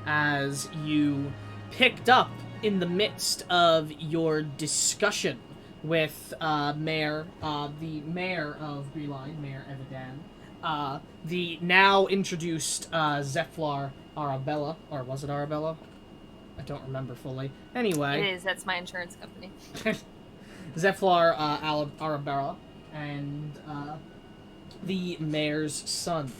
as you picked up in the midst of your discussion with the mayor of Breline, Mayor Evidan, the now introduced Zephyr Arabella, or was it Arabella? I don't remember fully. Anyway. It is, that's my insurance company. Zephyr Arabella, and the mayor's son.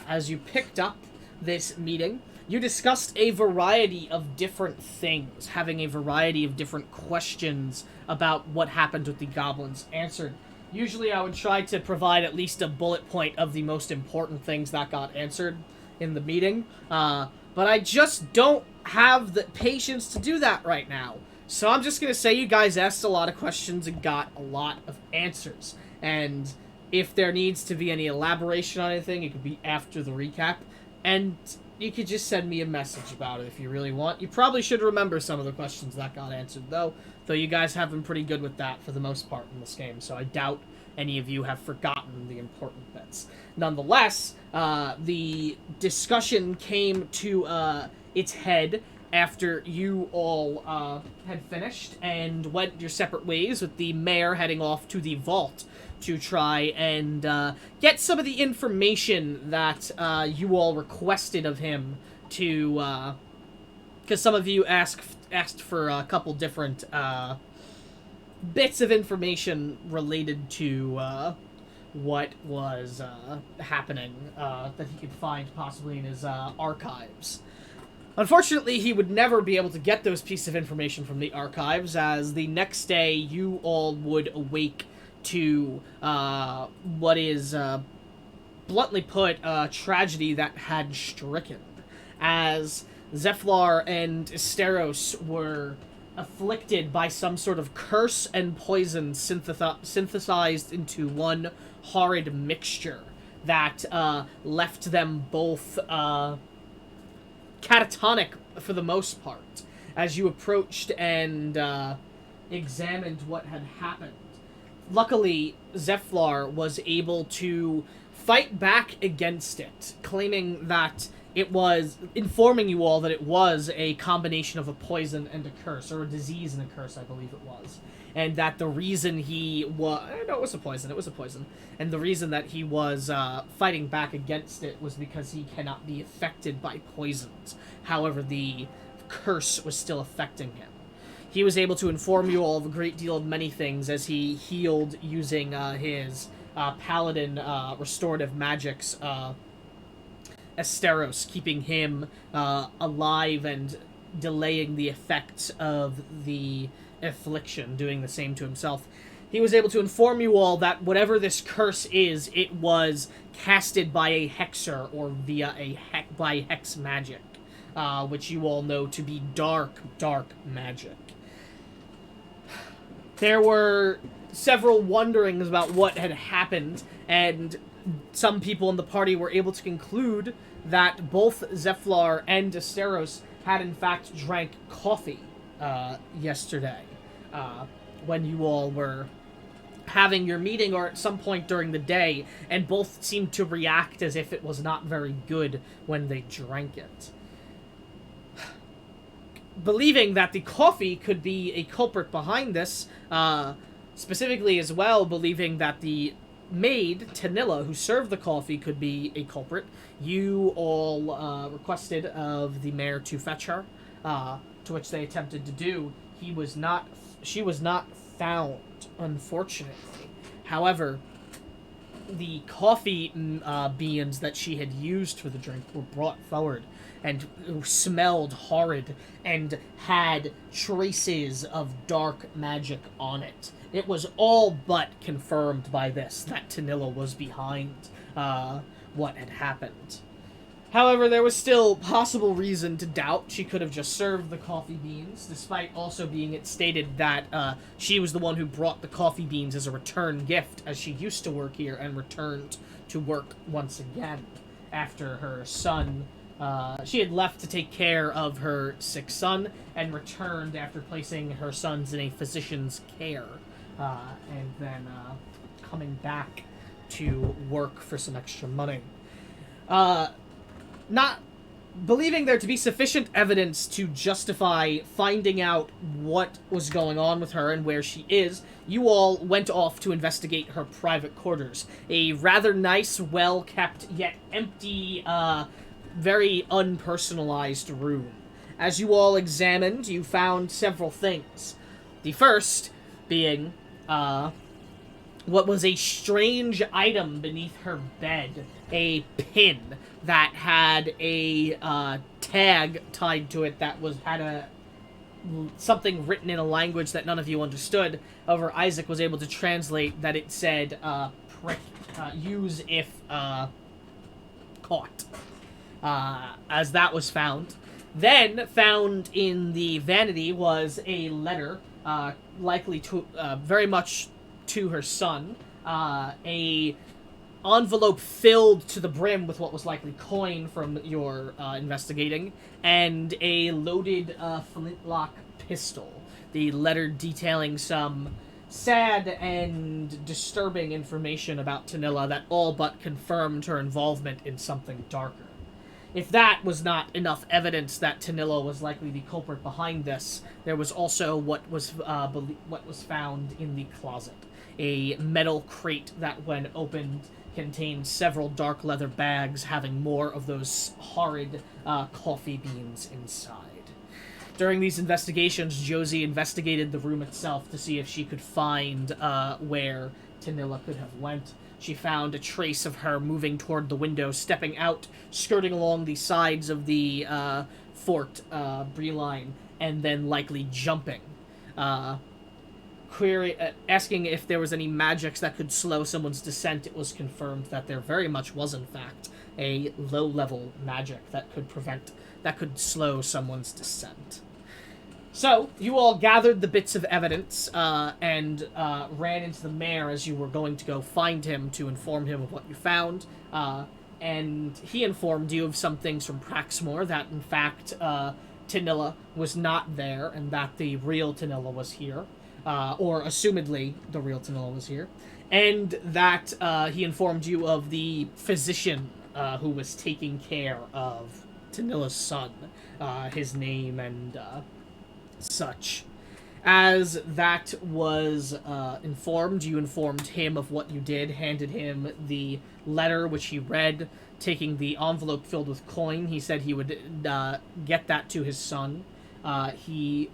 As you picked up this meeting, you discussed a variety of different things, having a variety of different questions about what happened with the goblins answered. Usually I would try to provide at least a bullet point of the most important things that got answered in the meeting, but I just don't have the patience to do that right now. So I'm just going to say you guys asked a lot of questions and got a lot of answers. And if there needs to be any elaboration on anything, it could be after the recap. And you could just send me a message about it if you really want. You probably should remember some of the questions that got answered, though you guys have been pretty good with that for the most part in this game, so I doubt any of you have forgotten the important bits. Nonetheless, the discussion came to its head after you all had finished and went your separate ways, with the mayor heading off to the vault to try and get some of the information that you all requested of him to, because some of you asked for a couple different bits of information related to what was happening that he could find possibly in his archives. Unfortunately, he would never be able to get those pieces of information from the archives, as the next day you all would awake to what is, bluntly put, a tragedy that had stricken, as Zephyr and Esteros were afflicted by some sort of curse and poison synthesized into one horrid mixture that left them both catatonic for the most part. As you approached and examined what had happened, luckily Zephyr was able to fight back against it, claiming that it was, informing you all that it was a combination of a poison and a curse, or a disease and a curse, I believe it was. And that the reason he was... No, it was a poison. And the reason that he was fighting back against it was because he cannot be affected by poisons. However, the curse was still affecting him. He was able to inform you all of a great deal of many things, as he healed using his paladin restorative magics, Esteros, keeping him alive and delaying the effects of the affliction, doing the same to himself. He was able to inform you all that whatever this curse is, it was casted by a hexer, or via by hex magic, which you all know to be dark magic. There were several wonderings about what had happened, and some people in the party were able to conclude that both Zephyr and Esteros had in fact drank coffee yesterday, when you all were having your meeting, or at some point during the day, and both seemed to react as if it was not very good when they drank it. Believing that the coffee could be a culprit behind this, specifically as well believing that the maid, Tanilla, who served the coffee, could be a culprit, you all requested of the mayor to fetch her, to which they attempted to do. She was not found, unfortunately. However, the coffee beans that she had used for the drink were brought forward and smelled horrid and had traces of dark magic on it. It was all but confirmed by this that Tanilla was behind what had happened. However, there was still possible reason to doubt she could have just served the coffee beans, despite also being it stated that she was the one who brought the coffee beans as a return gift, as she used to work here and returned to work once again after her son. She had left to take care of her sick son and returned after placing her sons in a physician's care, and then coming back to work for some extra money. Not believing there to be sufficient evidence to justify finding out what was going on with her and where she is, you all went off to investigate her private quarters. A rather nice, well-kept, yet empty, very unpersonalized room. As you all examined, you found several things. The first being, what was a strange item beneath her bed. A pin that had a tag tied to it that had something written in a language that none of you understood. However, Isaac was able to translate that it said, use if caught. As that was found. Then, found in the vanity was a letter, likely to, very much to her son, a envelope filled to the brim with what was likely coin from your investigating, and a loaded flintlock pistol. The letter detailing some sad and disturbing information about Tanilla that all but confirmed her involvement in something darker. If that was not enough evidence that Tanilla was likely the culprit behind this, there was also what was found in the closet. A metal crate that, when opened, contained several dark leather bags having more of those horrid coffee beans inside. During these investigations, Josie investigated the room itself to see if she could find where Tanilla could have went. She found a trace of her moving toward the window, stepping out, skirting along the sides of the fort Bree line, and then likely jumping. Asking if there was any magics that could slow someone's descent, it was confirmed that there very much was, in fact, a low-level magic that could slow someone's descent. So, you all gathered the bits of evidence and ran into the mayor as you were going to go find him to inform him of what you found. And he informed you of some things from Praxmore, that in fact Tanilla was not there and that the real Tanilla was here. Or assumedly the real Tanilla was here. And that he informed you of the physician who was taking care of Tanilla's son, his name and such. As that was informed, you informed him of what you did, handed him the letter, which he read, taking the envelope filled with coin. He said he would get that to his son. He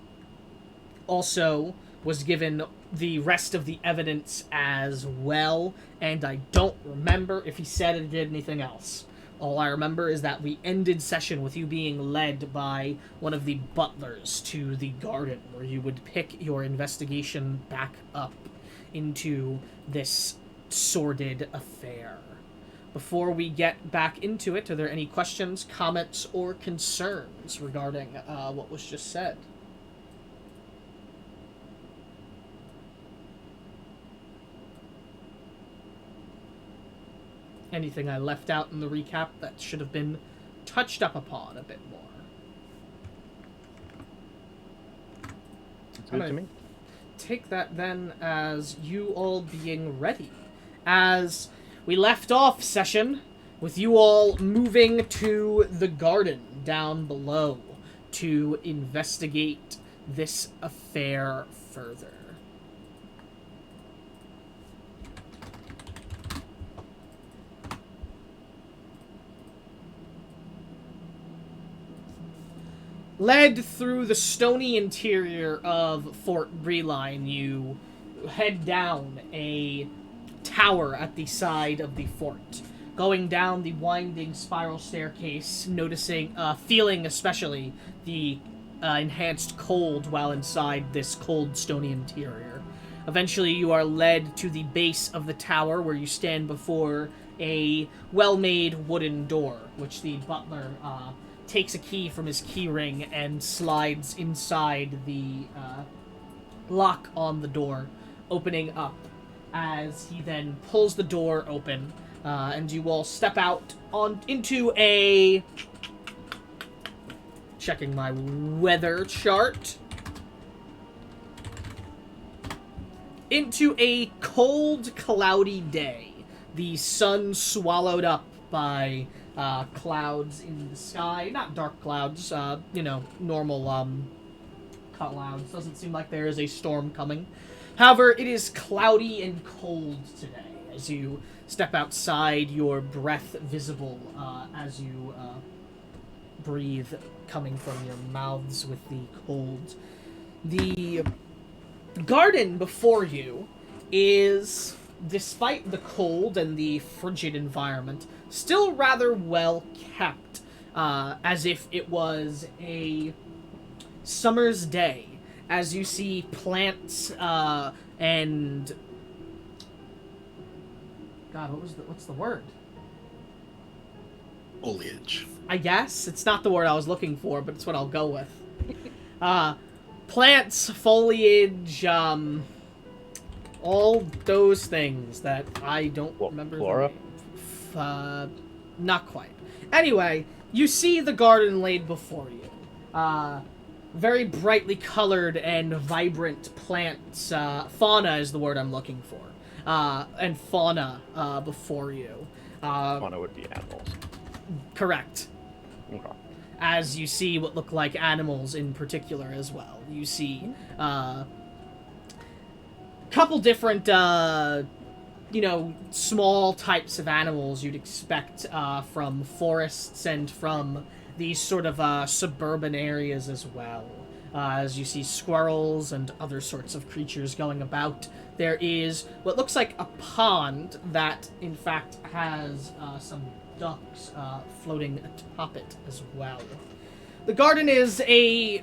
also was given the rest of the evidence as well, and I don't remember if he said or did anything else. All I remember is that we ended session with you being led by one of the butlers to the garden, where you would pick your investigation back up into this sordid affair. Before we get back into it, are there any questions, comments, or concerns regarding what was just said? Anything I left out in the recap that should have been touched up upon a bit more? It's good to me. Take that then as you all being ready. As we left off session with you all moving to the garden down below to investigate this affair further. Led through the stony interior of Fort Breline, you head down a tower at the side of the fort. Going down the winding spiral staircase, feeling especially the enhanced cold while inside this cold stony interior. Eventually you are led to the base of the tower, where you stand before a well-made wooden door, which the butler takes a key from his key ring and slides inside the lock on the door, opening up, as he then pulls the door open, and you all step out into a... checking my weather chart. Into a cold, cloudy day. The sun swallowed up by clouds in the sky. Not dark clouds, normal clouds. Doesn't seem like there is a storm coming. However, it is cloudy and cold today. As you step outside, your breath visible as you breathe coming from your mouths with the cold. The garden before you is, despite the cold and the frigid environment, still rather well kept, as if it was a summer's day, as you see plants and God, what's the word? Foliage. I guess it's not the word I was looking for, but it's what I'll go with. Plants, foliage, all those things that I don't remember. Flora? Not quite. Anyway, you see the garden laid before you. Very brightly colored and vibrant plants. Fauna is the word I'm looking for. And fauna before you. Fauna would be animals. Correct. Okay. As you see what look like animals in particular as well. You see couple different, small types of animals you'd expect from forests and from these sort of suburban areas as well. As you see squirrels and other sorts of creatures going about. There is what looks like a pond that, in fact, has some ducks floating atop it as well. The garden is a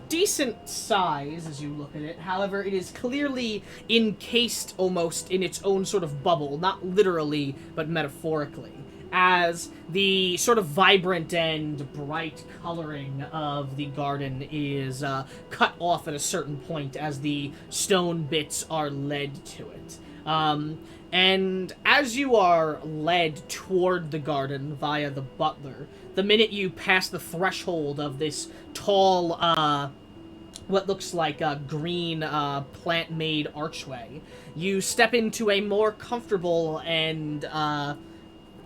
decent size as you look at it. However, it is clearly encased almost in its own sort of bubble, not literally, but metaphorically, as the sort of vibrant and bright coloring of the garden is cut off at a certain point as the stone bits are led to it. And as you are led toward the garden via the butler, the minute you pass the threshold of this tall, what looks like a green plant-made archway, you step into a more comfortable and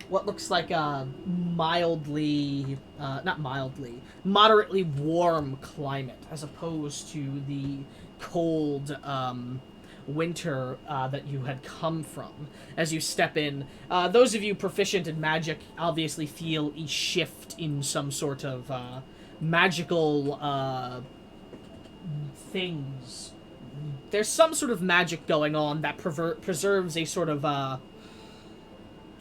what looks like a moderately warm climate, as opposed to the cold winter that you had come from. As you step in, those of you proficient in magic obviously feel a shift in some sort of magical things. There's some sort of magic going on that preserves a sort of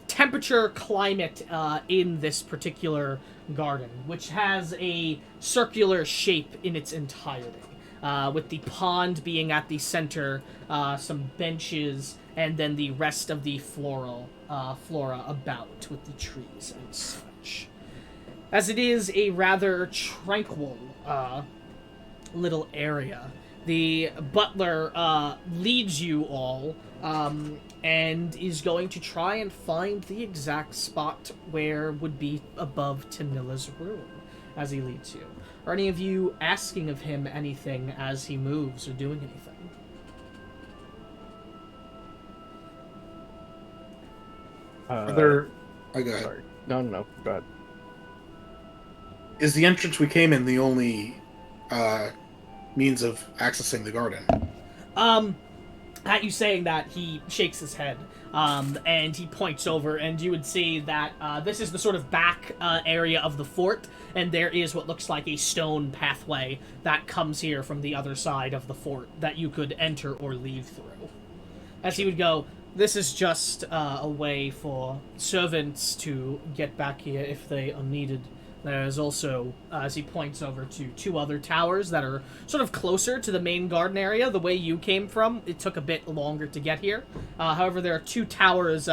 temperature climate in this particular garden, which has a circular shape in its entirety, with the pond being at the center, some benches, and then the rest of the flora about with the trees and such. As it is a rather tranquil little area, the butler leads you all and is going to try and find the exact spot where would be above Tanilla's room as he leads you. Are any of you asking of him anything as he moves or doing anything? Are there... Oh, go ahead. Sorry. No. Go ahead. Is the entrance we came in the only means of accessing the garden? At you saying that, he shakes his head, and he points over, and you would see that this is the sort of back area of the fort, and there is what looks like a stone pathway that comes here from the other side of the fort that you could enter or leave through. As he would go, this is just a way for servants to get back here if they are needed. There's also, as he points over to two other towers that are sort of closer to the main garden area. The way you came from, it took a bit longer to get here. However, there are two towers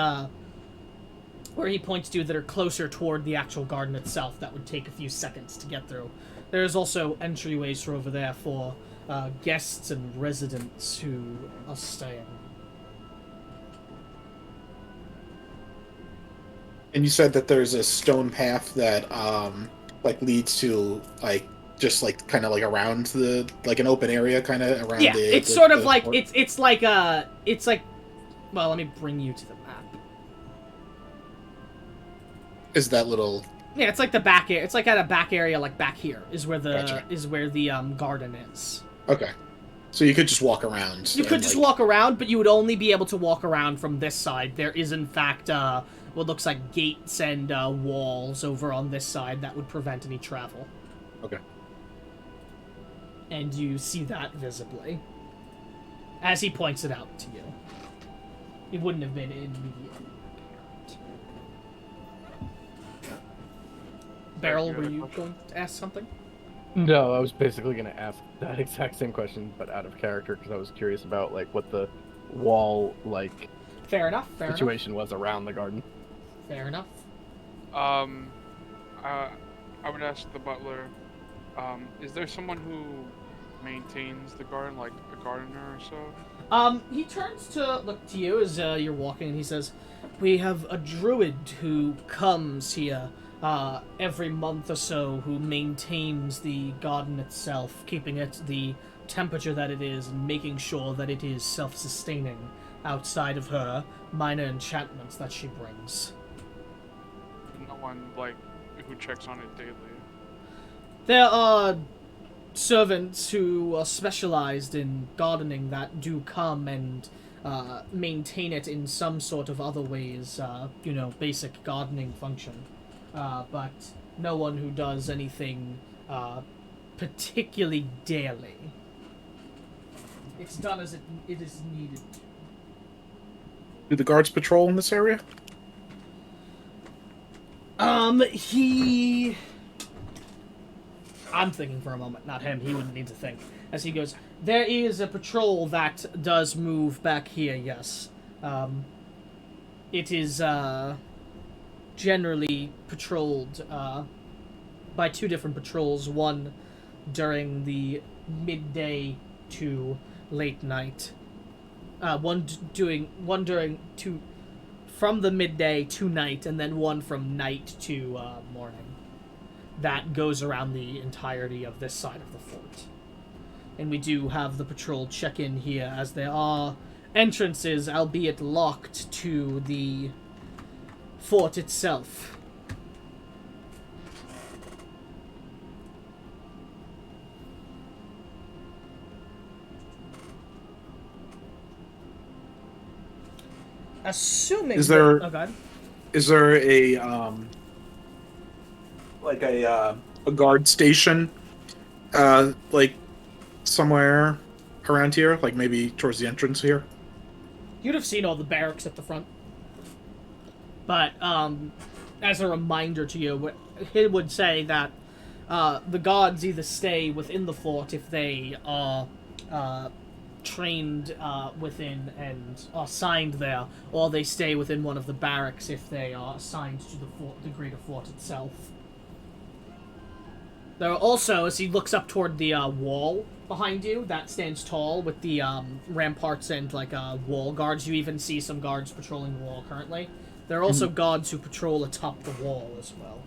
where he points to that are closer toward the actual garden itself that would take a few seconds to get through. There's also entryways over there for guests and residents who are staying. And you said that there's a stone path that, leads to, kind of around the, an open area, kind of around yeah, the... it's sort of like, it's like, well, let me bring you to the map. Is that little? Yeah, it's like the back area. It's like at a back area, like back here is where the Gotcha. garden is. Okay. So you could just walk around. You could just walk around, but you would only be able to walk around from this side. There is, in fact, what looks like gates and walls over on this side that would prevent any travel. Okay. And you see that visibly. As he points it out to you. It wouldn't have been immediate. Beryl, were you going to ask something? No, I was basically going to ask that exact same question, but out of character, because I was curious about like what the wall like Fair enough. situation was around the garden. Fair enough. I would ask the butler, is there someone who maintains the garden, like a gardener or so? He turns to look to you as you're walking, and he says, "We have a druid who comes here every month or so, who maintains the garden itself, keeping it the temperature that it is, and making sure that it is self-sustaining outside of her minor enchantments that she brings." No one, like, who checks on it daily? There are servants who are specialized in gardening that do come and maintain it in some sort of other ways, basic gardening function. But no one who does anything particularly daily. It's done as it is needed. Do the guards patrol in this area? I'm thinking for a moment, not him. He wouldn't need to think. As he goes, there is a patrol that does move back here, yes. It is, generally patrolled, by two different patrols. One during the midday to late night. From the midday to night, and then one from night to, morning. That goes around the entirety of this side of the fort. And we do have the patrol check in here, as there are entrances, albeit locked, to the fort itself. Assuming Is there- oh, go ahead. Is there a a guard station, like somewhere around here, like maybe towards the entrance here? You'd have seen all the barracks at the front. But, as a reminder to you, it would say that the guards either stay within the fort if they are trained within and are assigned there, or they stay within one of the barracks if they are assigned to the greater fort itself. There are also, as he looks up toward the wall behind you that stands tall with the ramparts and wall guards, you even see some guards patrolling the wall currently. There are also guards who patrol atop the wall as well.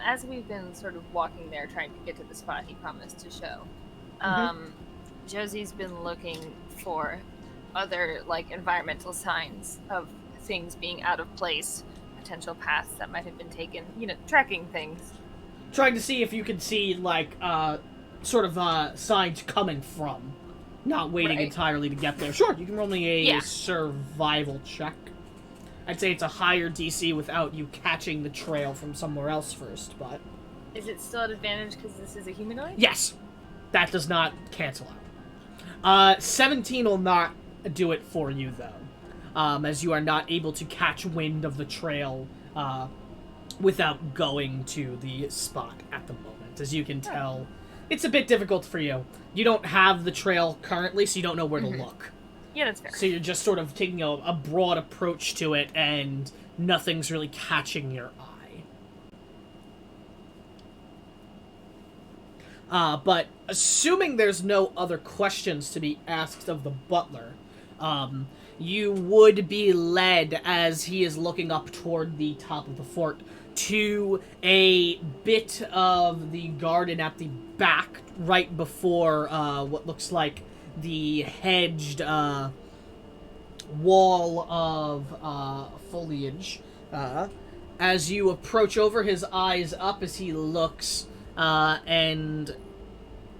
As we've been sort of walking there, trying to get to the spot he promised to show, Josie's been looking for other, environmental signs of things being out of place, potential paths that might have been taken, tracking things. Trying to see if you can see, signs coming from, not waiting entirely to get there. Sure, you can roll me a survival check. I'd say it's a higher DC without you catching the trail from somewhere else first, but... Is it still at advantage because this is a humanoid? Yes! That does not cancel out. 17 will not do it for you, though. As you are not able to catch wind of the trail, without going to the spot at the moment. As you can tell, it's a bit difficult for you. You don't have the trail currently, so you don't know where to look. Yeah, that's fair. So you're just sort of taking a broad approach to it, and nothing's really catching your eye. But assuming there's no other questions to be asked of the butler, you would be led, as he is looking up toward the top of the fort, to a bit of the garden at the back, right before what looks like the hedged wall of foliage. As you approach over, his eyes up as he looks and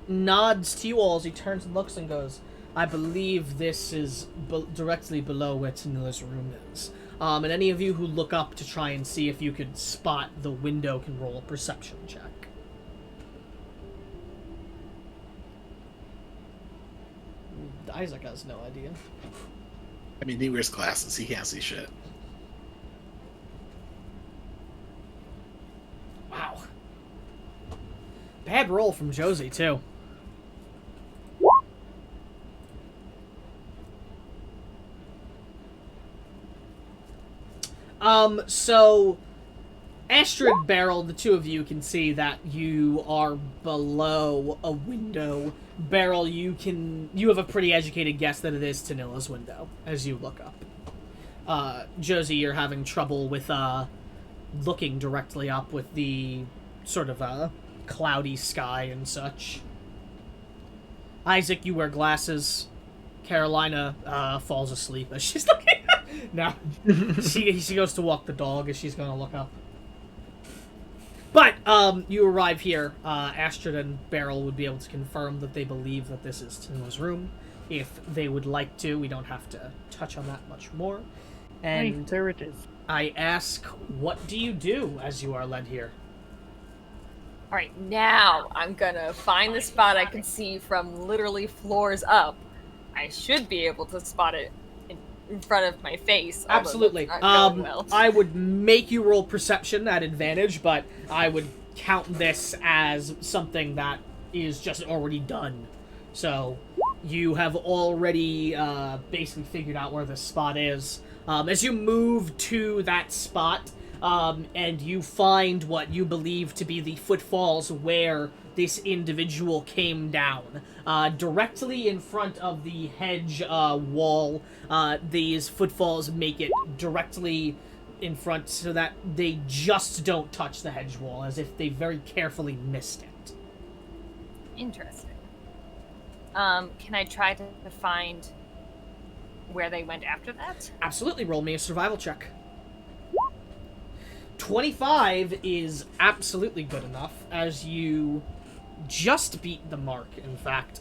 nods to you all as he turns and looks and goes, I believe this is directly below where Tanila's room is. And any of you who look up to try and see if you could spot the window can roll a perception check. Isaac has no idea. I mean, he wears glasses. He can't see shit. Wow. Bad roll from Josie, too. So Astrid, Beryl, the two of you can see that you are below a window. Beryl, you have a pretty educated guess that it is Tanila's window as you look up. Josie, you're having trouble with looking directly up with the sort of cloudy sky and such. Isaac, you wear glasses. Carolina falls asleep as she's looking. No, she goes to walk the dog as she's gonna look up. But you arrive here. Astrid and Beryl would be able to confirm that they believe that this is Tanila's room. If they would like to, we don't have to touch on that much more. And there it is. I ask, what do you do as you are led here? Alright, now I'm gonna find the spot I can see from literally floors up. I should be able to spot it in front of my face. Absolutely. Well. I would make you roll perception at advantage, but I would count this as something that is just already done. So you have already basically figured out where the spot is. As you move to that spot, and you find what you believe to be the footfalls where this individual came down. Directly in front of the hedge wall, these footfalls make it directly in front so that they just don't touch the hedge wall, as if they very carefully missed it. Interesting. Can I try to find where they went after that? Absolutely, roll me a survival check. 25 is absolutely good enough, as you just beat the mark, in fact.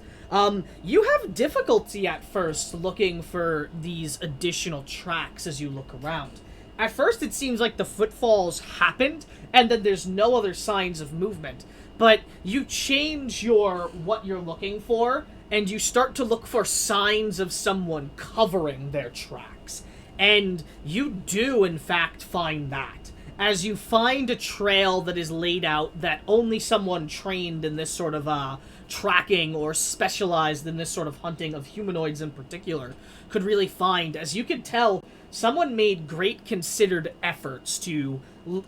You have difficulty at first looking for these additional tracks as you look around. At first it seems like the footfalls happened, and then there's no other signs of movement. But you change what you're looking for, and you start to look for signs of someone covering their tracks. And you do, in fact, find that. As you find a trail that is laid out that only someone trained in this sort of tracking or specialized in this sort of hunting of humanoids in particular could really find. As you can tell, someone made great considered efforts to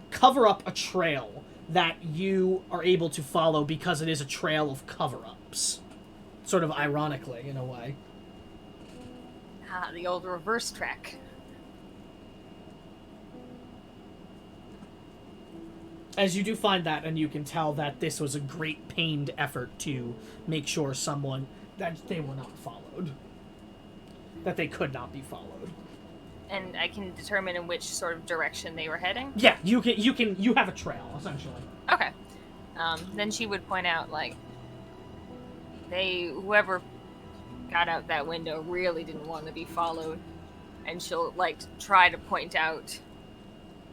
cover up a trail that you are able to follow because it is a trail of cover-ups. Sort of ironically, in a way. Ah, the old reverse track. As you do find that, and you can tell that this was a great pained effort to make sure that they were not followed. That they could not be followed. And I can determine in which sort of direction they were heading? Yeah, you have a trail, essentially. Okay. Then she would point out, like, whoever got out that window really didn't want to be followed. And she'll, like, try to point out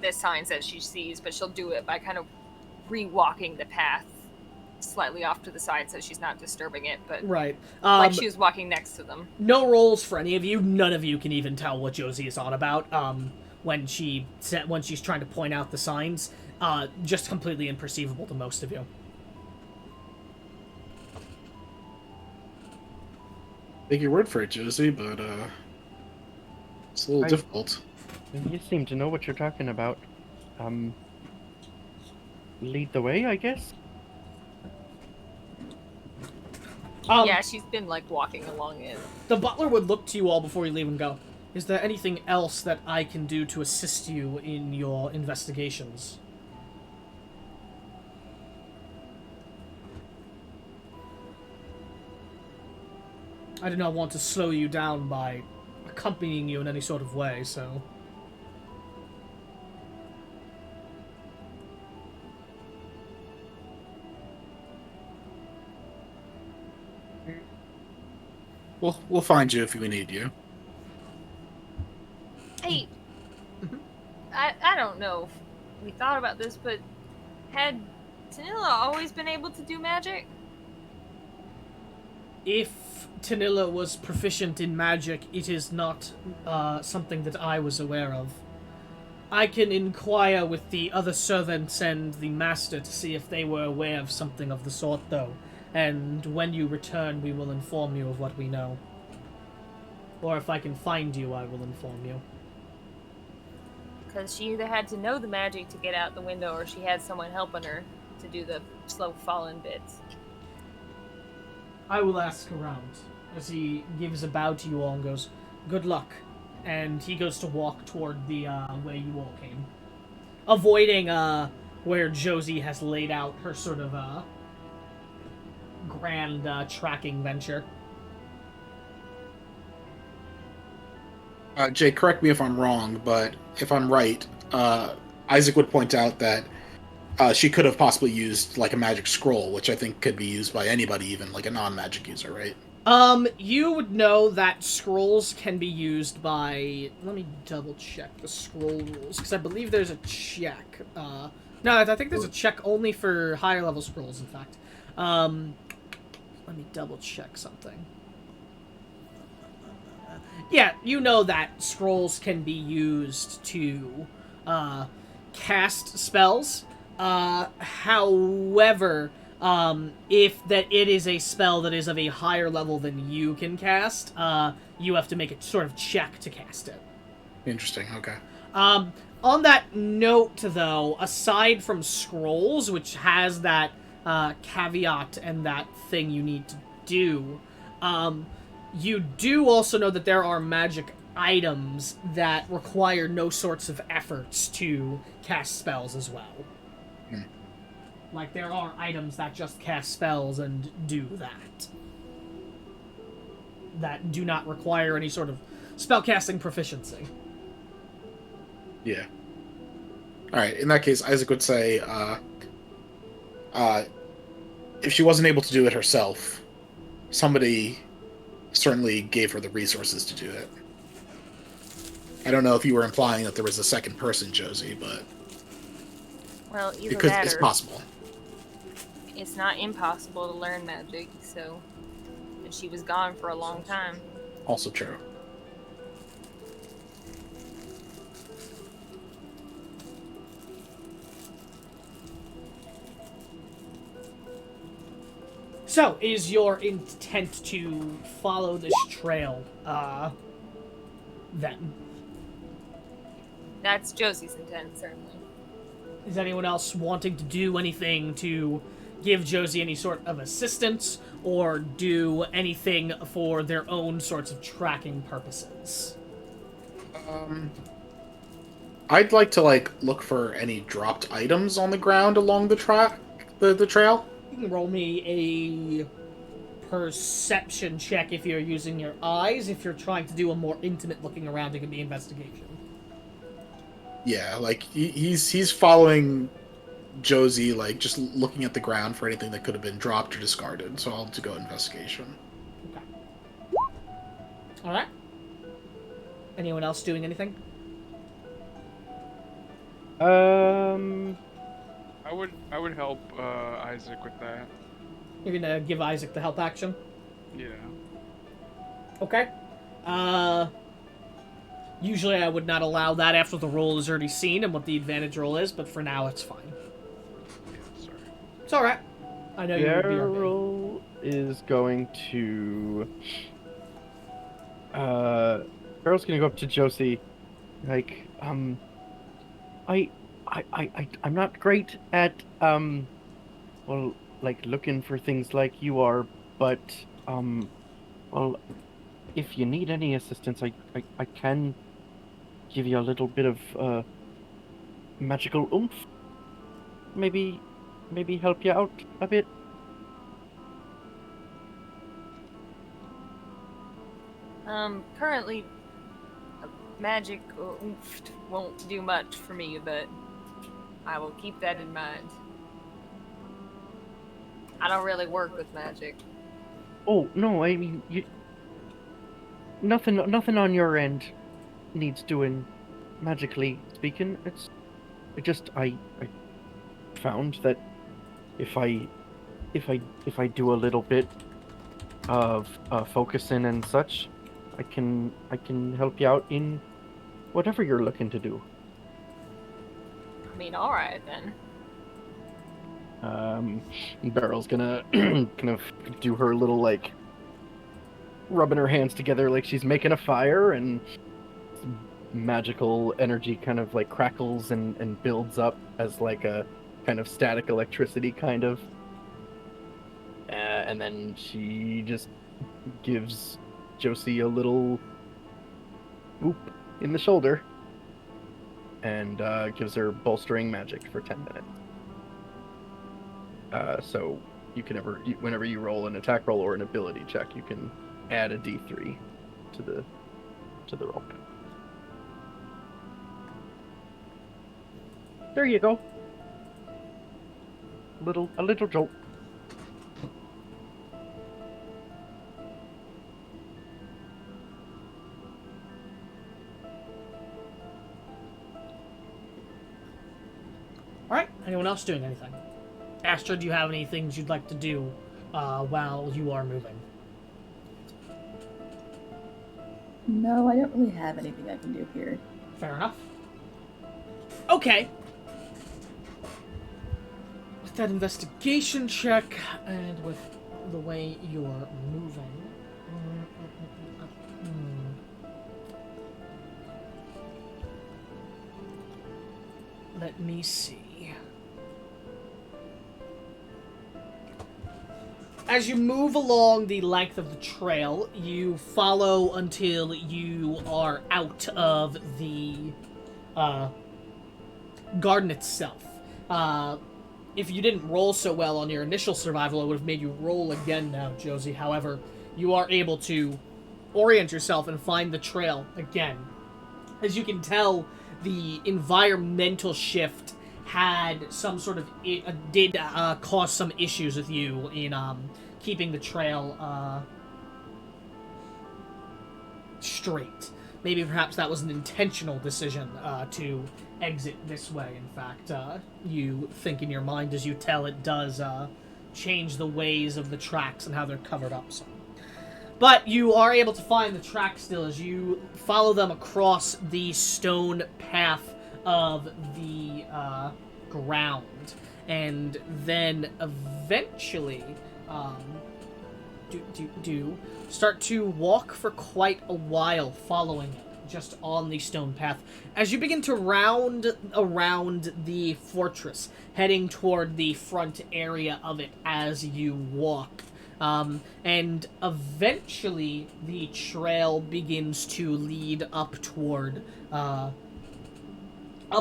the signs that she sees, but she'll do it by kind of re-walking the path slightly off to the side so she's not disturbing it, but right. Like she was walking next to them. No rolls for any of you. None of you can even tell what Josie is on about when she's trying to point out the signs. Just completely imperceivable to most of you. Take your word for it, Josie, but it's a little difficult. You seem to know what you're talking about. Lead the way, I guess? Yeah, she's been, like, walking along it. The butler would look to you all before you leave and go, is there anything else that I can do to assist you in your investigations? I do not want to slow you down by accompanying you in any sort of way, so... We'll find you if we need you. Hey, I don't know if we thought about this, but had Tanilla always been able to do magic? If Tanilla was proficient in magic, it is not something that I was aware of. I can inquire with the other servants and the master to see if they were aware of something of the sort, though. And when you return, we will inform you of what we know. Or if I can find you, I will inform you. Because she either had to know the magic to get out the window, or she had someone helping her to do the slow falling bits. I will ask around, as he gives a bow to you all and goes, "Good luck." And he goes to walk toward the way you all came. Avoiding where Josie has laid out her sort of grand tracking venture. Jay, correct me if I'm wrong, but if I'm right, Isaac would point out that she could have possibly used like a magic scroll, which I think could be used by anybody, even like a non-magic user, right? You would know that scrolls can be used by... Let me double check the scroll rules, because I believe there's a check. No, I think there's a check only for higher level scrolls, in fact. Let me double check something. Yeah, you know that scrolls can be used to cast spells. However, if that it is a spell that is of a higher level than you can cast, you have to make a sort of check to cast it. Interesting. Okay. On that note, though, aside from scrolls, which has that caveat and that thing you need to do, you do also know that there are magic items that require no sorts of efforts to cast spells as well. Like, there are items that just cast spells and do that. That do not require any sort of spellcasting proficiency. Yeah. Alright, in that case, Isaac would say, if she wasn't able to do it herself, somebody certainly gave her the resources to do it. I don't know if you were implying that there was a second person, Josie, but... Well, either because that it's or possible. it's not impossible to learn magic, so... And she was gone for a long time. Also true. So, is your intent to follow this trail, then? That's Josie's intent, certainly. Is anyone else wanting to do anything to give Josie any sort of assistance, or do anything for their own sorts of tracking purposes? I'd like to, look for any dropped items on the ground along the trail. You can roll me a perception check if you're using your eyes. If you're trying to do a more intimate looking around, it can be investigation. Yeah, he's following Josie, just looking at the ground for anything that could have been dropped or discarded. So I'll have to go investigation. Okay. Alright. Anyone else doing anything? I would help Isaac with that. You're gonna give Isaac the help action? Yeah. Okay. Usually I would not allow that after the roll is already seen and what the advantage roll is, but for now it's fine. Yeah, sorry. It's alright. I know you're Daryl is going to... Daryl's gonna go up to Josie, I'm not great at, looking for things like you are, but, if you need any assistance, I can give you a little bit of, magical oomph. Maybe help you out a bit. Currently, magic oomph won't do much for me, but I will keep that in mind. I don't really work with magic. Oh no, I mean nothing on your end needs doing magically speaking. I found that if I do a little bit of focusing and such, I can help you out in whatever you're looking to do. I mean, alright then. Beryl's gonna kind of do her little, like, rubbing her hands together like she's making a fire, and magical energy kind of like crackles and builds up as like a kind of static electricity kind of. And then she just gives Josie a little boop in the shoulder and gives her bolstering magic for 10 minutes. So you can whenever you roll an attack roll or an ability check, you can add a d3 to the roll. There you go. A little jolt. Alright, anyone else doing anything? Astra, do you have any things you'd like to do while you are moving? No, I don't really have anything I can do here. Fair enough. Okay. With that investigation check, and with the way you're moving... Let me see. As you move along the length of the trail, you follow until you are out of the garden itself. If you didn't roll so well on your initial survival, I would have made you roll again now, Josie. However, you are able to orient yourself and find the trail again. As you can tell, the environmental shift had some sort of did cause some issues with you in keeping the trail straight. Maybe perhaps that was an intentional decision to exit this way. In fact, you think in your mind as you tell it does change the ways of the tracks and how they're covered up some. But you are able to find the tracks still as you follow them across the stone path of the ground, and then eventually start to walk for quite a while following it, just on the stone path. As you begin to round around the fortress, heading toward the front area of it as you walk. And eventually the trail begins to lead up toward, up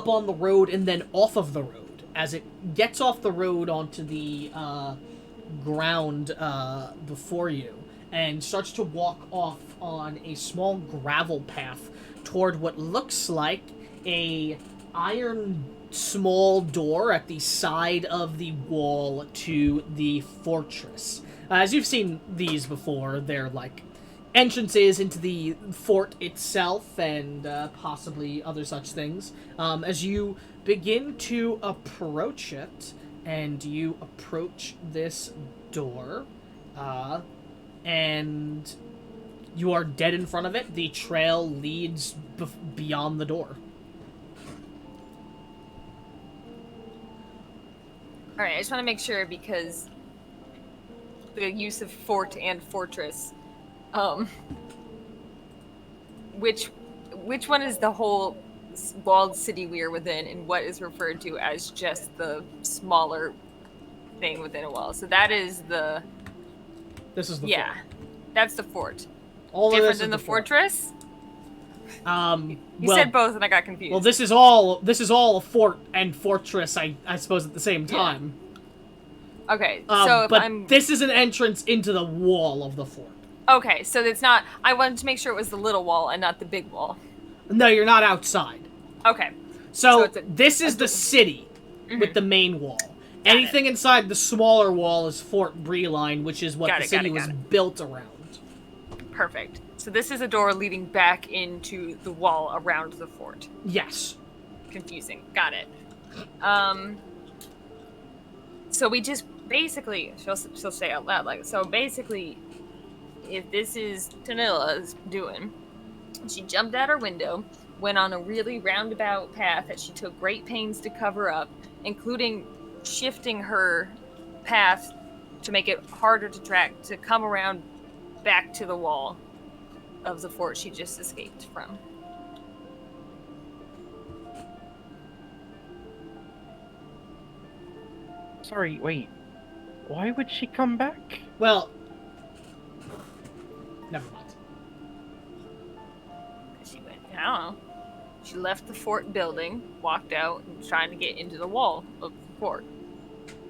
on the road and then off of the road. As it gets off the road onto the, ground, before you, and starts to walk off on a small gravel path toward what looks like a iron small door at the side of the wall to the fortress. As you've seen these before, they're like entrances into the fort itself and possibly other such things. As you begin to approach it, and you approach this door, and you are dead in front of it, the trail leads beyond the door. Alright, I just want to make sure, because the use of fort and fortress, which one is the whole walled city we are within, and what is referred to as just the smaller thing within a wall? So that is the... This is the yeah, fort. That's the fort. All Different of this than is the fortress? You said both and I got confused. Well, this is all a fort and fortress, I suppose, at the same time. Okay, so if but I'm... this is an entrance into the wall of the fort. Okay, so it's not. I wanted to make sure it was the little wall and not the big wall. No, you're not outside. Okay. So it's this is the city with the main wall. Anything inside the smaller wall is Fort Breline, which is what the city was built around. Perfect. So this is a door leading back into the wall around the fort. Yes. Confusing. Got it. So we just basically, she'll say out loud, like, so basically, if this is Tanilla's doing, she jumped out her window, went on a really roundabout path that she took great pains to cover up, including shifting her path to make it harder to track, to come around back to the wall of the fort she just escaped from. Sorry, wait. Why would she come back? Well, never mind. She went, I don't know. She left the fort building, walked out, and was trying to get into the wall of the fort,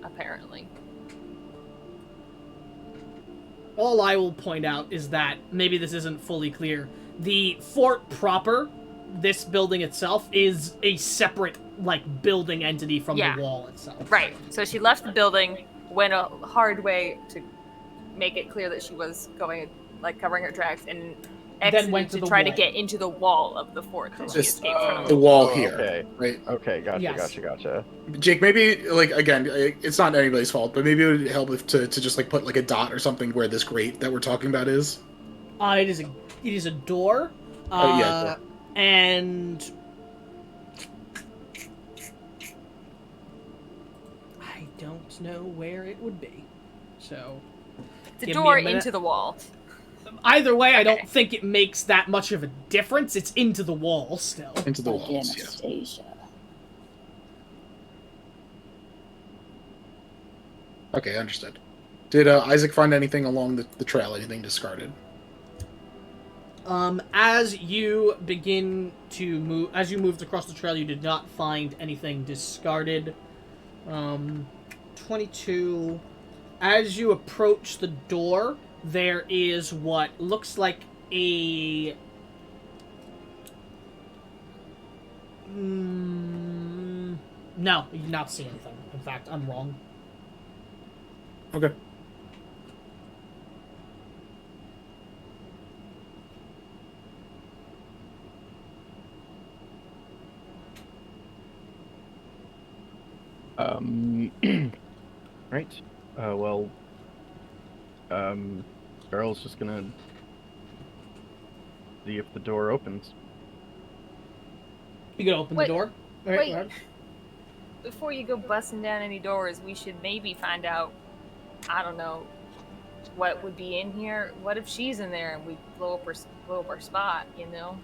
apparently. All I will point out is that, maybe this isn't fully clear, the fort proper, this building itself, is a separate, like, building entity from the wall itself. Right. So she left the building, went a hard way to make it clear that she was going, like, covering her tracks, and exited then went to the try wall. to get into the wall of the fort that she escaped from. The wall here, okay. right? Okay, gotcha, Yes. gotcha. Jake, maybe, like, again, it's not anybody's fault, but maybe it would help if to just, like, put, like, a dot or something where this grate that we're talking about is. It is a door. Yeah. And I don't know where it would be. So It's a give me door a minute. into the wall. Either way, I Okay. don't think it makes that much of a difference. It's into the wall still. Into the Like walls, yeah. Anastasia. Okay, understood. Did Isaac find anything along the trail? Anything discarded? As you begin to move, as you moved across the trail, you did not find anything discarded. 22. As you approach the door, there is what looks like a... No, you do not see anything. In fact, I'm wrong. Okay. Right. Well, Beryl's just gonna see if the door opens. You gonna open Wait, the door? wait. Alright. Before you go busting down any doors, we should maybe find out, I don't know, what would be in here. What if she's in there and we blow up her spot, you know?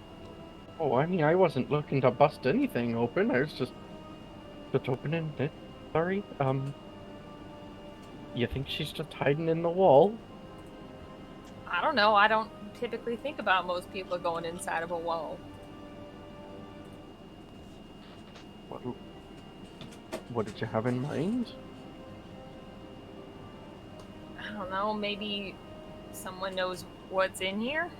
Oh, I mean, I wasn't looking to bust anything open. I was just opening it. Sorry. You think she's just hiding in the wall? I don't know. I don't typically think about most people going inside of a wall. What did you have in mind? I don't know. Maybe someone knows what's in here?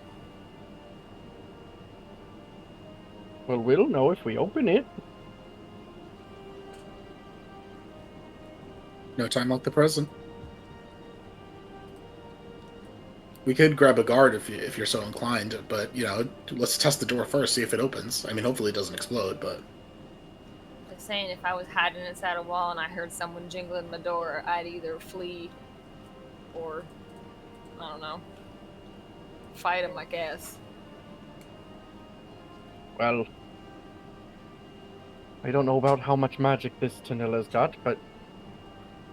Well, we'll know if we open it. No time like the present. We could grab a guard if you're so inclined, but, you know, let's test the door first, see if it opens. I mean, hopefully it doesn't explode, but... Just saying, if I was hiding inside a wall and I heard someone jingling my door, I'd either flee or, I don't know, fight him, I guess. Well, I don't know about how much magic this Tanilla's got, but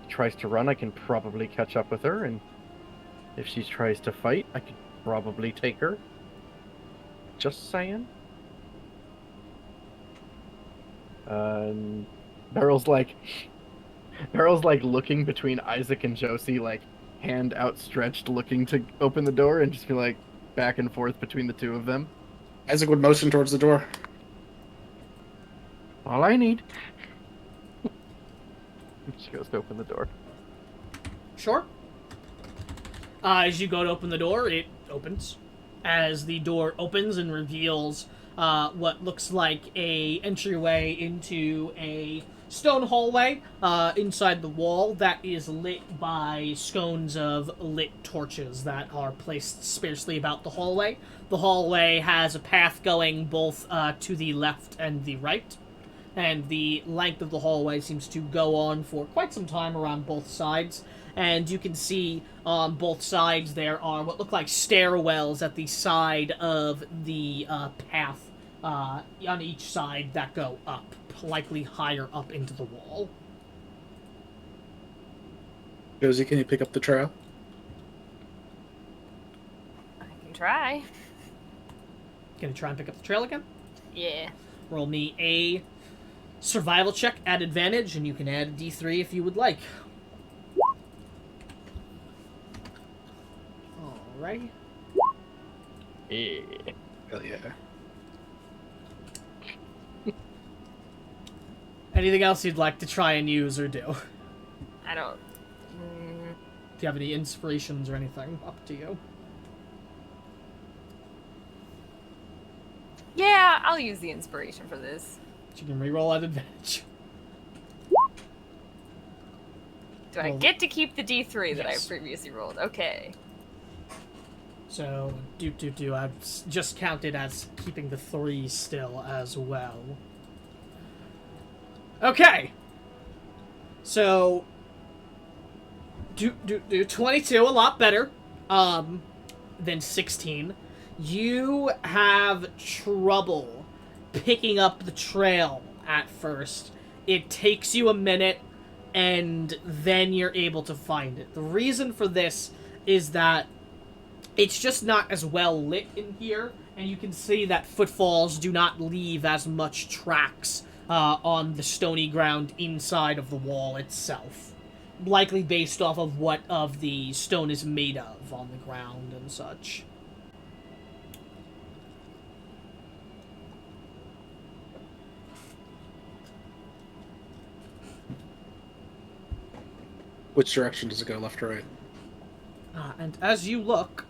if she tries to run, I can probably catch up with her, and if she tries to fight, I could probably take her. Just saying. Beryl's like looking between Isaac and Josie, like hand outstretched, looking to open the door, and just be like back and forth between the two of them. Isaac would motion towards the door. All I need. She goes to open the door. Sure. As you go to open the door, it opens. As the door opens and reveals what looks like a entryway into a stone hallway inside the wall that is lit by scones of lit torches that are placed sparsely about the hallway. The hallway has a path going both to the left and the right, and the length of the hallway seems to go on for quite some time around both sides. And you can see on both sides there are what look like stairwells at the side of the path on each side that go up, likely higher up into the wall. Josie, can you pick up the trail? I can try. Gonna try and pick up the trail again? Yeah. Roll me a survival check at advantage, and you can add a d3 if you would like. Alrighty. Yeah. Hell yeah. Anything else you'd like to try and use or do? I don't. Do you have any inspirations or anything? Up to you. Yeah, I'll use the inspiration for this. You can reroll at advantage. Do I Well, get to keep the D3 that I yes. previously rolled? Okay. So, I've just counted as keeping the 3 still as well. Okay! So, do 22, a lot better, than 16. You have trouble picking up the trail at first. It takes you a minute, and then you're able to find it. The reason for this is that it's just not as well lit in here, and you can see that footfalls do not leave as much tracks on the stony ground inside of the wall itself. Likely based off of what of the stone is made of on the ground and such. Which direction does it go, left or right? And as you look,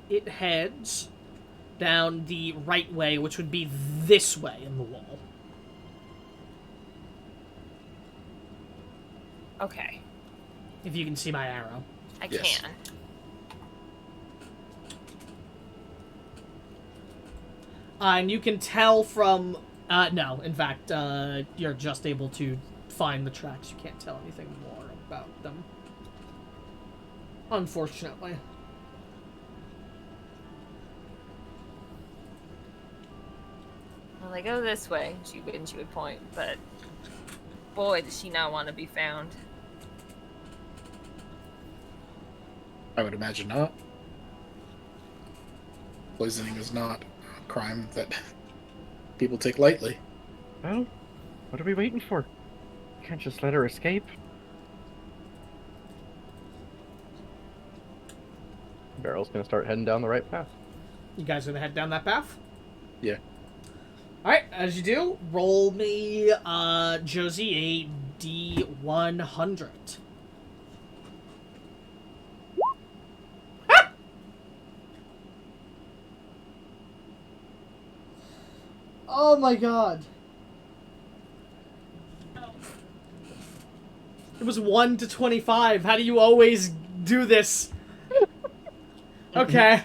it heads down the right way, which would be this way in the wall. Okay. If you can see my arrow. I Yes. can. And you can tell from... no, in fact, you're just able to find the tracks. You can't tell anything more about them. Unfortunately. Well, I go this way. She would point, but boy, does she not want to be found. I would imagine not. Poisoning is not a crime that people take lightly. Well, what are we waiting for? Can't just let her escape. Barrel's gonna start heading down the right path. You guys gonna head down that path? Yeah. Alright, as you do, roll me, Josie, a D100. Ah! Oh my god. It was 1 to 25. How do you always do this? Okay.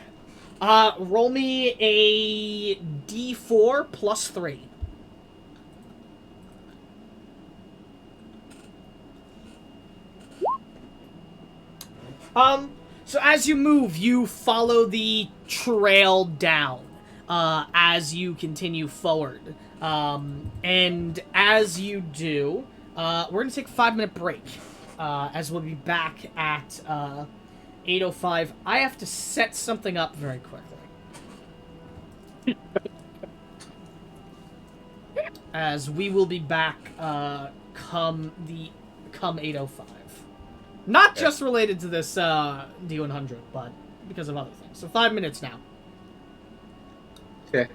Roll me a D4 plus 3. So as you move, you follow the trail down, as you continue forward. And as you do, we're gonna take a 5-minute break, as we'll be back at, 8:05. I have to set something up very quickly. As we will be back come 8:05. Not just related to this D100, but because of other things. So 5 minutes now. Okay.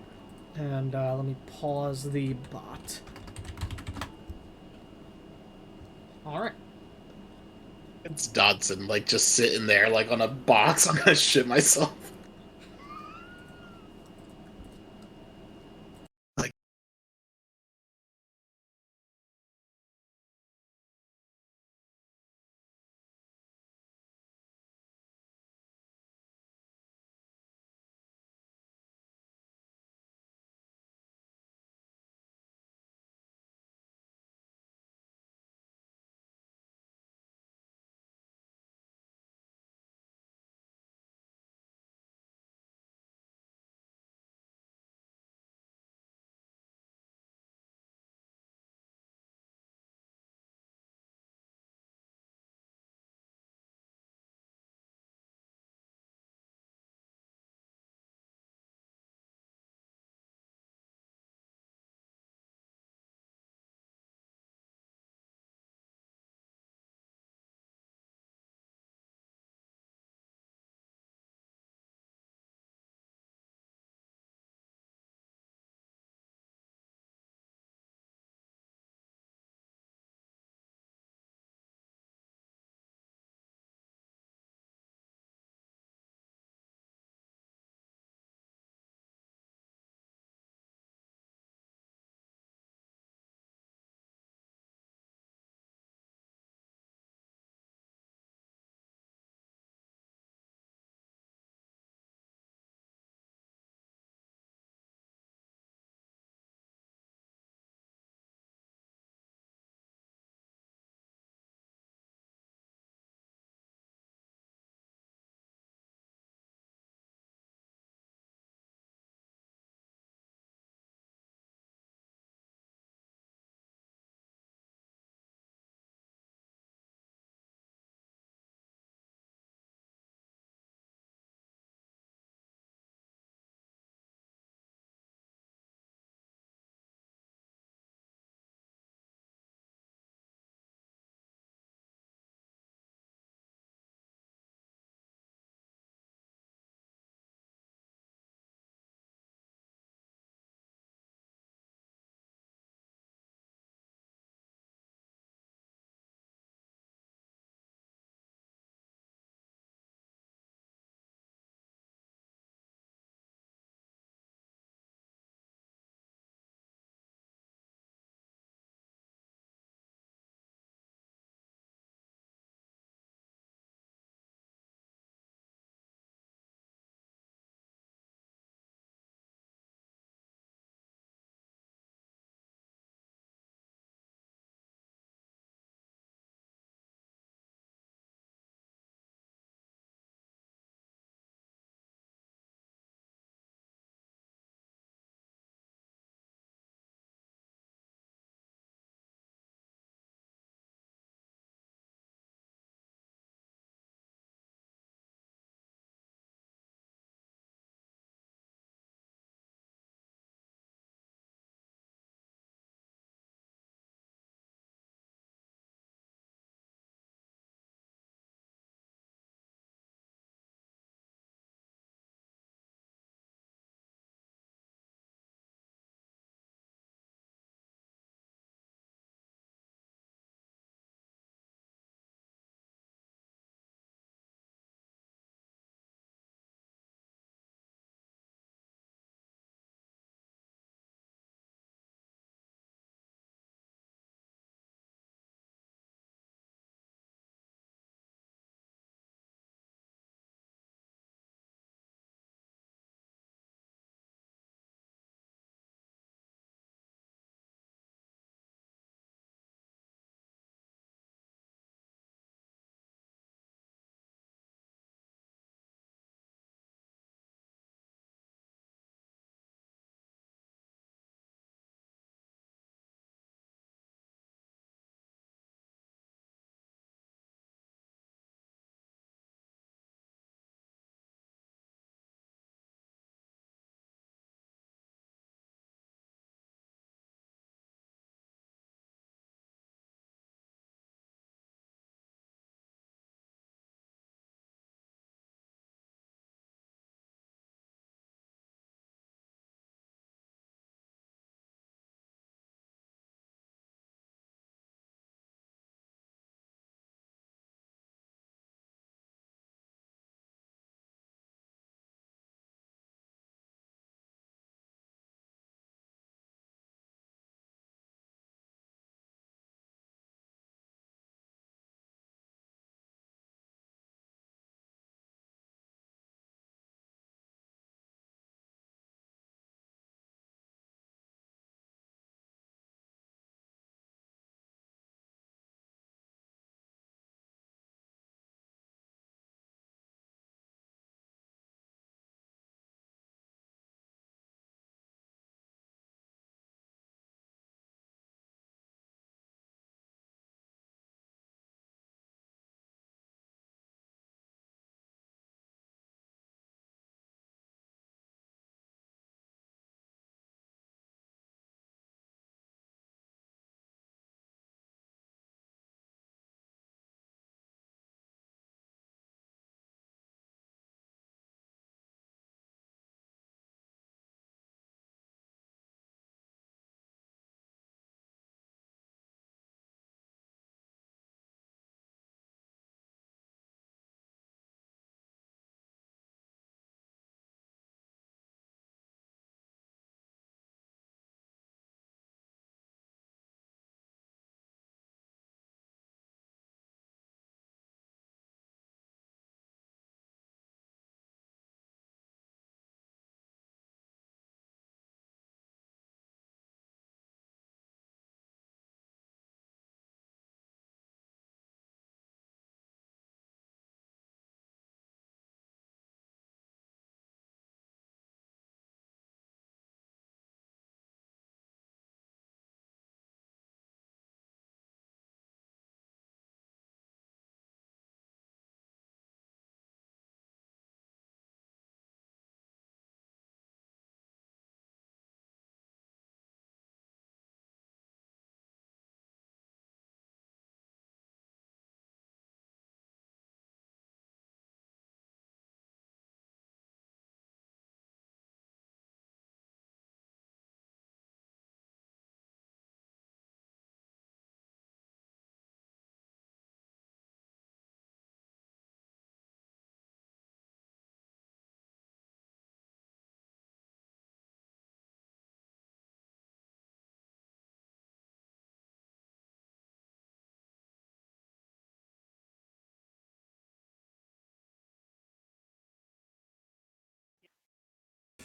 And let me pause the bot. Alright. It's Dodson, like, just sitting there, like, on a box. I'm gonna shit myself.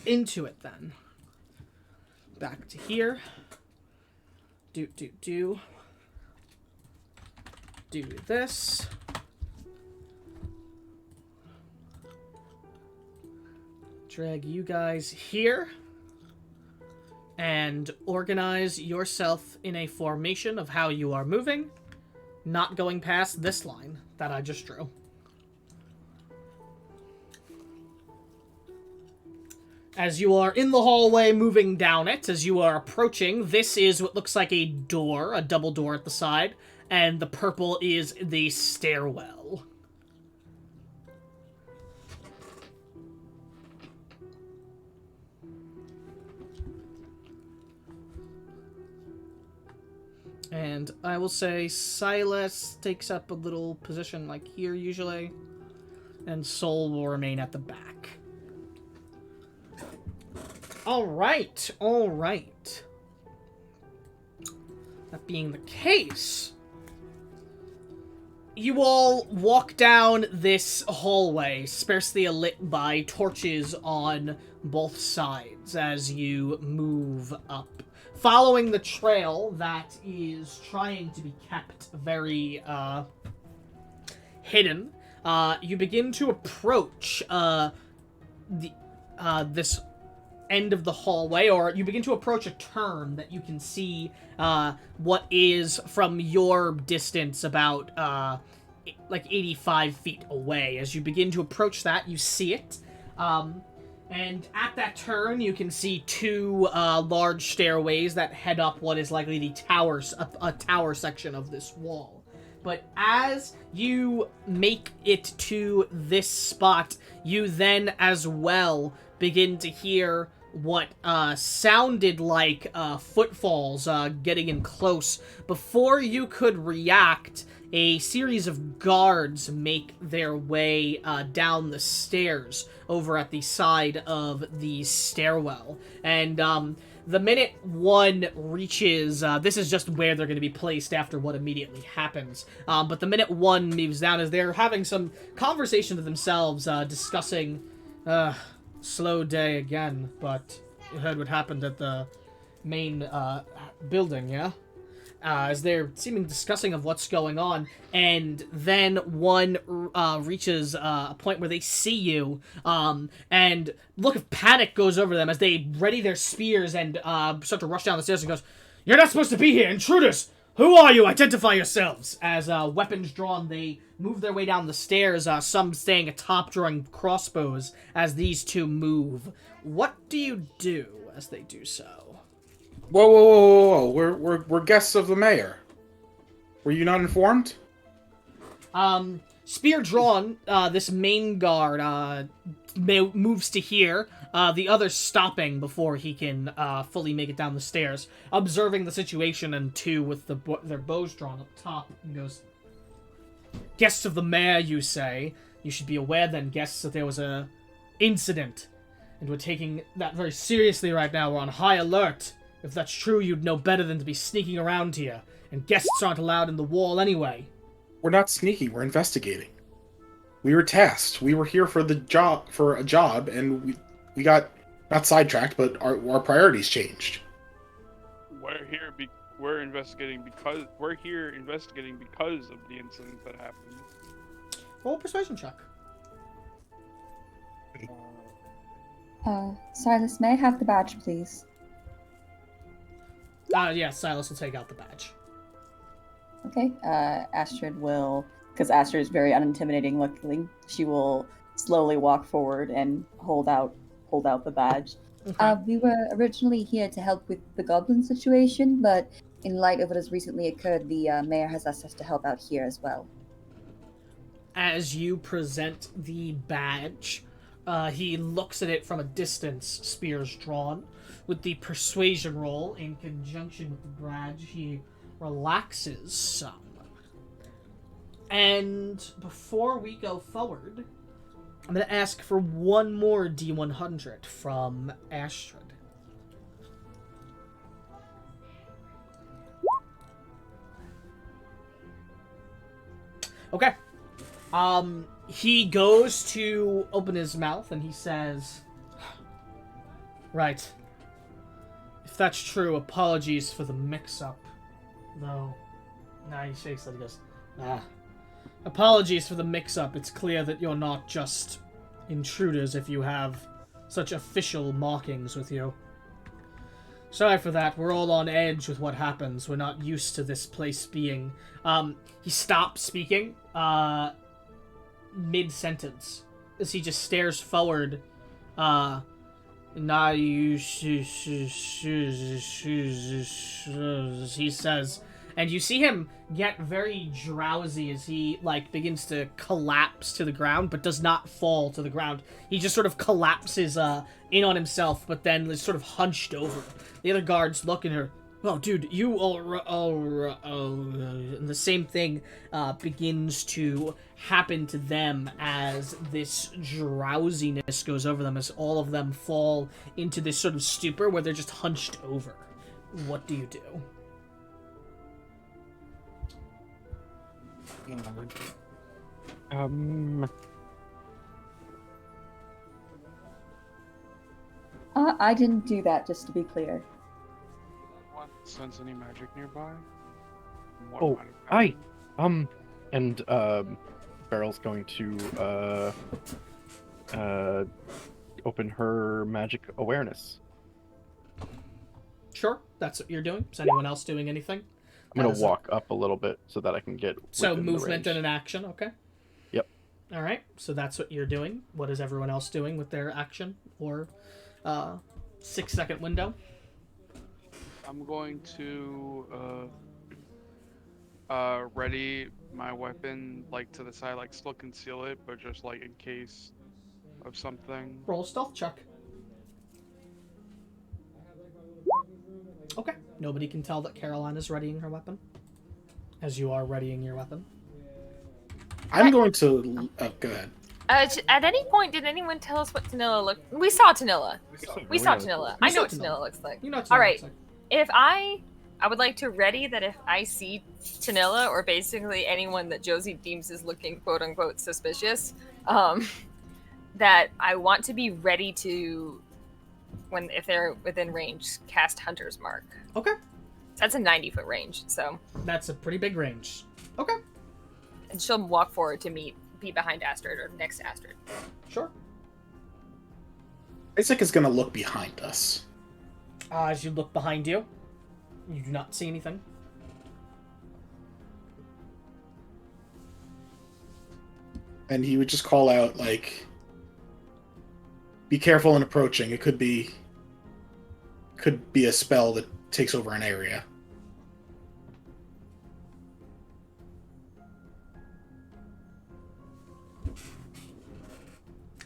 into it then. Back to here. Do this. Drag you guys here. And organize yourself in a formation of how you are moving. Not going past this line that I just drew. As you are in the hallway moving down it, as you are approaching, this is what looks like a door, a double door at the side, and the purple is the stairwell. And I will say Silas takes up a little position like here usually, and Soul will remain at the back. Alright. That being the case, you all walk down this hallway, sparsely lit by torches on both sides as you move up. Following the trail that is trying to be kept very, hidden, you begin to approach, this end of the hallway, or you begin to approach a turn that you can see, what is, from your distance, about, like 85 feet away. As you begin to approach that, you see it, and at that turn, you can see two large stairways that head up what is likely the towers, a tower section of this wall. But as you make it to this spot, you then as well begin to hear what sounded like footfalls getting in close. Before you could react, a series of guards make their way down the stairs over at the side of the stairwell. And the minute one reaches, this is just where they're going to be placed after what immediately happens. But the minute one moves down, as they're having some conversation to themselves, discussing, slow day again, but you heard what happened at the main building, yeah? As they're seeming discussing of what's going on, and then one reaches a point where they see you, and look of panic goes over them as they ready their spears and start to rush down the stairs, and goes, "You're not supposed to be here, intruders! Who are you? Identify yourselves!" As weapons drawn, they move their way down the stairs, some staying atop drawing crossbows as these two move. What do you do as they do so? Whoa! We're guests of the mayor. Were you not informed? Spear drawn, this main guard moves to here, the other stopping before he can fully make it down the stairs, observing the situation, and two with their bows drawn up top, and goes, "Guests of the mayor, you say? You should be aware then, guests, that there was a incident, and we're taking that very seriously right now. We're on high alert. If that's true, you'd know better than to be sneaking around here, and guests aren't allowed in the wall anyway." We're not sneaking, we're investigating. We were tasked. We were here for a job, and we got not sidetracked, but our priorities changed. We're investigating because of the incident that happened. Roll a persuasion check. Silas, may I have the badge, please? Yeah, Silas will take out the badge. Okay, Astrid will, because Astrid is very unintimidating looking, she will slowly walk forward and hold out the badge. Okay. We were originally here to help with the goblin situation, but in light of what has recently occurred, the mayor has asked us to help out here as well. As you present the badge, he looks at it from a distance, spears drawn. With the persuasion roll in conjunction with the badge, he relaxes some. And before we go forward, I'm going to ask for one more D100 from Astrid. Okay. He goes to open his mouth and he says, Right. If that's true, apologies for the mix-up. Though, nah, he shakes it. He goes, apologies for the mix-up. It's clear that you're not just intruders if you have such official markings with you. Sorry for that. We're all on edge with what happens. We're not used to this place being... He stops speaking, mid-sentence, as he just stares forward, he says, and you see him get very drowsy as he, like, begins to collapse to the ground, but does not fall to the ground. He just sort of collapses, in on himself, but then is sort of hunched over. The other guards look at her. Oh, dude, you and the same thing begins to happen to them as this drowsiness goes over them, as all of them fall into this sort of stupor where they're just hunched over. What do you do? I didn't do that, just to be clear. Sense any magic nearby? And Beryl's going to open her magic awareness. Sure, that's what you're doing. Is anyone else doing anything? I'm gonna walk up a little bit so that I can get so within the movement range. and an action, okay? Yep. All right, so that's what you're doing. What is everyone else doing with their action or 6-second window? I'm going to ready my weapon like to the side, like still conceal it, but just like in case of something. Roll a stealth check. Okay. Nobody can tell that Caroline is readying her weapon, as you are readying your weapon. I'm going to... Oh, go ahead. At any point, did anyone tell us what Tanilla looked? We saw Tanilla. We saw Tanilla. I know what Tanilla looks like. You know what All Tanilla right. looks like. If I would like to ready that if I see Tanilla or basically anyone that Josie deems is looking quote unquote suspicious, that I want to be ready to, if they're within range, cast Hunter's Mark. Okay. That's a 90-foot range, so. That's a pretty big range. Okay. And she'll walk forward to be behind Astrid or next to Astrid. Sure. Isaac is going to look behind us. As you look behind you, you do not see anything. And he would just call out, like, be careful in approaching. It could be a spell that takes over an area.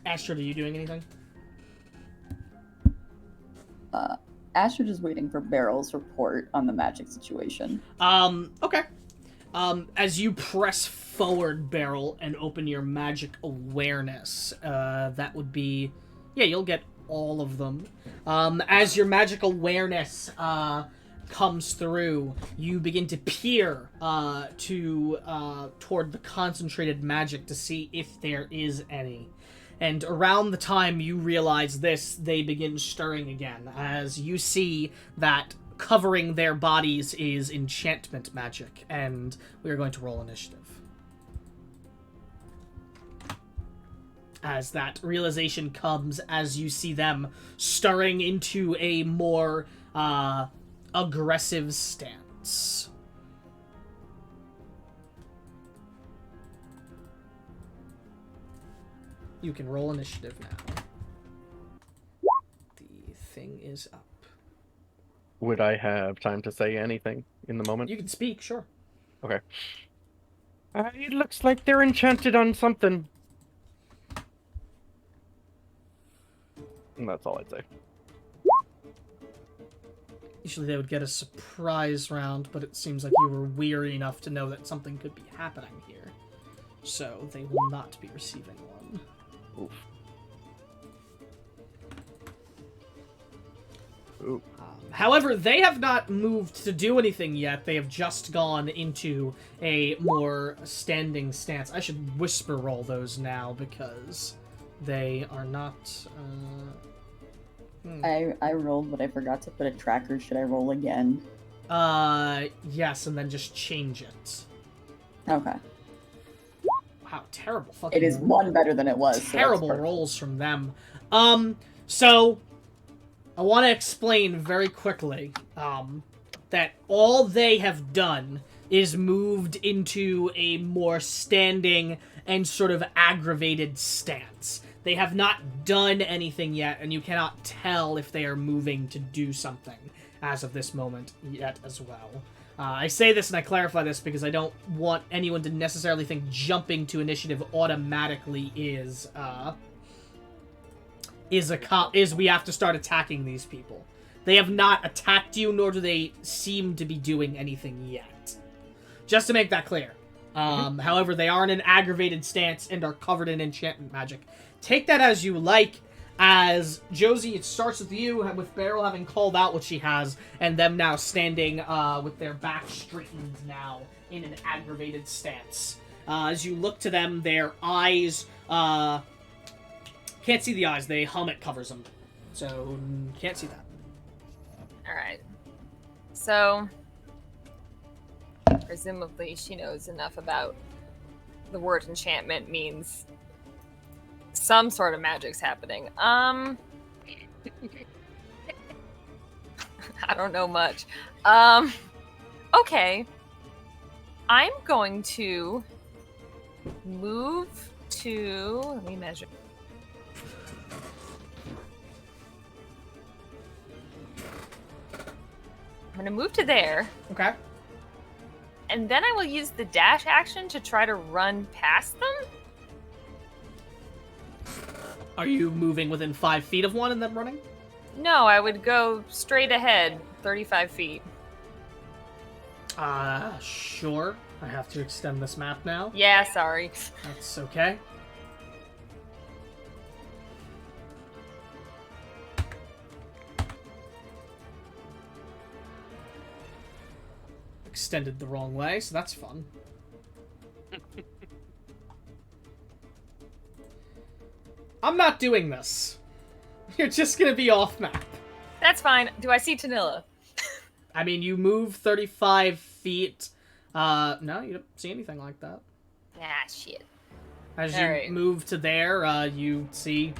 Astrid, are you doing anything? Astrid is waiting for Beryl's report on the magic situation. Okay. As you press forward, Beryl, and open your magic awareness, that would be... Yeah, you'll get all of them. As your magic awareness comes through, you begin to peer toward the concentrated magic to see if there is any. And around the time you realize this, they begin stirring again, as you see that covering their bodies is enchantment magic, and we are going to roll initiative. As that realization comes, as you see them stirring into a more aggressive stance. You can roll initiative now. The thing is up. Would I have time to say anything in the moment? You can speak, sure. Okay. It looks like they're enchanted on something. And that's all I'd say. Usually they would get a surprise round, but it seems like you were weary enough to know that something could be happening here. So they will not be receiving one. Oof. Ooh. However, they have not moved to do anything yet. They have just gone into a more standing stance. I should whisper roll those now because they are not... I rolled, but I forgot to put a tracker. Should I roll again? Yes, and then just change it. Okay. Wow, terrible fucking. It is one better than it was. Terrible so that's rolls from them. So I want to explain very quickly, that all they have done is moved into a more standing and sort of aggravated stance. They have not done anything yet, and you cannot tell if they are moving to do something as of this moment yet as well. I say this and I clarify this because I don't want anyone to necessarily think jumping to initiative automatically is we have to start attacking these people. They have not attacked you, nor do they seem to be doing anything yet. Just to make that clear. However, they are in an aggravated stance and are covered in enchantment magic. Take that as you like. As Josie, it starts with you, with Beryl having called out what she has, and them now standing with their back straightened now in an aggravated stance. As you look to them, their eyes, can't see the eyes, the helmet covers them. So, can't see that. Alright. So, presumably she knows enough about the word enchantment means some sort of magic's happening. I don't know much. Okay. I'm going to move to... Let me measure. I'm going to move to there. Okay. And then I will use the dash action to try to run past them? Are you moving within 5 feet of one and then running? No, I would go straight ahead, 35 feet. Sure. I have to extend this map now. Yeah, sorry. That's okay. Extended the wrong way, so that's fun. I'm not doing this. You're just gonna be off map. That's fine. Do I see Tanilla? I mean, you move 35 feet. No, you don't see anything like that. Ah, shit. As you Alright. move to there, you see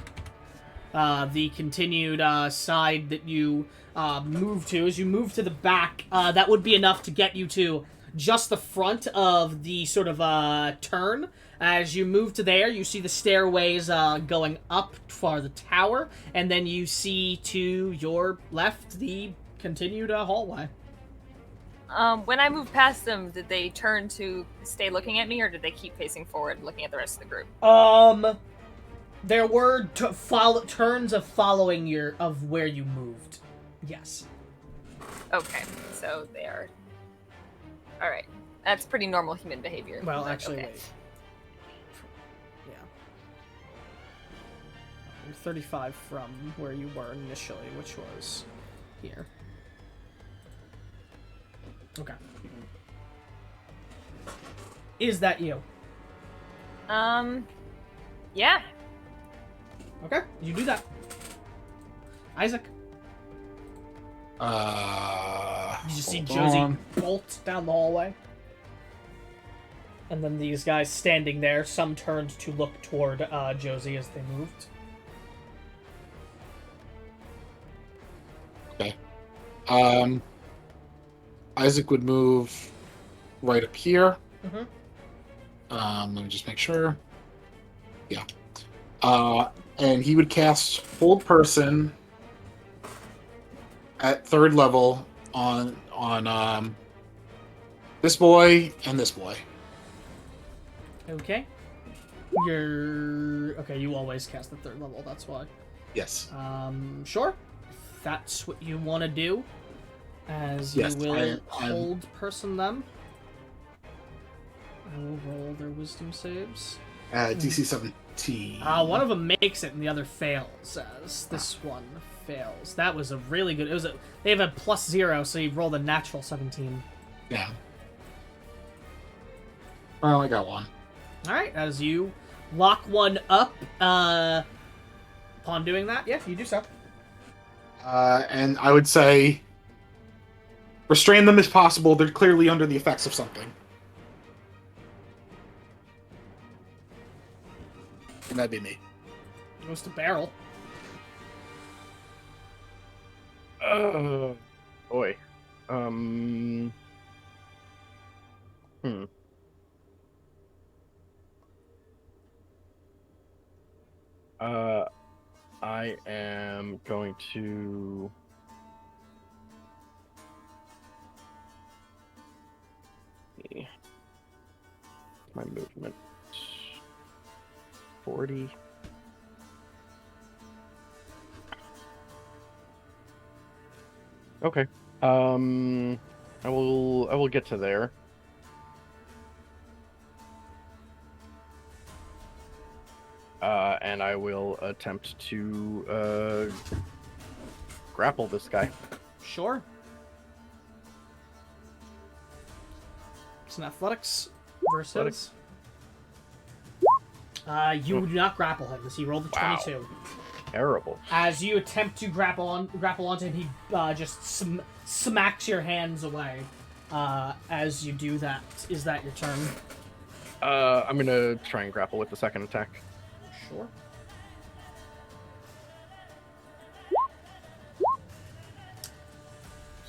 the continued side that you move to. As you move to the back, that would be enough to get you to just the front of the sort of turn. As you move to there, you see the stairways going up for the tower, and then you see to your left the continued hallway. When I moved past them, did they turn to stay looking at me, or did they keep facing forward, looking at the rest of the group? There were turns of following of where you moved. Yes. Okay, so they are... Alright. That's pretty normal human behavior. Well, but actually, okay. wait. Yeah. You're 35 from where you were initially, which was here. Okay. Is that you? Yeah. Okay, you do that. Isaac, you just see hold Josie on. bolt down the hallway. And then these guys standing there, some turned to look toward Josie as they moved. Okay. Isaac would move right up here. Mhm. Let me just make sure. Yeah. And he would cast Hold Person at 3rd level on this boy and this boy. Okay. Okay, you always cast the 3rd level, that's why. Yes. Sure. If that's what you want to do. As Yes, you will I'm- hold person them. I will roll their wisdom saves. DC 17. One of them makes it and the other fails, as this one fails. That was a really good... They have a +0, so you rolled a natural 17. Yeah. Well, I got one. Alright, as you lock one up, upon doing that, yeah, you do so. And I would say restrain them as possible. They're clearly under the effects of something. And that'd be me. Goes to Barrel. Boy. I am going to... My movement. 40. Okay. I will get to there. And I will attempt to grapple this guy. Sure. It's an athletics versus. You do not grapple him, as he rolled the 22. Wow. Terrible. As you attempt to grapple onto him, he just smacks your hands away. As you do that, is that your turn? I'm gonna try and grapple with the second attack. Sure.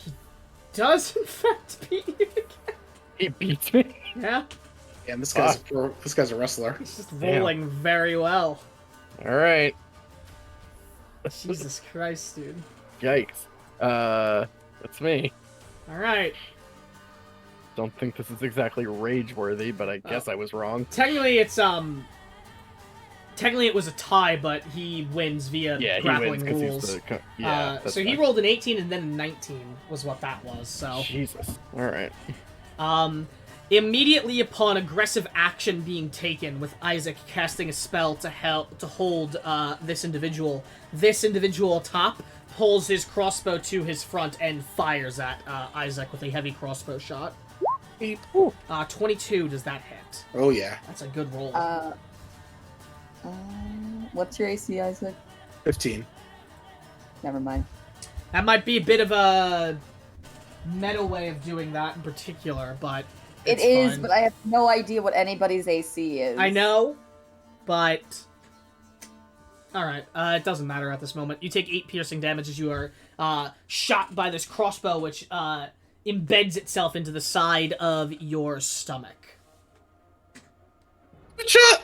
He does in fact beat you again. He beats me. Yeah. Yeah, and this guy's a wrestler. He's just rolling very well. All right. Jesus Christ, dude. Yikes. That's me. All right. Don't think this is exactly rage-worthy, but I guess I was wrong. Technically, Technically, it was a tie, but he wins via grappling rules. So he rolled an 18 and then a 19 was what that was. So Jesus. All right. Immediately upon aggressive action being taken, with Isaac casting a spell to hold this individual atop pulls his crossbow to his front and fires at Isaac with a heavy crossbow shot. 22. Does that hit? Oh yeah. That's a good roll. What's your AC, Isaac? 15. Never mind. That might be a bit of a meta way of doing that in particular, but It is, but I have no idea what anybody's AC is. I know, but alright, it doesn't matter at this moment. You take 8 piercing damage as you are shot by this crossbow, which embeds itself into the side of your stomach. Shot!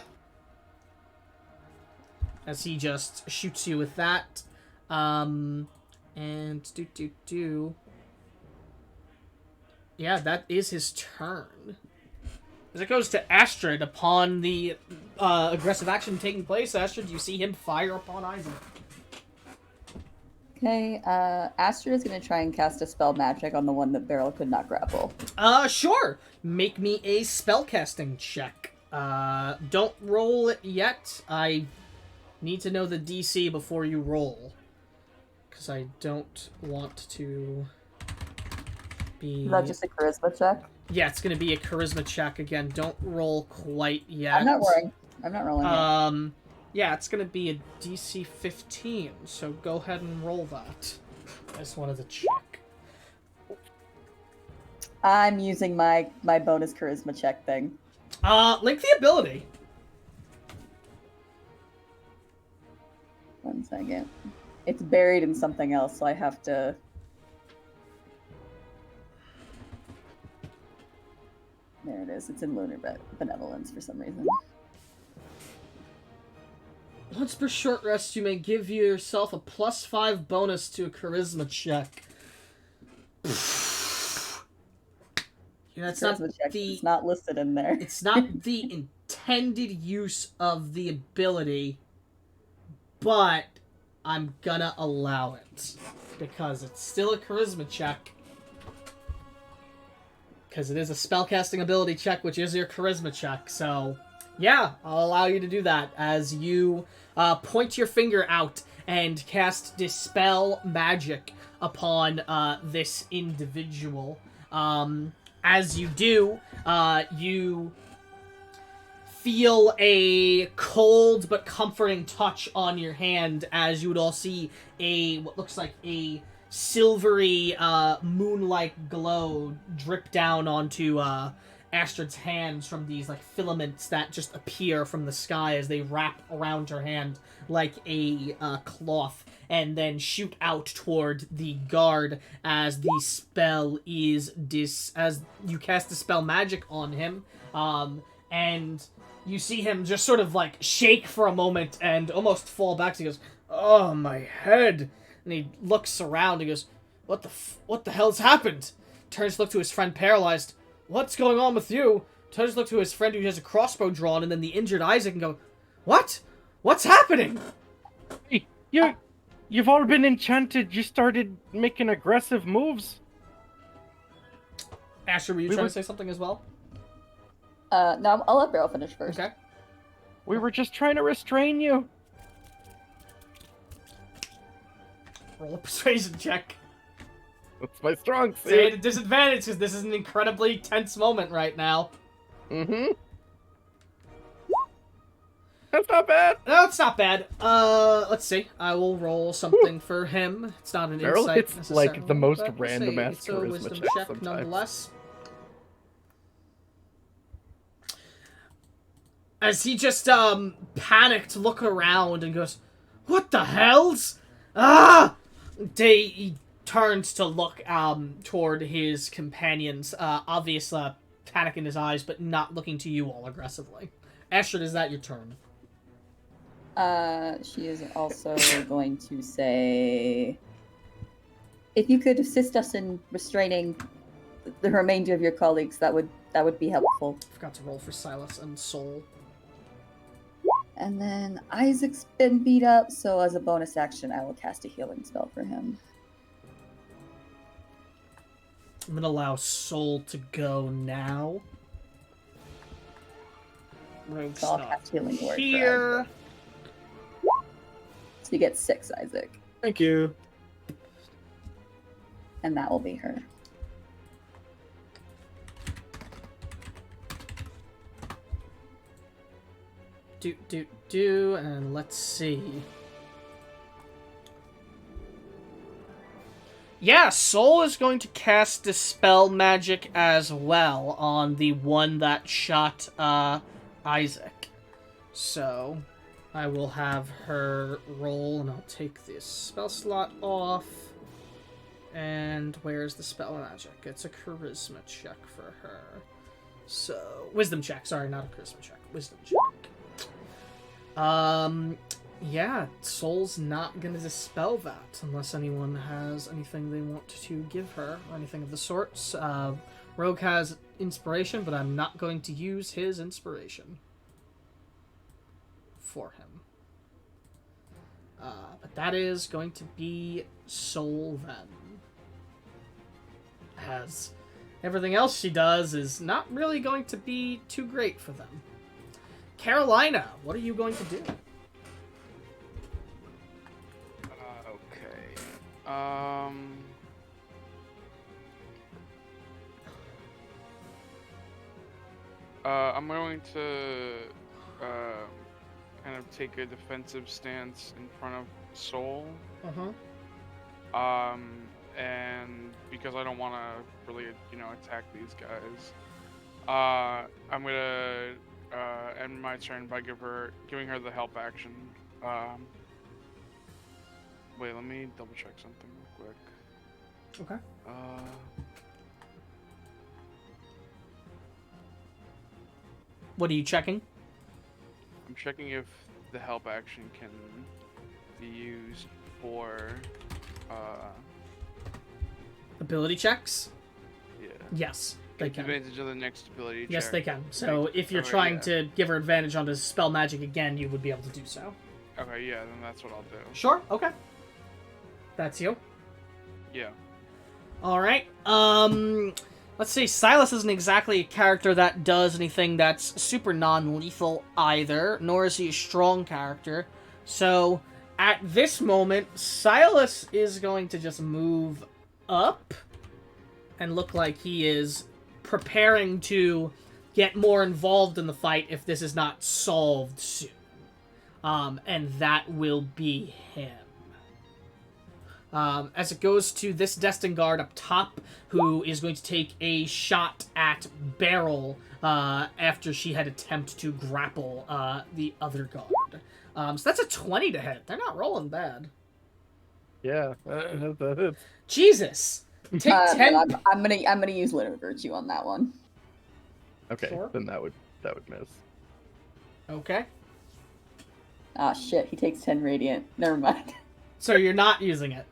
As he just shoots you with that. And yeah, that is his turn. As it goes to Astrid, upon the aggressive action taking place, Astrid, you see him fire upon Isaac. Okay, Astrid is going to try and cast a spell magic on the one that Beryl could not grapple. Sure. Make me a spellcasting check. Don't roll it yet. I need to know the DC before you roll. Because I don't want to be... Is that just a charisma check? Yeah, it's going to be a charisma check again. Don't roll quite yet. I'm not rolling it. Yeah, it's going to be a DC 15, so go ahead and roll that. I just wanted to check. I'm using my bonus charisma check thing. Link the ability. 1 second. It's buried in something else, so I have to... There it is. It's in Lunar Benevolence for some reason. Once per short rest, you may give yourself a +5 bonus to a charisma check. Yeah, that's not it's not listed in there. It's not the intended use of the ability, but I'm gonna allow it because it's still a charisma check. Because it is a spellcasting ability check, which is your charisma check. So, yeah, I'll allow you to do that as you point your finger out and cast Dispel Magic upon this individual. As you do, you feel a cold but comforting touch on your hand as you would all see what looks like a silvery moonlight glow drip down onto Astrid's hands from these like filaments that just appear from the sky as they wrap around her hand like a cloth and then shoot out toward the guard as the spell is as you cast the spell magic on him, and you see him just sort of like shake for a moment and almost fall back. So he goes, "Oh, my head!" And he looks around and goes, "What the hell's happened?" Turns to look to his friend paralyzed. "What's going on with you?" Turns to look to his friend who has a crossbow drawn, and then the injured Isaac, and go, "What? What's happening?" Hey, you've all been enchanted. You started making aggressive moves. Asher, were you trying to say something as well? No, I'll let Beryl finish first. Okay. We were just trying to restrain you. Roll a persuasion check. That's my strong Say suit. at a disadvantage because this is an incredibly tense moment right now. Mm-hmm. That's not bad. No, it's not bad. Let's see. I will roll something for him. It's not an Beryl insight hits, like, necessarily, the most but let's random see. ass It's a charisma wisdom check check sometimes. nonetheless. As he just panicked, look around and goes, "What the hell's? Ah!" He turns to look toward his companions, obvious panic in his eyes, but not looking to you all aggressively. Astrid, is that your turn? She is also going to say, if you could assist us in restraining the remainder of your colleagues, that would be helpful. Forgot to roll for Silas and Soul. And then Isaac's been beat up, so as a bonus action, I will cast a healing spell for him. I'm gonna allow Soul to go now. Rogue's So I'll not cast healing word here. for Isaac. So you get 6, Isaac. Thank you. And that will be her. And let's see. Yeah, Soul is going to cast Dispel Magic as well on the one that shot Isaac. So, I will have her roll, and I'll take this spell slot off. And where's the spell magic? It's a charisma check for her. So, wisdom check. Sorry, not a charisma check. Wisdom check. Yeah, Soul's not gonna dispel that unless anyone has anything they want to give her or anything of the sorts. Rogue has inspiration, but I'm not going to use his inspiration for him. But that is going to be Soul then. As everything else she does is not really going to be too great for them. Carolina, what are you going to do? Okay. I'm going to kind of take a defensive stance in front of Soul. And because I don't want to really, attack these guys, I'm gonna end my turn by giving her the help action. Wait, let me double check something real quick. Okay. What are you checking? I'm checking if the help action can be used for Ability checks? yeah. Yes, they Take can. advantage of the next ability check. Yes, they can. So if you're Okay, trying yeah. to give her advantage on his spell magic again, you would be able to do so. Okay, yeah, then that's what I'll do. Sure, okay. That's you. Yeah. Alright, let's see, Silas isn't exactly a character that does anything that's super non-lethal either, nor is he a strong character. So, at this moment, Silas is going to just move up and look like he is preparing to get more involved in the fight if this is not solved soon. And that will be him. As it goes to this Destined Guard up top, who is going to take a shot at Beryl after she had attempted to grapple the other guard. So that's a 20 to hit. They're not rolling bad. Yeah. Jesus! Take 10... I'm gonna use Litter Virtue on that one. Okay, Sure. then that would miss. Okay. Ah, shit, he takes 10 Radiant. Never mind. So you're not using it.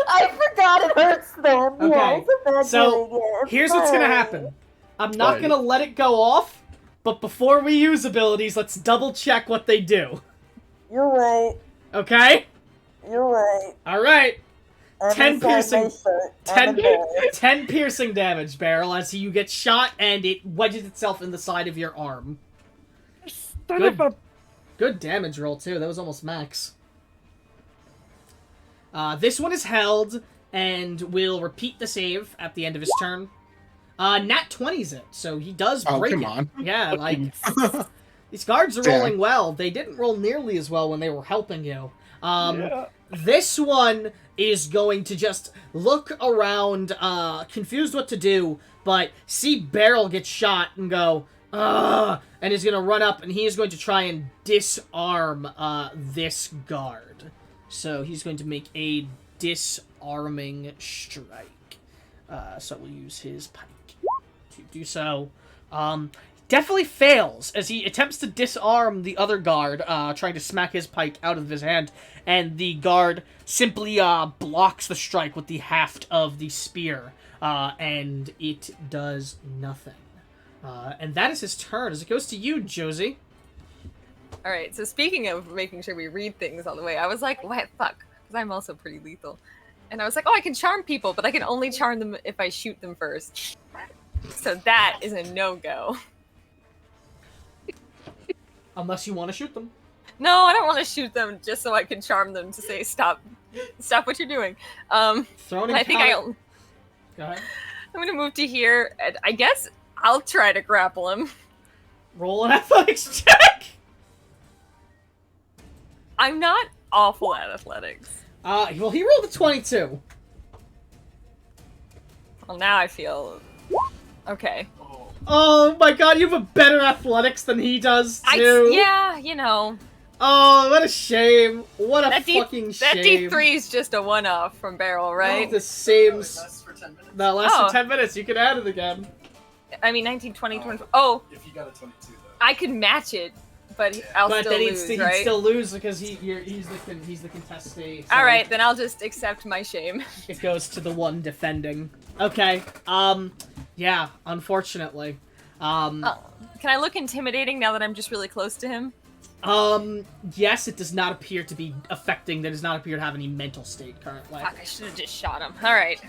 I forgot it hurts them. Okay, Yeah, it's a bad so Radiant. here's what's gonna happen. I'm not Fine. gonna let it go off, but before we use abilities, let's double check what they do. You're right. Okay? You're right. Alright. 10 piercing... 10, I'm 10 piercing damage, Beryl, as you get shot and it wedges itself in the side of your arm. Son of a... Good damage roll, too. That was almost max. This one is held, and will repeat the save at the end of his turn. Nat 20's it, so he does break come it. on. Yeah, like... These guards are Damn. rolling well. They didn't roll nearly as well when they were helping you. Yeah. This one is going to just look around, confused what to do, but see Beryl get shot and go, ugh, and is going to run up, and he is going to try and disarm this guard. So he's going to make a disarming strike. So we'll use his pike to do so. Definitely fails as he attempts to disarm the other guard, trying to smack his pike out of his hand, and the guard simply blocks the strike with the haft of the spear, and it does nothing. And that is his turn. As it goes to you, Josie. All right. So speaking of making sure we read things all the way, I was like, "What fuck?" Because I'm also pretty lethal, and I was like, "Oh, I can charm people, but I can only charm them if I shoot them first." So that is a no-go. Unless you want to shoot them. No, I don't want to shoot them just so I can charm them to say stop what you're doing. Throwing I think Go ahead. I'm gonna move to here. And I guess I'll try to grapple him. Roll an athletics check! I'm not awful at athletics. Well, he rolled a 22. Well, now I feel okay. Oh my god, you have a better athletics than he does, too. Yeah, you know. Oh, what a shame. What a fucking That shame. D3 is just a one-off from Beryl, right? The same... Lasts for 10 minutes. That lasts Oh. for 10 minutes. You can add it again. I mean, 19, 20, 24. Oh, If you got a 22, though. I could match it, but I'll But still then lose, he'd right? still lose because he's the contest state. So All right, then I'll just accept my shame. It goes to the one defending. Okay. Yeah, unfortunately. Can I look intimidating now that I'm just really close to him? Yes, it does not appear to be affecting, that does not appear to have any mental state currently. Fuck, I should have just shot him. Alright.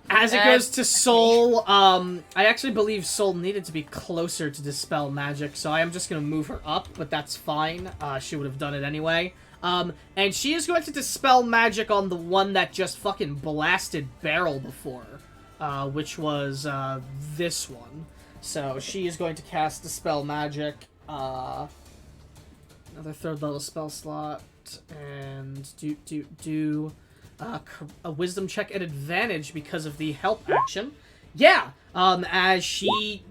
As it goes to Soul, I actually believe Soul needed to be closer to Dispel Magic, so I am just gonna move her up, but that's fine. She would have done it anyway. And she is going to Dispel Magic on the one that just fucking blasted Beryl before, which was, this one. So she is going to cast Dispel Magic, another 3rd level spell slot, and do a wisdom check at advantage because of the help action. Yeah! As she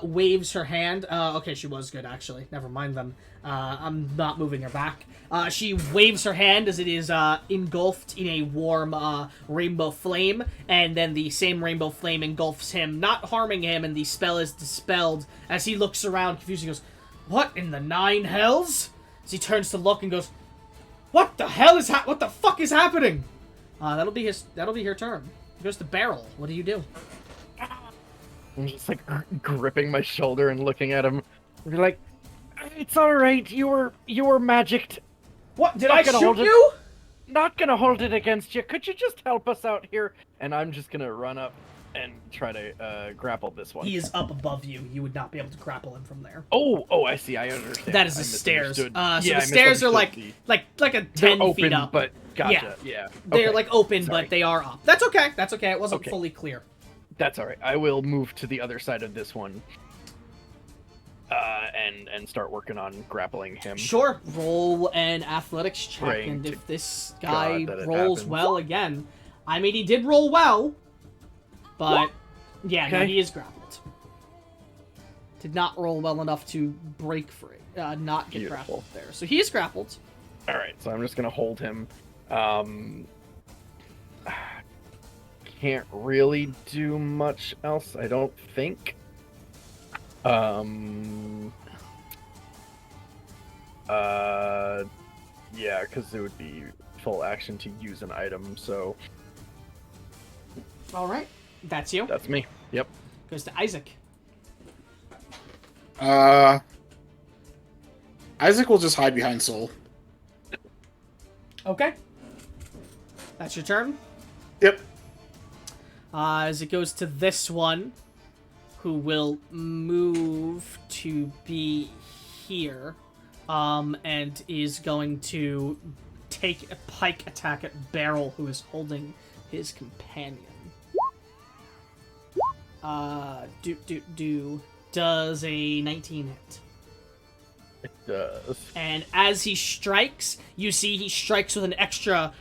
waves her hand. Okay, she was good, actually. Never mind then. I'm not moving her back. She waves her hand as it is engulfed in a warm rainbow flame, and then the same rainbow flame engulfs him, not harming him, and the spell is dispelled as he looks around confused and goes, "What in the 9 hells?" As he turns to look and goes, "What the hell is what the fuck is happening?" That'll be her turn. He goes to Beryl. What do you do? I'm just like gripping my shoulder and looking at him. Be like, "It's all right. You were magicked. What? Did Not I gonna shoot hold it. you? Not gonna hold it against you. Could you just help us out here?" And I'm just gonna run up and try to grapple this one. He is up above you. You would not be able to grapple him from there. Oh, I see. I understand. That is I the stairs. misunderstood. So Yeah, the I stairs are misunderstood like a They're 10 open, feet up. but gotcha. Yeah. They're Okay. like open, Sorry. but they are up. That's okay. That's okay. It wasn't Okay. fully clear. That's all right. I will move to the other side of this one. and start working on grappling him. Sure, roll an athletics check, Praying and to if this guy God that it rolls happens. well again, I mean, he did roll well, but yeah, no, Okay. he is grappled. Did not roll well enough to break free, not get Beautiful. grappled there. So he is grappled. All right, so I'm just gonna hold him. Can't really do much else, I don't think. Yeah, because it would be full action to use an item, so All right, that's you. that's me. Yep. Goes to Isaac. Isaac will just hide behind Soul. Okay. That's your turn. Yep. As it goes to this one, who will move to be here, and is going to take a pike attack at Beryl, who is holding his companion. Does a 19 hit? It does. And as he strikes, you see he strikes with an extra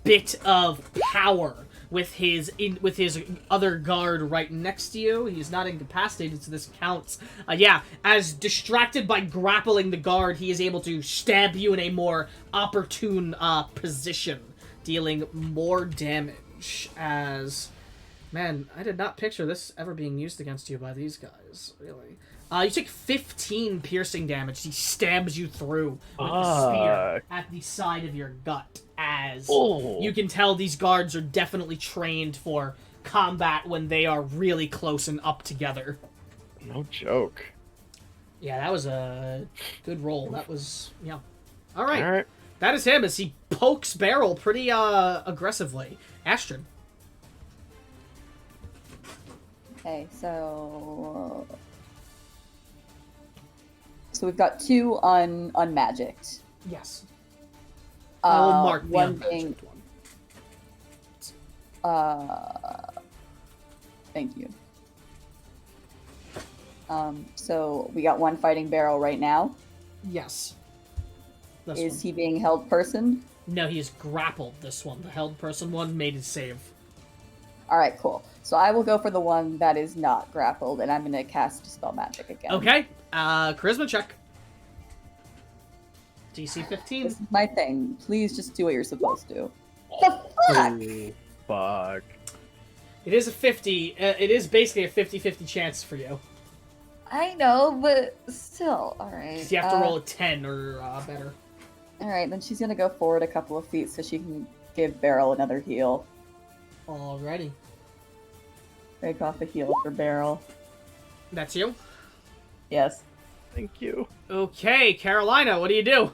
bit of power with his other guard right next to you. He's not incapacitated, so this counts. As distracted by grappling the guard, he is able to stab you in a more opportune position, dealing more damage. As man, I did not picture this ever being used against you by these guys. Really. You take 15 piercing damage. He stabs you through with the spear at the side of your gut. As you can tell, these guards are definitely trained for combat when they are really close and up together. No joke. Yeah, that was a good roll. That was, yeah. All right. All right. That is him as he pokes Beryl pretty aggressively. Astrid. Okay, so we've got two unmagicked. Yes. I will mark the one unmagicked being one. Thank you. So we got one fighting Beryl right now. Yes. This Is one. he being held person? No, he is grappled, this one. The held person one made his save. All right, cool. So I will go for the one that is not grappled, and I'm going to cast Dispel Magic again. Okay. Charisma check. DC 15. This is my thing. Please just do what you're supposed to. The fuck? Oh, fuck. It is a 50. It is basically a 50-50 chance for you. I know, but still. All right. 'Cause you have to roll a 10 or better. All right, then she's going to go forward a couple of feet so she can give Beryl another heal. Alrighty. Break off a heal for Beryl. That's you. Yes. Thank you. Okay, Carolina, what do you do?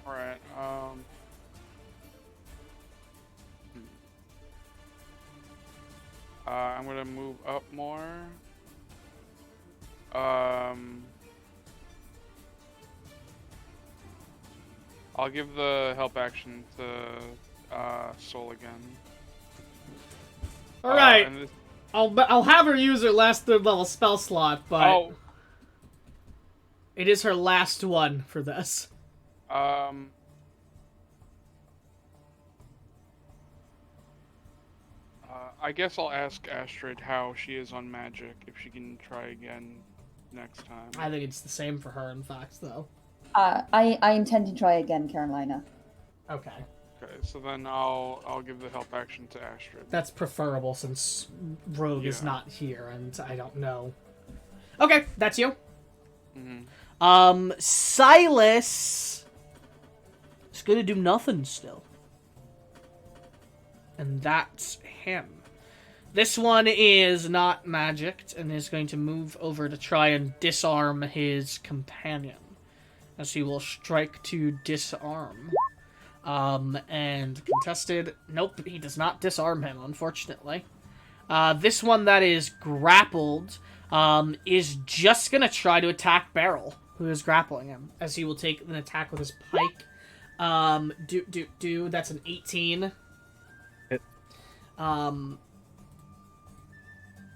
Alright, I'm gonna move up more. I'll give the help action to Soul again. Alright. And this- I'll have her use her last 3rd level spell slot, but Oh, it is her last one for this. I guess I'll ask Astrid how she is on magic, if she can try again next time. I think it's the same for her, in fact, though. I intend to try again, Carolina. Okay. Okay, so then I'll give the help action to Astrid. That's preferable since Rogue is Yeah. not here, and I don't know. Okay, that's you. Mm-hmm. Silas is gonna do nothing still. And that's him. This one is not magicked and is going to move over to try and disarm his companion. As he will strike to disarm. And contested. Nope, he does not disarm him, unfortunately. This one that is grappled is just gonna try to attack Beryl, who is grappling him, as he will take an attack with his pike. That's an 18. Hit.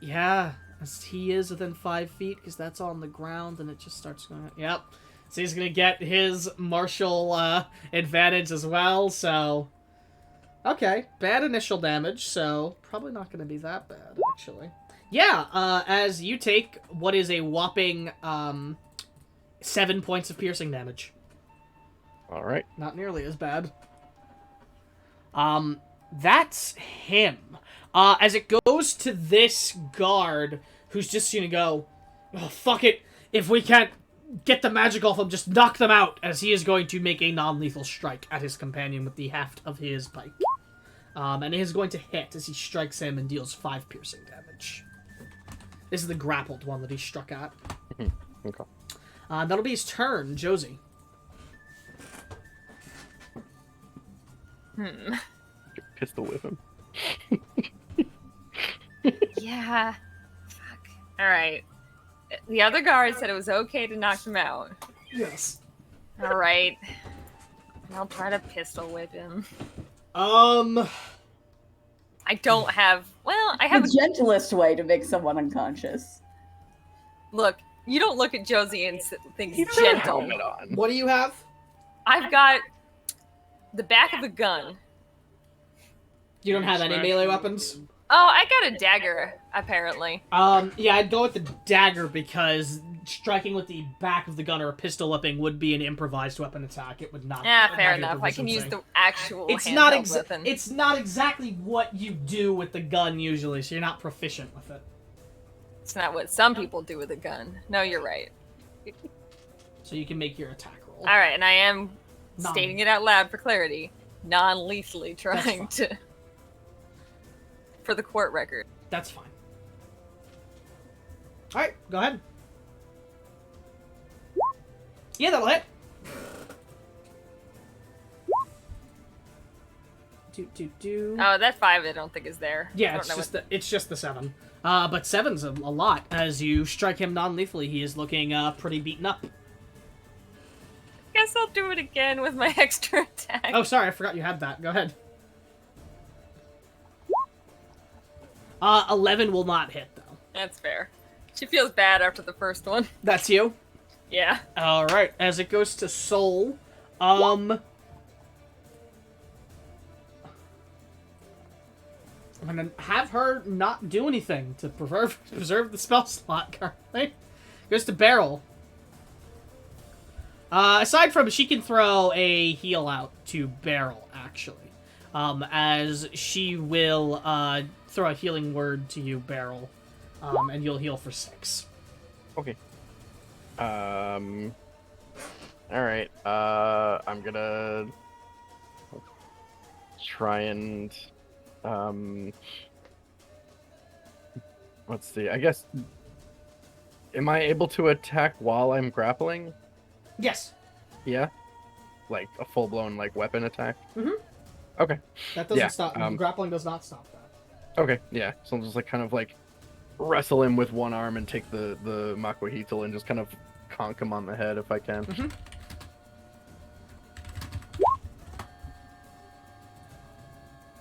Yeah, as he is within 5 feet, because that's on the ground, and it just starts going... Yep. So he's gonna get his martial advantage as well, so... Okay, bad initial damage, so probably not gonna be that bad, actually. Yeah, as you take what is a whopping 7 points of piercing damage. All right. Not nearly as bad. That's him. As it goes to this guard, who's just gonna go, oh, fuck it. If we can't get the magic off him, just knock them out, as he is going to make a non-lethal strike at his companion with the haft of his pike. And it is going to hit as he strikes him and deals 5 piercing damage. This is the grappled one that he struck at. Okay. That'll be his turn, Josie. Pistol whip him. Yeah. Fuck. Alright. The other guard said it was okay to knock him out. Yes. Alright. I'll try to pistol whip him. I don't have... Well, I have The gentlest way to make someone unconscious. Look, you don't look at Josie and think Keep he's your gentle. helmet on. What do you have? I've got the back of a gun. You don't have any melee weapons? Oh, I got a dagger, apparently. Yeah, I'd go with the dagger because striking with the back of the gun or a pistol whipping would be an improvised weapon attack. It would not. Yeah, would fair not be enough. I can use proficiency. the actual It's not handheld weapon. It's not exactly what you do with the gun usually, so you're not proficient with it. It's not what some people do with a gun. No, you're right. So you can make your attack roll. All right, and I am Non- stating it out loud for clarity, non-lethally trying to, for the court record. That's fine. All right, go ahead. Yeah, that'll hit. Do. Oh, that 5 I don't think is there. I Yeah, don't it's know just what... it's just the 7. But 7's a lot. As you strike him non-lethally, he is looking pretty beaten up. Guess I'll do it again with my extra attack. Oh, sorry, I forgot you had that. Go ahead. 11 will not hit though. That's fair. She feels bad after the first one. That's you. Yeah. All right. As it goes to Soul, I'm gonna have her not do anything to preserve the spell slot currently. Goes to Beryl. Aside from, she can throw a heal out to Beryl, actually. As she will throw a healing word to you, Beryl, and you'll heal for 6. Okay. All right. I'm gonna try and let's see. I guess. Am I able to attack while I'm grappling? Yes. Yeah. Like a full-blown weapon attack. Mhm. Okay. That doesn't Yeah, stop. Grappling does not stop that. Okay. Yeah. So I'll just kind of wrestle him with one arm and take the Makuhito and just kind of conk him on the head if I can. Mhm.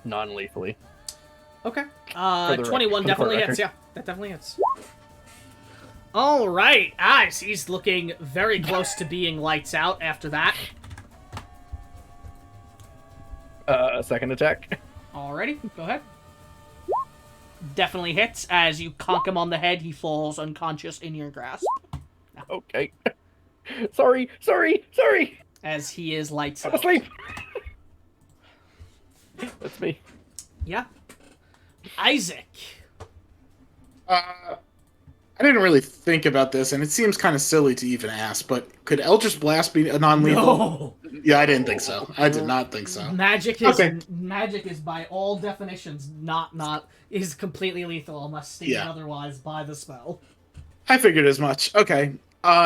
Non-lethally. Okay. the 21 for the definitely record. hits. Yeah, that definitely hits. All right. Eyes. He's looking very close to being lights out after that. Second attack. Alrighty, go ahead. Definitely hits. As you conk him on the head, he falls unconscious in your grasp. Okay. Sorry. As he is lights I'm out. asleep. That's me. Yeah. Isaac. I didn't really think about this, and it seems kind of silly to even ask, but could Eldritch Blast be a non-lethal? No. Yeah, I didn't think so. I did not think so. Magic is Okay. magic is by all definitions not is completely lethal unless stated Yeah. otherwise by the spell. I figured as much. Okay.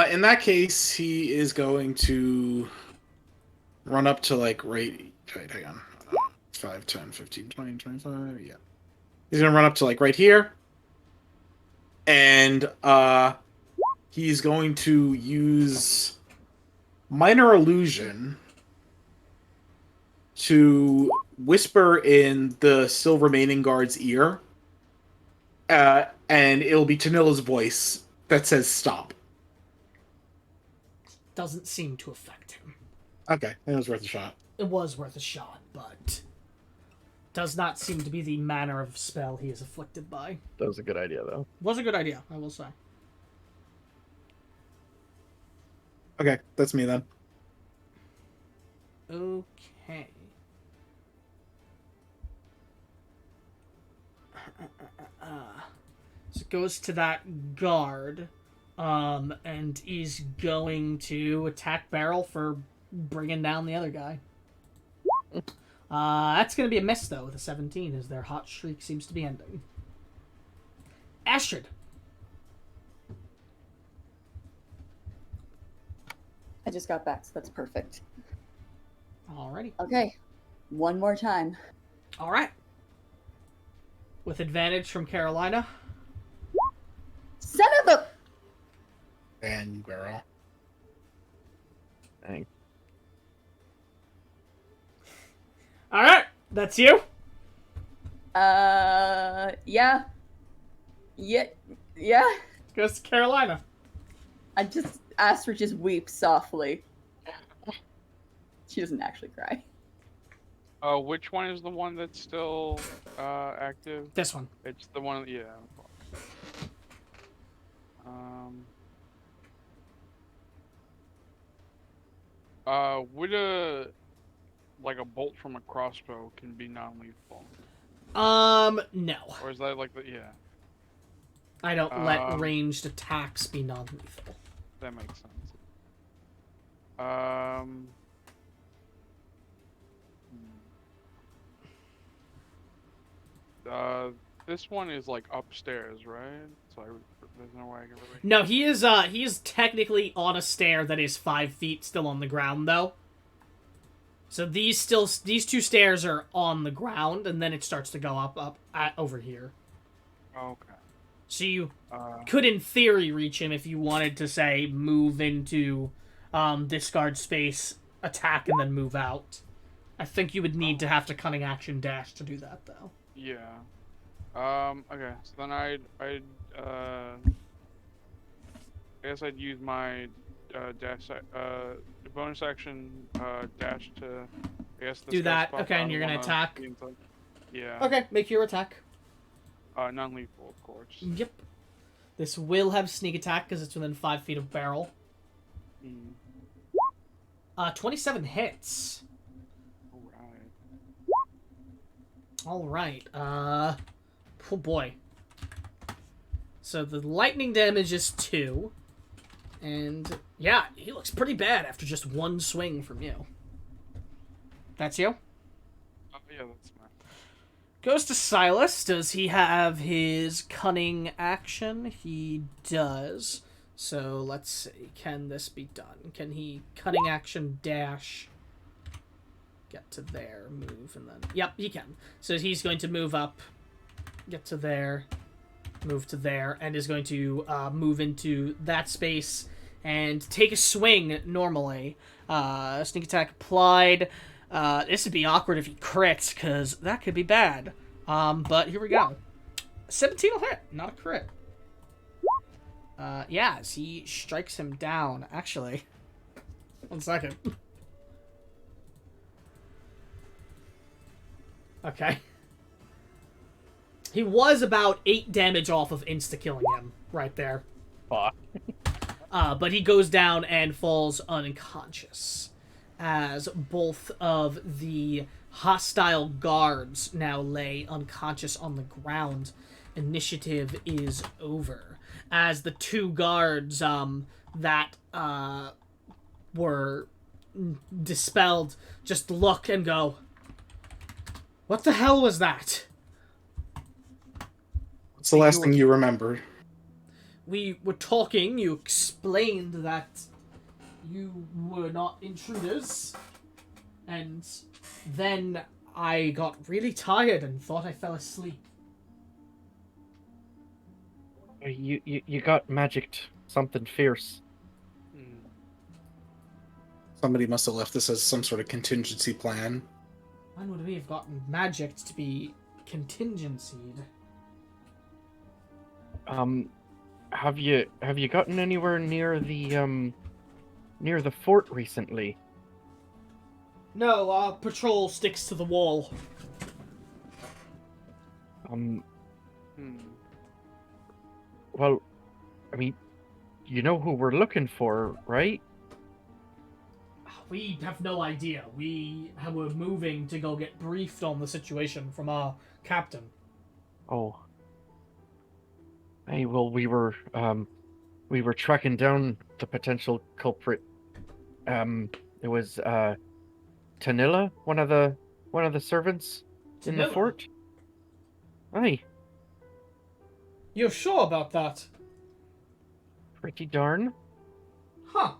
In that case, he is going to run up to right, hang on. 5, 10, 15, 20, 25, yeah. He's going to run up to right here. And he's going to use Minor Illusion to whisper in the still remaining guard's ear and it'll be Tanilla's voice that says stop. Doesn't seem to affect him. Okay, it was worth a shot. It was worth a shot, but does not seem to be the manner of spell he is afflicted by. That was a good idea, though. Was a good idea, I will say. Okay, that's me then. Okay. So it goes to that guard, and he's going to attack Beryl for bringing down the other guy. That's going to be a miss, though, with a 17, as their hot streak seems to be ending. Astrid. I just got back, so that's perfect. Alrighty. Okay, one more time. Alright. With advantage from Carolina. Son of a... And Beryl. Dang. Alright, that's you. Yeah. Yeah. Goes to Carolina. Astrid just weeps softly. She doesn't actually cry. Which one is the one that's still active? This one. It's the one, yeah. Would a bolt from a crossbow can be non-lethal? No. Or is that like the, yeah. I don't let ranged attacks be non-lethal. That makes sense. This one is like upstairs, right? So there's no way I can really... No, he is technically on a stair that is 5 feet still on the ground, though. So these two stairs are on the ground, and then it starts to go up over here. Okay. So you could, in theory, reach him if you wanted to, say, move into discard space, attack, and then move out. I think you would need to have to cunning action dash to do that, though. Yeah. Okay. So then I guess I'd use my dash bonus action dash to do that. Okay, and you're gonna attack. Yeah. Okay, make your attack. Non-lethal, of course. Yep. This will have sneak attack because it's within 5 feet of Beryl. 27 hits. Alright. Oh boy. So the lightning damage is 2. And yeah, he looks pretty bad after just one swing from you. That's you? Yeah, that's mine. Goes to Silas. Does he have his cunning action? He does. So let's see. Can this be done? Can he cunning action dash? Get to there, move, and then... Yep, he can. So he's going to move up, get to there, move to there, and is going to move into that space and take a swing normally. Sneak attack applied. This would be awkward if he crits, because that could be bad. But here we go. 17 will hit, not a crit. Yeah, as he strikes him down. Actually, 1 second. Okay. He was about 8 damage off of insta-killing him right there. Fuck. But he goes down and falls unconscious, as both of the hostile guards now lay unconscious on the ground. Initiative is over, as the 2 guards that were dispelled just look and go, "What the hell was that?" What's the last thing you remember? We were talking, you explained that you were not intruders, and then I got really tired and thought I fell asleep. You got magicked something fierce. Somebody must have left this as some sort of contingency plan. When would we have gotten magic to be contingencyed? Have you gotten anywhere near the fort recently? No, our patrol sticks to the wall. Um, Hmm. well, I mean, you know who we're looking for, right? We have no idea. We were moving to go get briefed on the situation from our captain. Oh. Hey, well, we were tracking down the potential culprit. It was Tanilla, one of the servants in the Tanilla? fort. Aye, You're sure about that? pretty darn. Huh.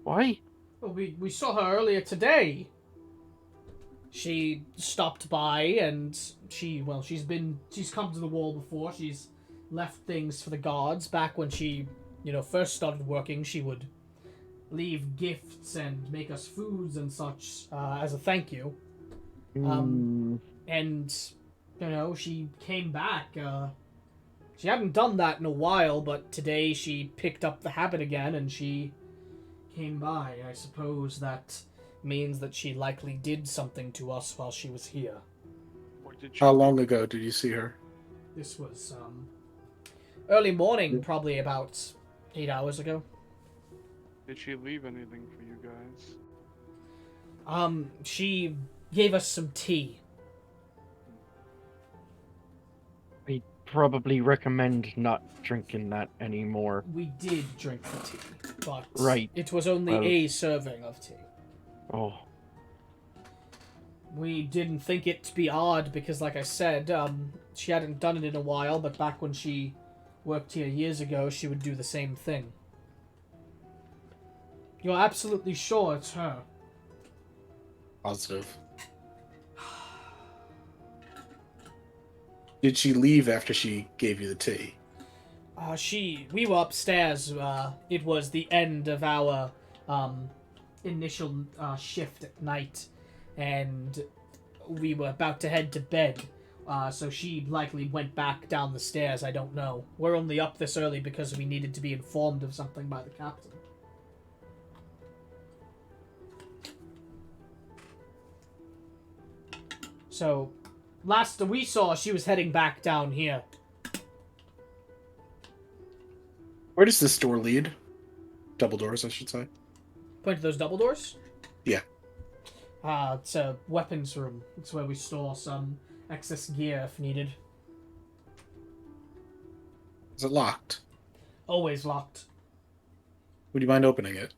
Why? Well, we saw her earlier today. She stopped by and she's come to the wall before. She's left things for the guards. Back when she, first started working, she would leave gifts and make us foods and such as a thank you. And, she came back. She hadn't done that in a while, but today she picked up the habit again and she came by. I suppose that means that she likely did something to us while she was here. Or did How you? long ago did you see her? This was, early morning, probably about 8 hours ago. Did she leave anything for you guys? She gave us some tea. I probably recommend not drinking that anymore. We did drink the tea, but Right. it was only Well- a serving of tea. Oh, We didn't think it to be odd because, like I said, she hadn't done it in a while, but back when she worked here years ago, she would do the same thing. You're absolutely sure it's her? Positive. Did she leave after she gave you the tea? We were upstairs. It was the end of our initial shift at night, and we were about to head to bed. So she likely went back down the stairs. I don't know. We're only up this early because we needed to be informed of something by the captain. So, last we saw, she was heading back down here. Where does this door lead? Double doors, I should say. Point to those double doors? Yeah. It's a weapons room. It's where we store some excess gear if needed. Is it locked? Always locked. Would you mind opening it?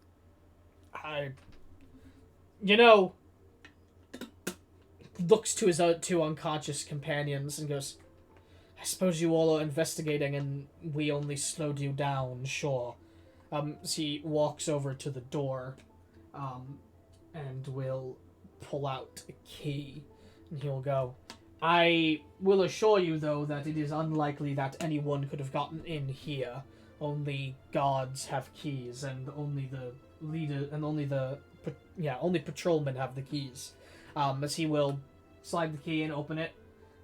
Looks to his two unconscious companions and goes, I suppose you all are investigating and we only slowed you down, sure. So he walks over to the door, and will pull out a key, and he'll go, I will assure you, though, that it is unlikely that anyone could have gotten in here. Only guards have keys, and only the leader, and only patrolmen have the keys. As he will slide the key and open it,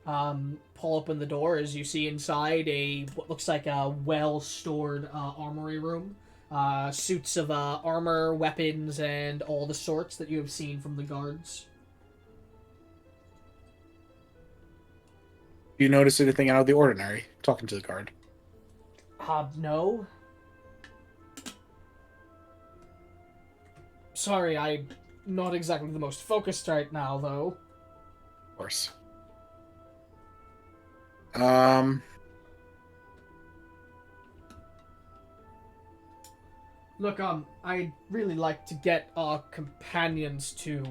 pull open the door, as you see inside what looks like a well-stored armory room. Suits of armor, weapons, and all the sorts that you have seen from the guards. Do you notice anything out of the ordinary? Talking to the guard. No. Sorry, I'm not exactly the most focused right now, though. Of course. Look, I'd really like to get our companions to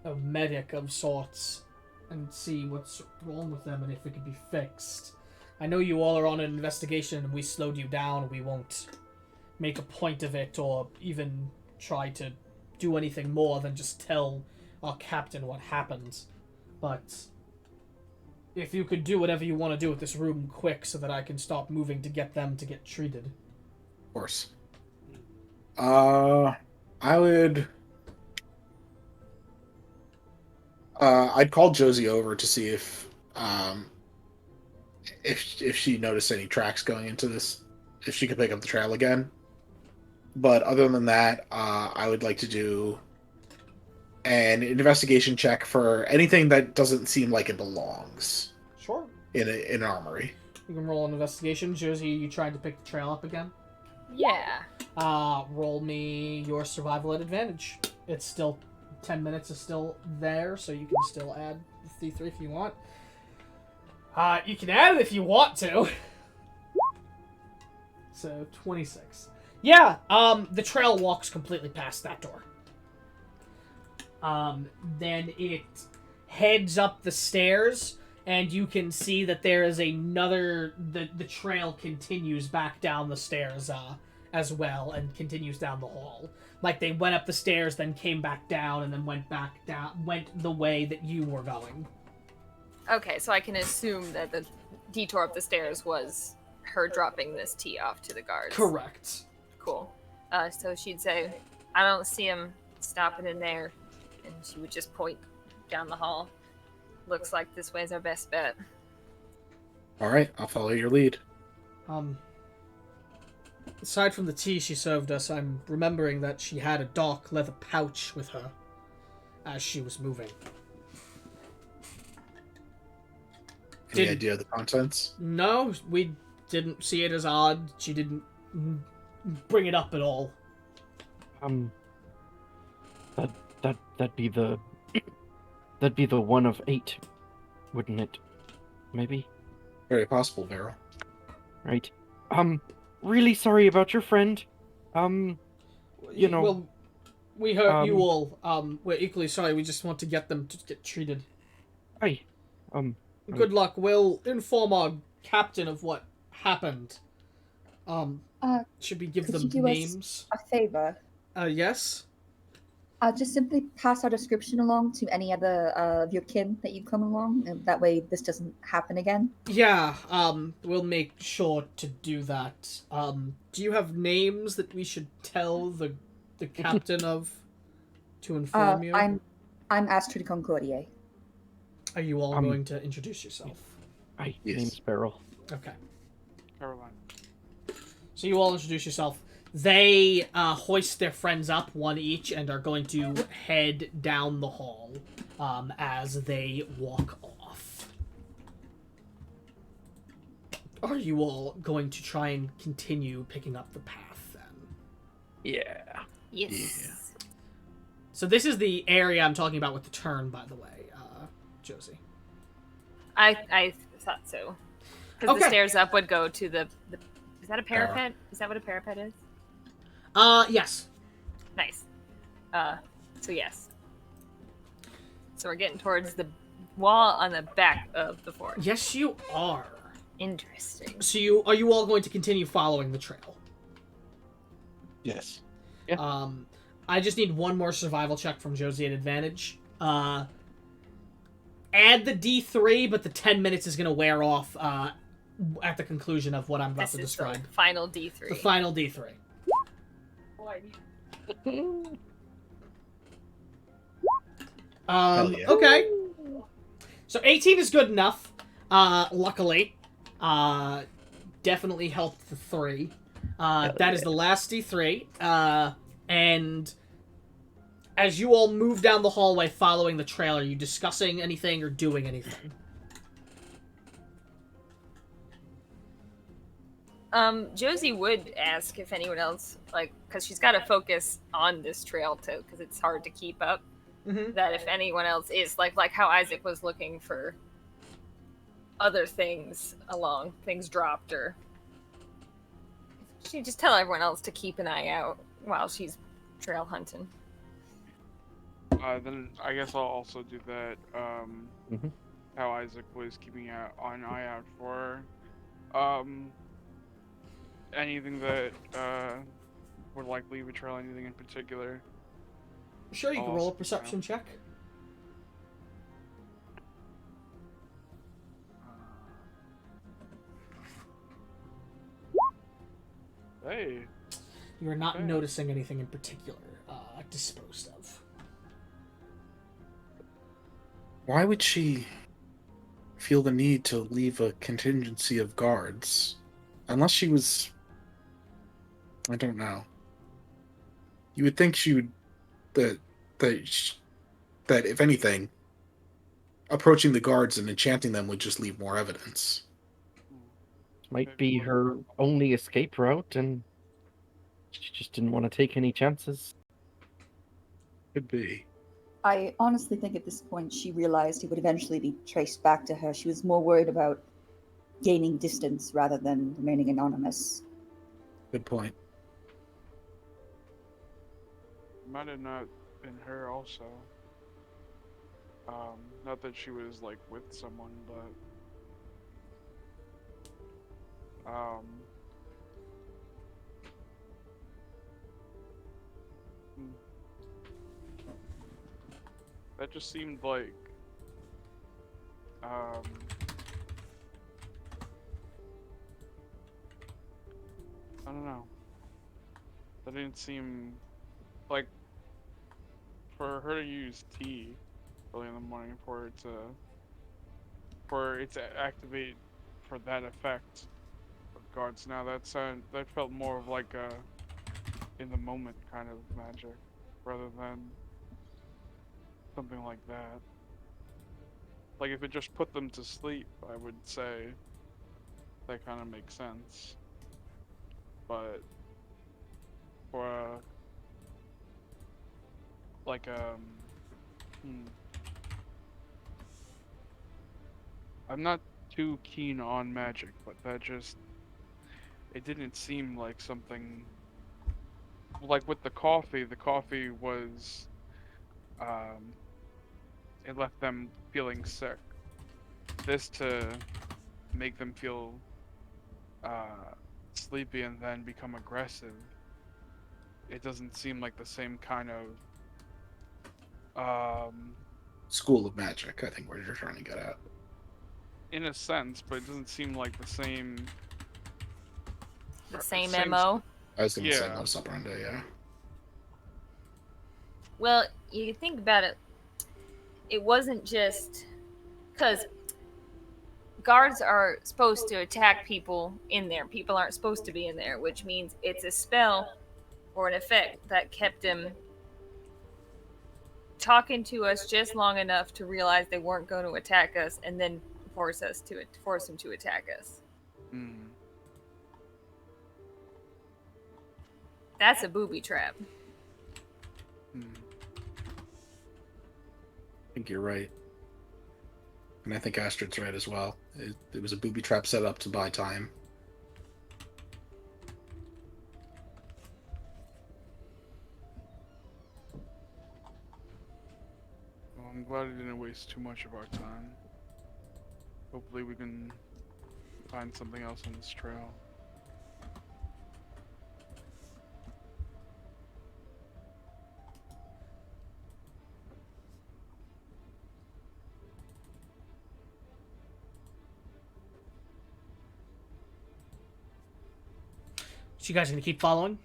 a medic of sorts and see what's wrong with them and if it could be fixed. I know you all are on an investigation and we slowed you down. We won't make a point of it or even try to do anything more than just tell our captain what happened. But if you could do whatever you want to do with this room quick so that I can stop moving to get them to get treated. Of course. I would... I'd call Josie over to see if if she noticed any tracks going into this, if she could pick up the trail again. But other than that, I would like to do an investigation check for anything that doesn't seem like it belongs Sure. in an armory. You can roll an investigation. Josie, you tried to pick the trail up again? Yeah. Roll me your survival at advantage. It's still 10 minutes is still there, so you can still add the D3 if you want. You can add it if you want to. So 26. Yeah, the trail walks completely past that door. Then it heads up the stairs, and you can see that there is another... The trail continues back down the stairs, as well, and continues down the hall. Like, they went up the stairs, then came back down, and then went back down... Went the way that you were going. Okay, so I can assume that the detour up the stairs was her dropping this tea off to the guards. Correct. Cool. So she'd say, I don't see him stopping in there. And she would just point down the hall. Looks like this way's our best bet. All right, I'll follow your lead. Aside from the tea she served us, I'm remembering that she had a dark leather pouch with her as she was moving. Any idea of the contents? No, we didn't see it as odd. She didn't bring it up at all. That'd be the that'd be the one of 8, wouldn't it? Maybe. Very possible, Beryl. Right. Really sorry about your friend. You know. Well, we heard you all. We're equally sorry. We just want to get them to get treated. Hey. Good luck. We'll inform our captain of what happened. Should we give Could them you do names? us a favor? Yes. Just simply pass our description along to any other of your kin that you come along, and that way this doesn't happen again. Yeah. We'll make sure to do that. Do you have names that we should tell the captain of to inform you? I'm Astrid Concordier. Are you all going to introduce yourself? Hi, Yes. name's Beryl. Okay. Caroline. So you all introduce yourself. They hoist their friends up, one each, and are going to head down the hall as they walk off. Are you all going to try and continue picking up the path, then? Yeah. Yes. Yeah. So this is the area I'm talking about with the turn, by the way, Josie. I thought so. Because Okay. the stairs up would go to the... Is that a parapet? Is that what a parapet is? Yes. Nice. So yes. So we're getting towards the wall on the back of the fort. Yes, you are. Interesting. So are you all going to continue following the trail? Yes. Yeah. I just need one more survival check from Josie at advantage. Add the D3, but the 10 minutes is going to wear off at the conclusion of what I'm about This to is describe. the final D3. The final D3. Hell yeah. Okay. So 18 is good enough. Luckily. Definitely helped the 3. That is the last D3. And as you all move down the hallway following the trail, are you discussing anything or doing anything? Josie would ask if anyone else, like, because she's got to focus on this trail too, because it's hard to keep up. Mm-hmm. That if anyone else is like how Isaac was looking for other things along, things dropped, or she just tell everyone else to keep an eye out while she's trail hunting. Then I guess I'll also do that. Mhm. How Isaac was keeping an eye out for anything that would likely betrayal anything in particular. Sure, you can roll a perception check. Hey, You are not Okay. noticing anything in particular disposed of. Why would she feel the need to leave a contingency of guards. Unless she was... I don't know. You would think she would... That, that if anything, approaching the guards and enchanting them would just leave more evidence. Might be her only escape route, and she just didn't want to take any chances. Could be. I honestly think at this point she realized it would eventually be traced back to her. She was more worried about gaining distance rather than remaining anonymous. Good point. Might have not been her also. Not that she was like with someone, but that just seemed like I don't know. That didn't seem like for her to use tea early in the morning for it to activate for that effect of guards. Now that felt more of like a in the moment kind of magic rather than something like that. Like if it just put them to sleep, I would say that kind of makes sense. But for like I'm not too keen on magic, but it didn't seem like something like with the coffee was it left them feeling sick. This to make them feel sleepy and then become aggressive. It doesn't seem like the same kind of School of magic, I think what you're trying to get at. in a sense, but it doesn't seem like the same MO. I was going to say Yeah. modus operandi, yeah. Well, you think about it, it wasn't just because guards are supposed to attack people in there. People aren't supposed to be in there, which means it's a spell or an effect that kept him talking to us just long enough to realize they weren't going to attack us, and then force them to attack us. That's a booby trap. I think you're right. And I think Astrid's right as well. It was a booby trap set up to buy time. Well, I'm glad we didn't waste too much of our time. Hopefully we can find something else on this trail. So you guys are gonna keep following?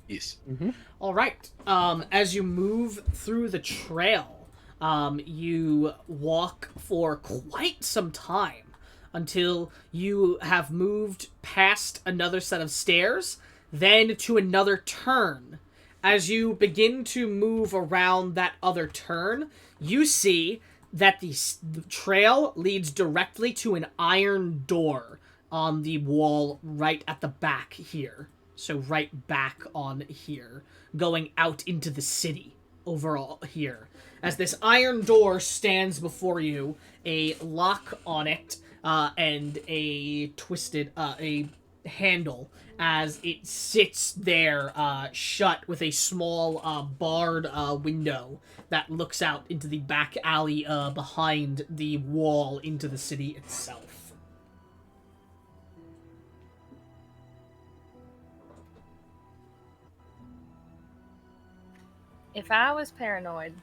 Yes. Mm-hmm. All right. As you move through the trail, you walk for quite some time until you have moved past another set of stairs, then to another turn. As you begin to move around that other turn, you see that the trail leads directly to an iron door on the wall right at the back here. So right back on here, going out into the city overall here. As this iron door stands before you, a lock on it, and a twisted, a handle as it sits there, shut with a small, barred, window that looks out into the back alley, behind the wall into the city itself. If I was paranoid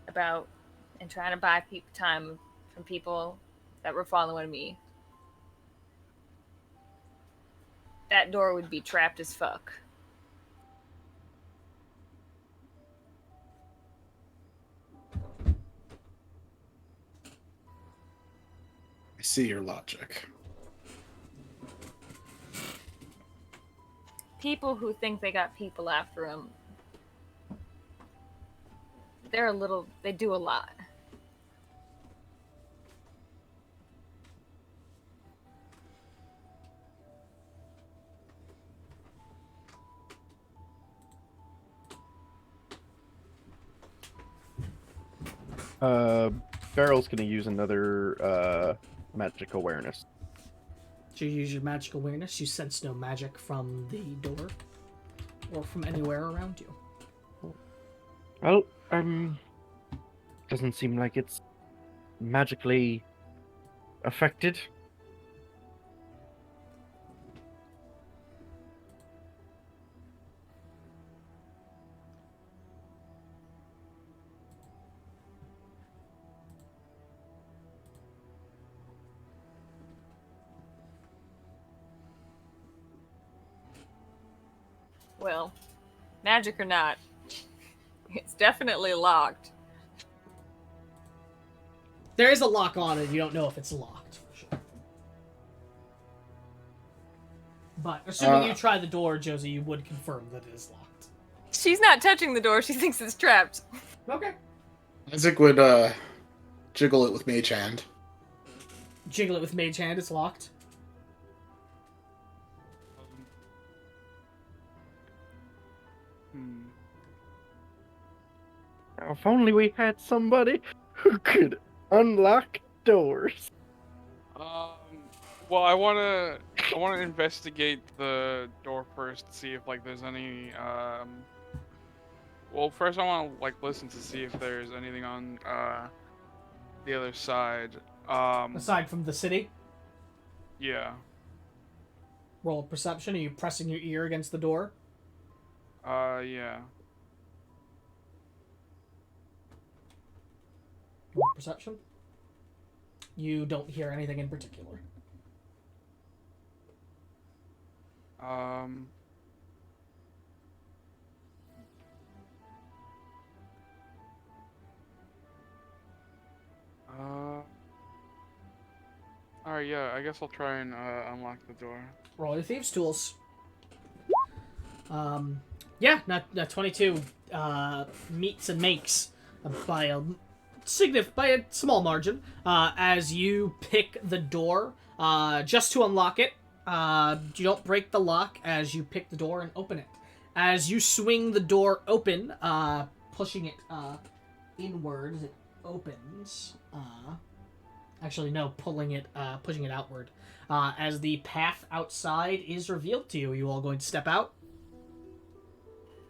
about and trying to buy time from people that were following me, that door would be trapped as fuck. I see your logic. People who think they got people after them, they do a lot. Barrel's gonna use another magic awareness. So you use your magic awareness. You sense no magic from the door or from anywhere around you. Well, doesn't seem like it's magically affected. Well, magic or not, it's definitely locked. There is a lock on it. You don't know if it's locked for sure. But assuming you try the door, Josie, you would confirm that it is locked. She's not touching the door. She thinks it's trapped. Okay. Isaac would jiggle it with Mage Hand. Jiggle it with Mage Hand. It's locked. Now, if only we had somebody who could unlock doors. Well, I wanna investigate the door first to see if like there's any Well, first I wanna like listen to see if there's anything on the other side. Aside from the city, Yeah. roll perception. Are you pressing your ear against the door? Yeah. Roll perception. You don't hear anything in particular. Alright, yeah, I guess I'll try and unlock the door. Roll your thieves' tools. Yeah, not 22 meets and makes by a small margin. As you pick the door, just to unlock it. You don't break the lock as you pick the door and open it. As you swing the door open, pushing it inward as it opens. Actually, no, pushing it outward. As the path outside is revealed to you, are you all going to step out?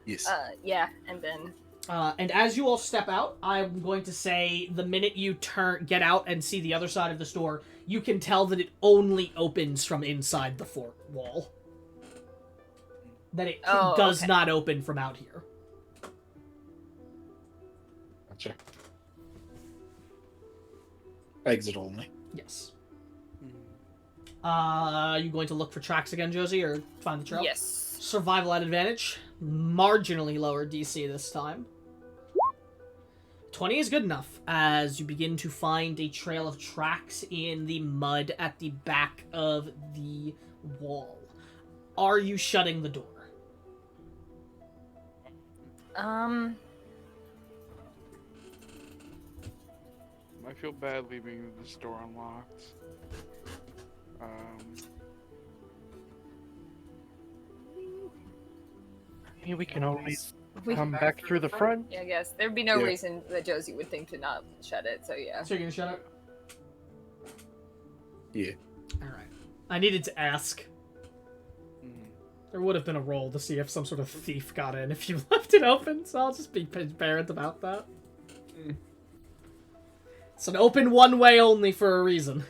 Yes. Yeah, and then... And as you all step out, I'm going to say the minute you get out and see the other side of this door, you can tell that it only opens from inside the fort wall. That it does not open from out here. Gotcha. Exit only. Yes. Are you going to look for tracks again, Josie, or find the trail? Yes. Survival at advantage. Marginally lower DC this time. 20 is good enough as you begin to find a trail of tracks in the mud at the back of the wall. Are you shutting the door? I feel bad leaving this door unlocked. Maybe we can always come back through the front. Yeah, I guess. There'd be no Yeah. reason that Josie would think to not shut it, so yeah. So you're gonna shut it? Yeah. Alright. I needed to ask. There would have been a roll to see if some sort of thief got in if you left it open, so I'll just be transparent about that. It's an open one way only for a reason.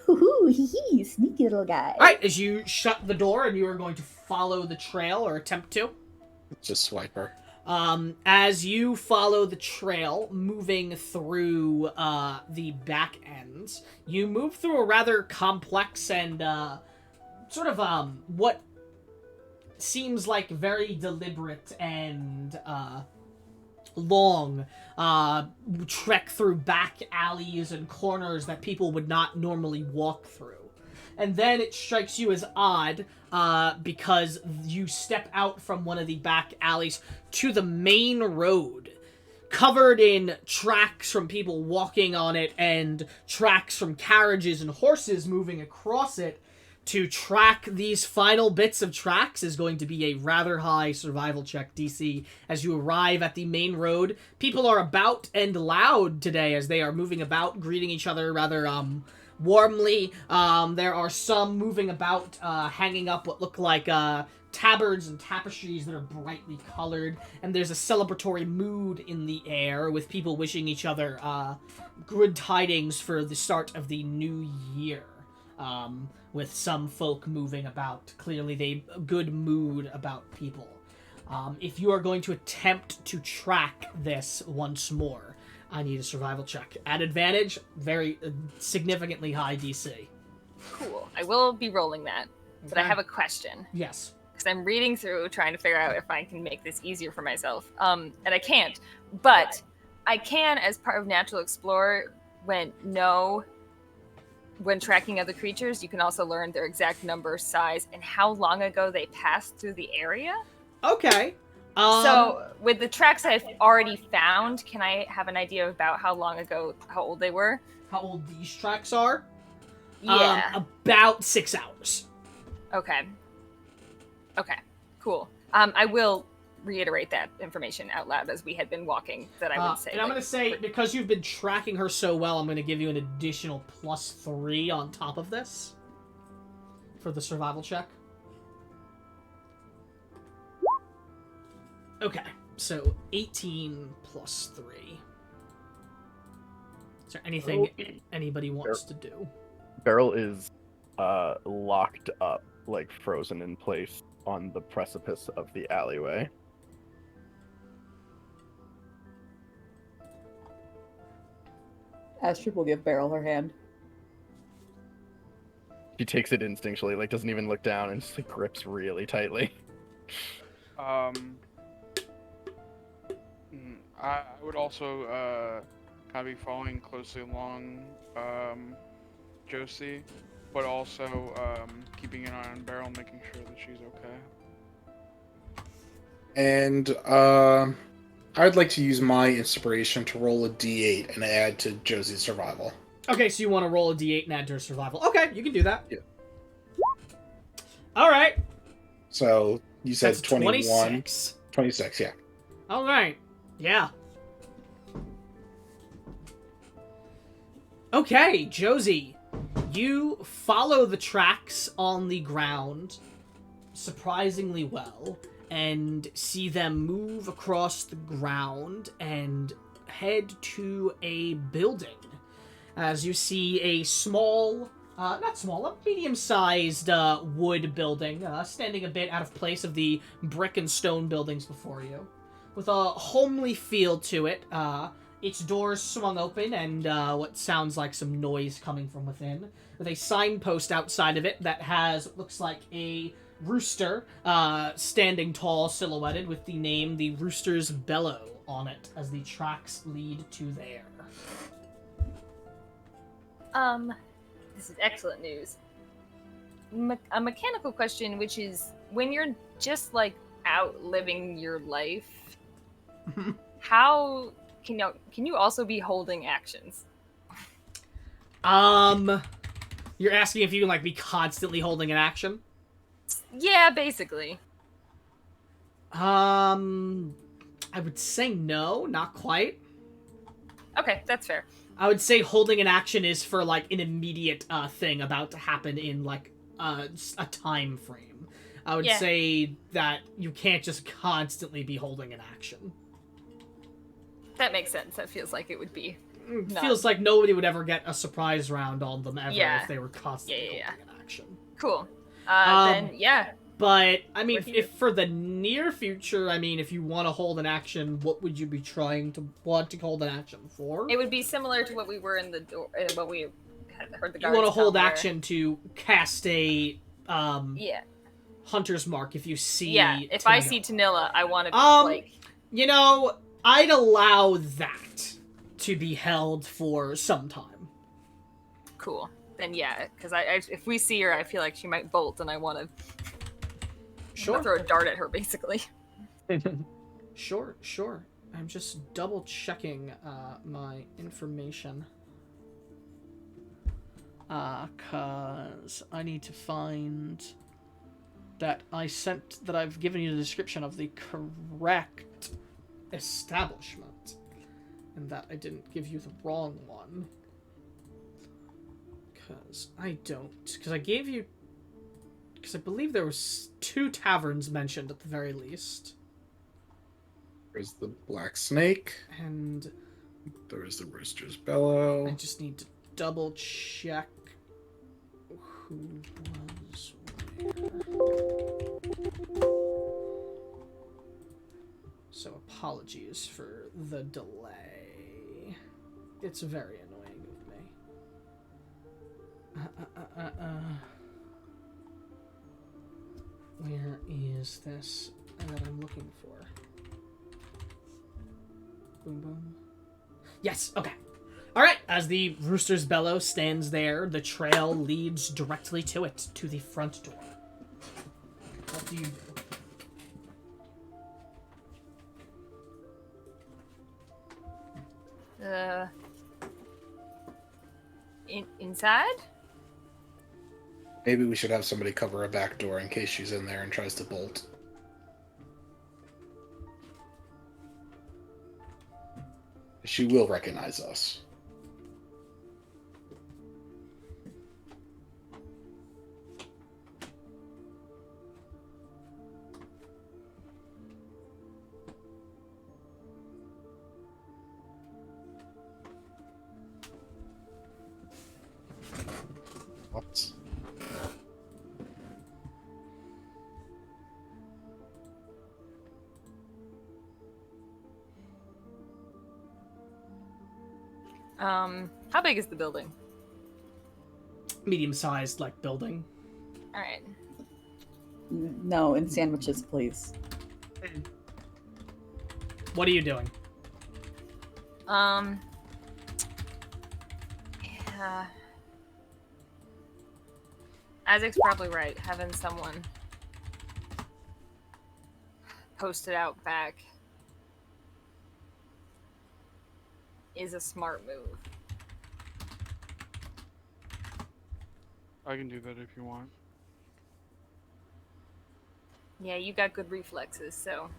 Ooh, hee, sneaky little guy. Alright, as you shut the door and you are going to follow the trail or attempt to. Just swipe her. As you follow the trail, moving through the back ends, you move through a rather complex and sort of what seems like very deliberate and long trek through back alleys and corners that people would not normally walk through. And then it strikes you as odd because you step out from one of the back alleys to the main road, covered in tracks from people walking on it and tracks from carriages and horses moving across it. To track these final bits of tracks is going to be a rather high survival check DC as you arrive at the main road. People are about and loud today as they are moving about, greeting each other rather warmly. There are some moving about, hanging up what look like tabards and tapestries that are brightly colored, and there's a celebratory mood in the air with people wishing each other good tidings for the start of the new year. With some folk moving about. Clearly, a good mood about people. If you are going to attempt to track this once more, I need a survival check. At advantage, very significantly high DC. Cool. I will be rolling that, but I have a question. Yes. Because I'm reading through, trying to figure out if I can make this easier for myself. And I can't. But I can, as part of Natural Explorer, when tracking other creatures, you can also learn their exact number, size, and how long ago they passed through the area. Okay. So, with the tracks I've already found, can I have an idea about how long ago, how old they were? How old these tracks are? Yeah. About 6 hours. Okay. Okay. Cool. I will reiterate that information out loud as we had been walking, that I would say. And I'm going to say, because you've been tracking her so well, I'm going to give you an additional +3 on top of this for the survival check. Okay, so 18 + 3. Is there anything anybody wants to do? Beryl is locked up, like frozen in place on the precipice of the alleyway. Astrid will give Beryl her hand. She takes it instinctually, like doesn't even look down, and just like grips really tightly. I would also kind of be following closely along Josie, but also keeping an eye on Beryl, making sure that she's okay. And I'd like to use my inspiration to roll a d8 and add to Josie's survival. Okay, so you want to roll a d8 and add to her survival. Okay, you can do that. Yeah. All right. So you said That's 21. 26. 26, yeah. All right. Yeah. Okay, Josie, you follow the tracks on the ground surprisingly well and see them move across the ground and head to a building. As you see a small, a medium-sized wood building, standing a bit out of place of the brick and stone buildings before you, with a homely feel to it. Its doors swung open and what sounds like some noise coming from within, with a signpost outside of it that has what looks like a rooster standing tall, silhouetted, with the name The Rooster's Bellow on it as the tracks lead to there. This is excellent news. A mechanical question, which is, when you're just like out living your life, how can you also be holding actions? You're asking if you can like be constantly holding an action? Yeah, basically. I would say no, not quite. Okay, that's fair. I would say holding an action is for like an immediate thing about to happen in like a time frame. I would say that you can't just constantly be holding an action. That makes sense. That feels like it would be. It feels like nobody would ever get a surprise round on them ever if they were constantly holding an action. Cool. Then, yeah. But, I mean, if for the near future, I mean, if you want to hold an action, what would you be trying to want to hold an action for? It would be similar to what we were in the door, what we had heard the guards. You want to hold tell action to cast a, Hunter's Mark if you see if I see Tanilla, I want to, you know, I'd allow that to be held for some time. Cool. Then yeah, because if we see her, I feel like she might bolt, and I want to throw a dart at her, basically. Sure. I'm just double checking my information. Cause I need to find that I've given you the description of the correct establishment, and that I didn't give you the wrong one. Because I believe there was 2 taverns mentioned at the very least. There's the Black Snake. And There's the Rooster's Bellow. I just need to double check who was where. So apologies for the delay. It's very annoying of me. Where is this that I'm looking for? Boom, boom. Yes, okay. Alright, as the Rooster's Bellow stands there, the trail leads directly to it, to the front door. What do you do? Inside? Maybe we should have somebody cover a back door in case she's in there and tries to bolt. She will recognize us. What? How big is the building? Medium-sized, like, building. Alright. No, in sandwiches, please. What are you doing? Yeah. Isaac's probably right. Having someone posted out back is a smart move. I can do that if you want. Yeah, you got good reflexes, so.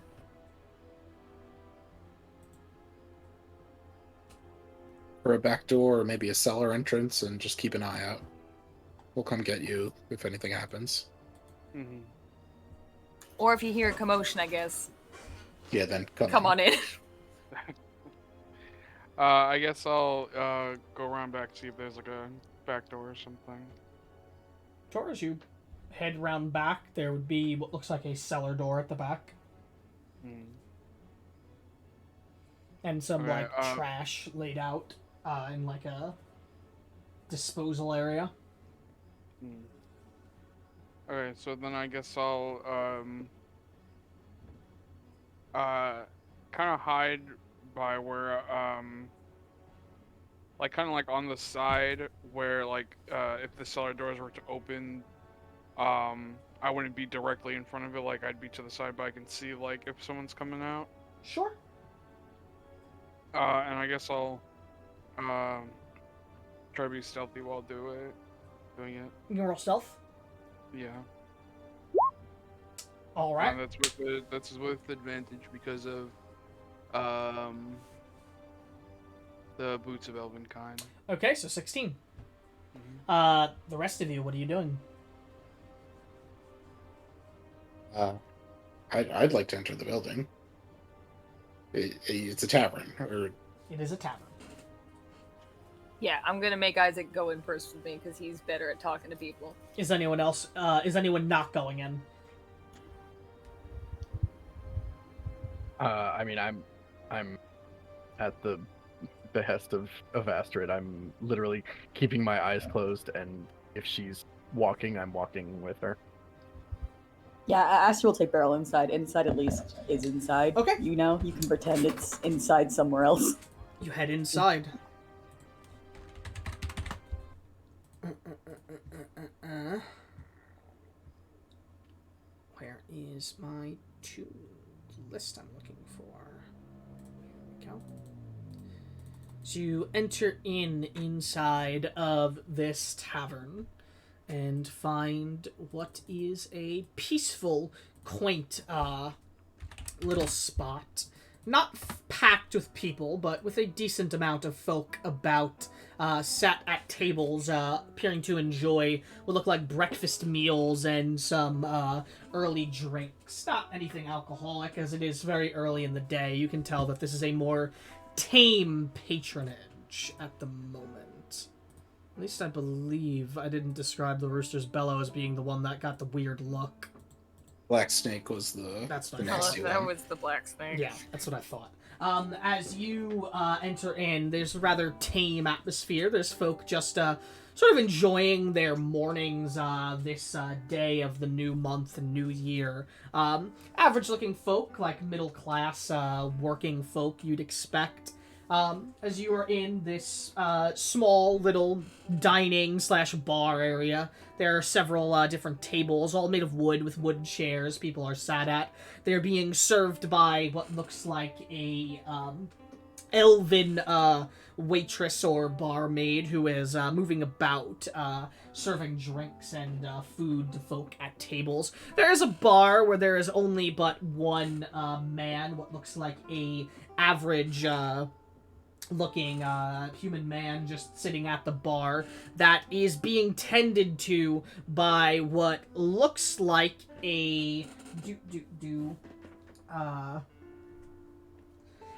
For a back door or maybe a cellar entrance, and just keep an eye out. We'll come get you if anything happens. Mm-hmm. Or if you hear a commotion, I guess. Yeah, then Come on in. I guess I'll go around back, see if there's like a back door or something. Sure, as you head round back, there would be what looks like a cellar door at the back. And some, Okay, trash laid out in, like, a disposal area. Okay, so then I guess I'll kind of hide by where like kind of like on the side where like if the cellar doors were to open, I wouldn't be directly in front of it, like I'd be to the side, but I can see like if someone's coming out. Sure. And I guess I'll try to be stealthy while doing it. You can roll stealth. Yeah. All right. That's with advantage because of the boots of Elvenkind. Okay, so 16. Mm-hmm. The rest of you, what are you doing? I'd like to enter the building. It's a tavern, or It is a tavern. Yeah, I'm gonna make Isaac go in first with me because he's better at talking to people. Is anyone else? Is anyone not going in? I mean, I'm at the behest of Astrid. I'm literally keeping my eyes closed, and if she's walking, I'm walking with her. Yeah, Aster will take Beryl inside. Inside at least is inside. Okay. You know, you can pretend it's inside somewhere else. You head inside. Where is my list I'm looking for? There we go. So you enter inside of this tavern and find what is a peaceful, quaint little spot. Not packed with people, but with a decent amount of folk about, sat at tables, appearing to enjoy what look like breakfast meals and some early drinks. Not anything alcoholic, as it is very early in the day. You can tell that this is a more tame patronage at the moment. At least I believe I didn't describe the Rooster's Bellow as being the one that got the weird look. Black Snake was That's the what I nasty That one. was the black snake. Yeah, that's what I thought. As you enter in, there's a rather tame atmosphere. There's folk just sort of enjoying their mornings this day of the new month and new year. Average-looking folk, like middle-class working folk you'd expect. As you are in this small little dining/bar area, there are several different tables, all made of wood with wooden chairs people are sat at. They're being served by what looks like a elven waitress or barmaid who is moving about, serving drinks and food to folk at tables. There is a bar where there is only but one man, what looks like a average looking human man just sitting at the bar that is being tended to by what looks like a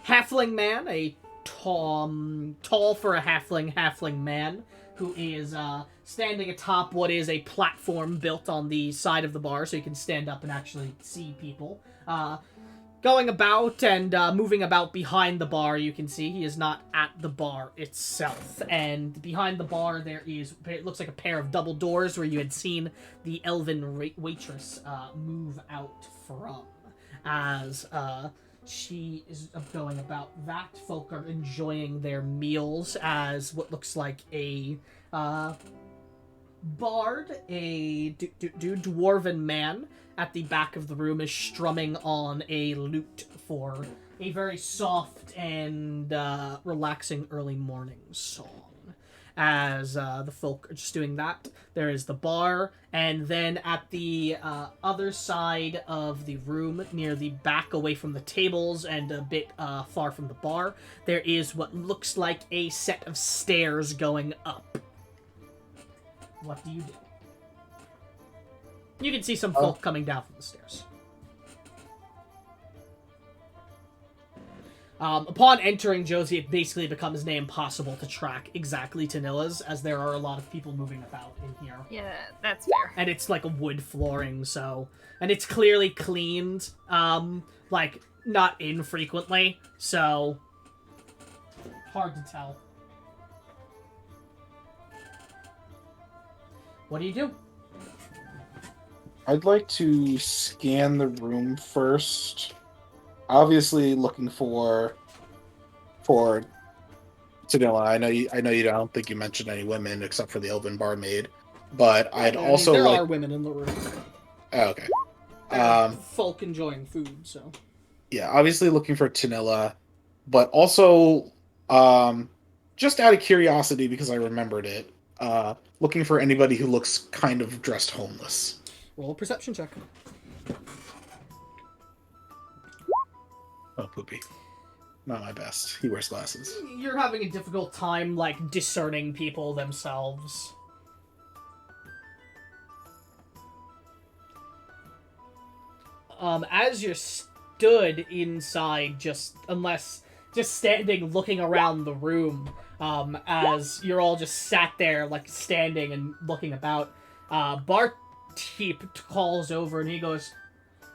halfling man, a tall for a halfling man who is standing atop what is a platform built on the side of the bar so you can stand up and actually see people. Going about and moving about behind the bar, you can see he is not at the bar itself. And behind the bar, there is, it looks like a pair of double doors where you had seen the elven waitress move out from. As she is going about that, folk are enjoying their meals as what looks like a bard, a dwarven man at the back of the room is strumming on a lute for a very soft and relaxing early morning song. As the folk are just doing that, there is the bar, and then at the other side of the room, near the back away from the tables and a bit far from the bar, there is what looks like a set of stairs going up. What do you do? You can see some folk coming down from the stairs. Upon entering Josie, it basically becomes near impossible to track exactly Tanilla's, as there are a lot of people moving about in here. Yeah, that's fair. And it's like a wood flooring, so... And it's clearly cleaned, like, not infrequently, so... Hard to tell. What do you do? I'd like to scan the room first. Obviously, looking for Tanilla. I know you don't think you mentioned any women except for the elven barmaid, but I'd also there like. are women in the room. Oh, okay. Folk enjoying food, so. Yeah, obviously looking for Tanilla, but also, just out of curiosity because I remembered it, looking for anybody who looks kind of dressed homeless. Roll a perception check. Oh, poopy. Not my best. He wears glasses. You're having a difficult time, like, discerning people themselves. As you're stood inside, just standing looking around the room, as you're all just sat there, like, standing and looking about, Barteep calls over and he goes,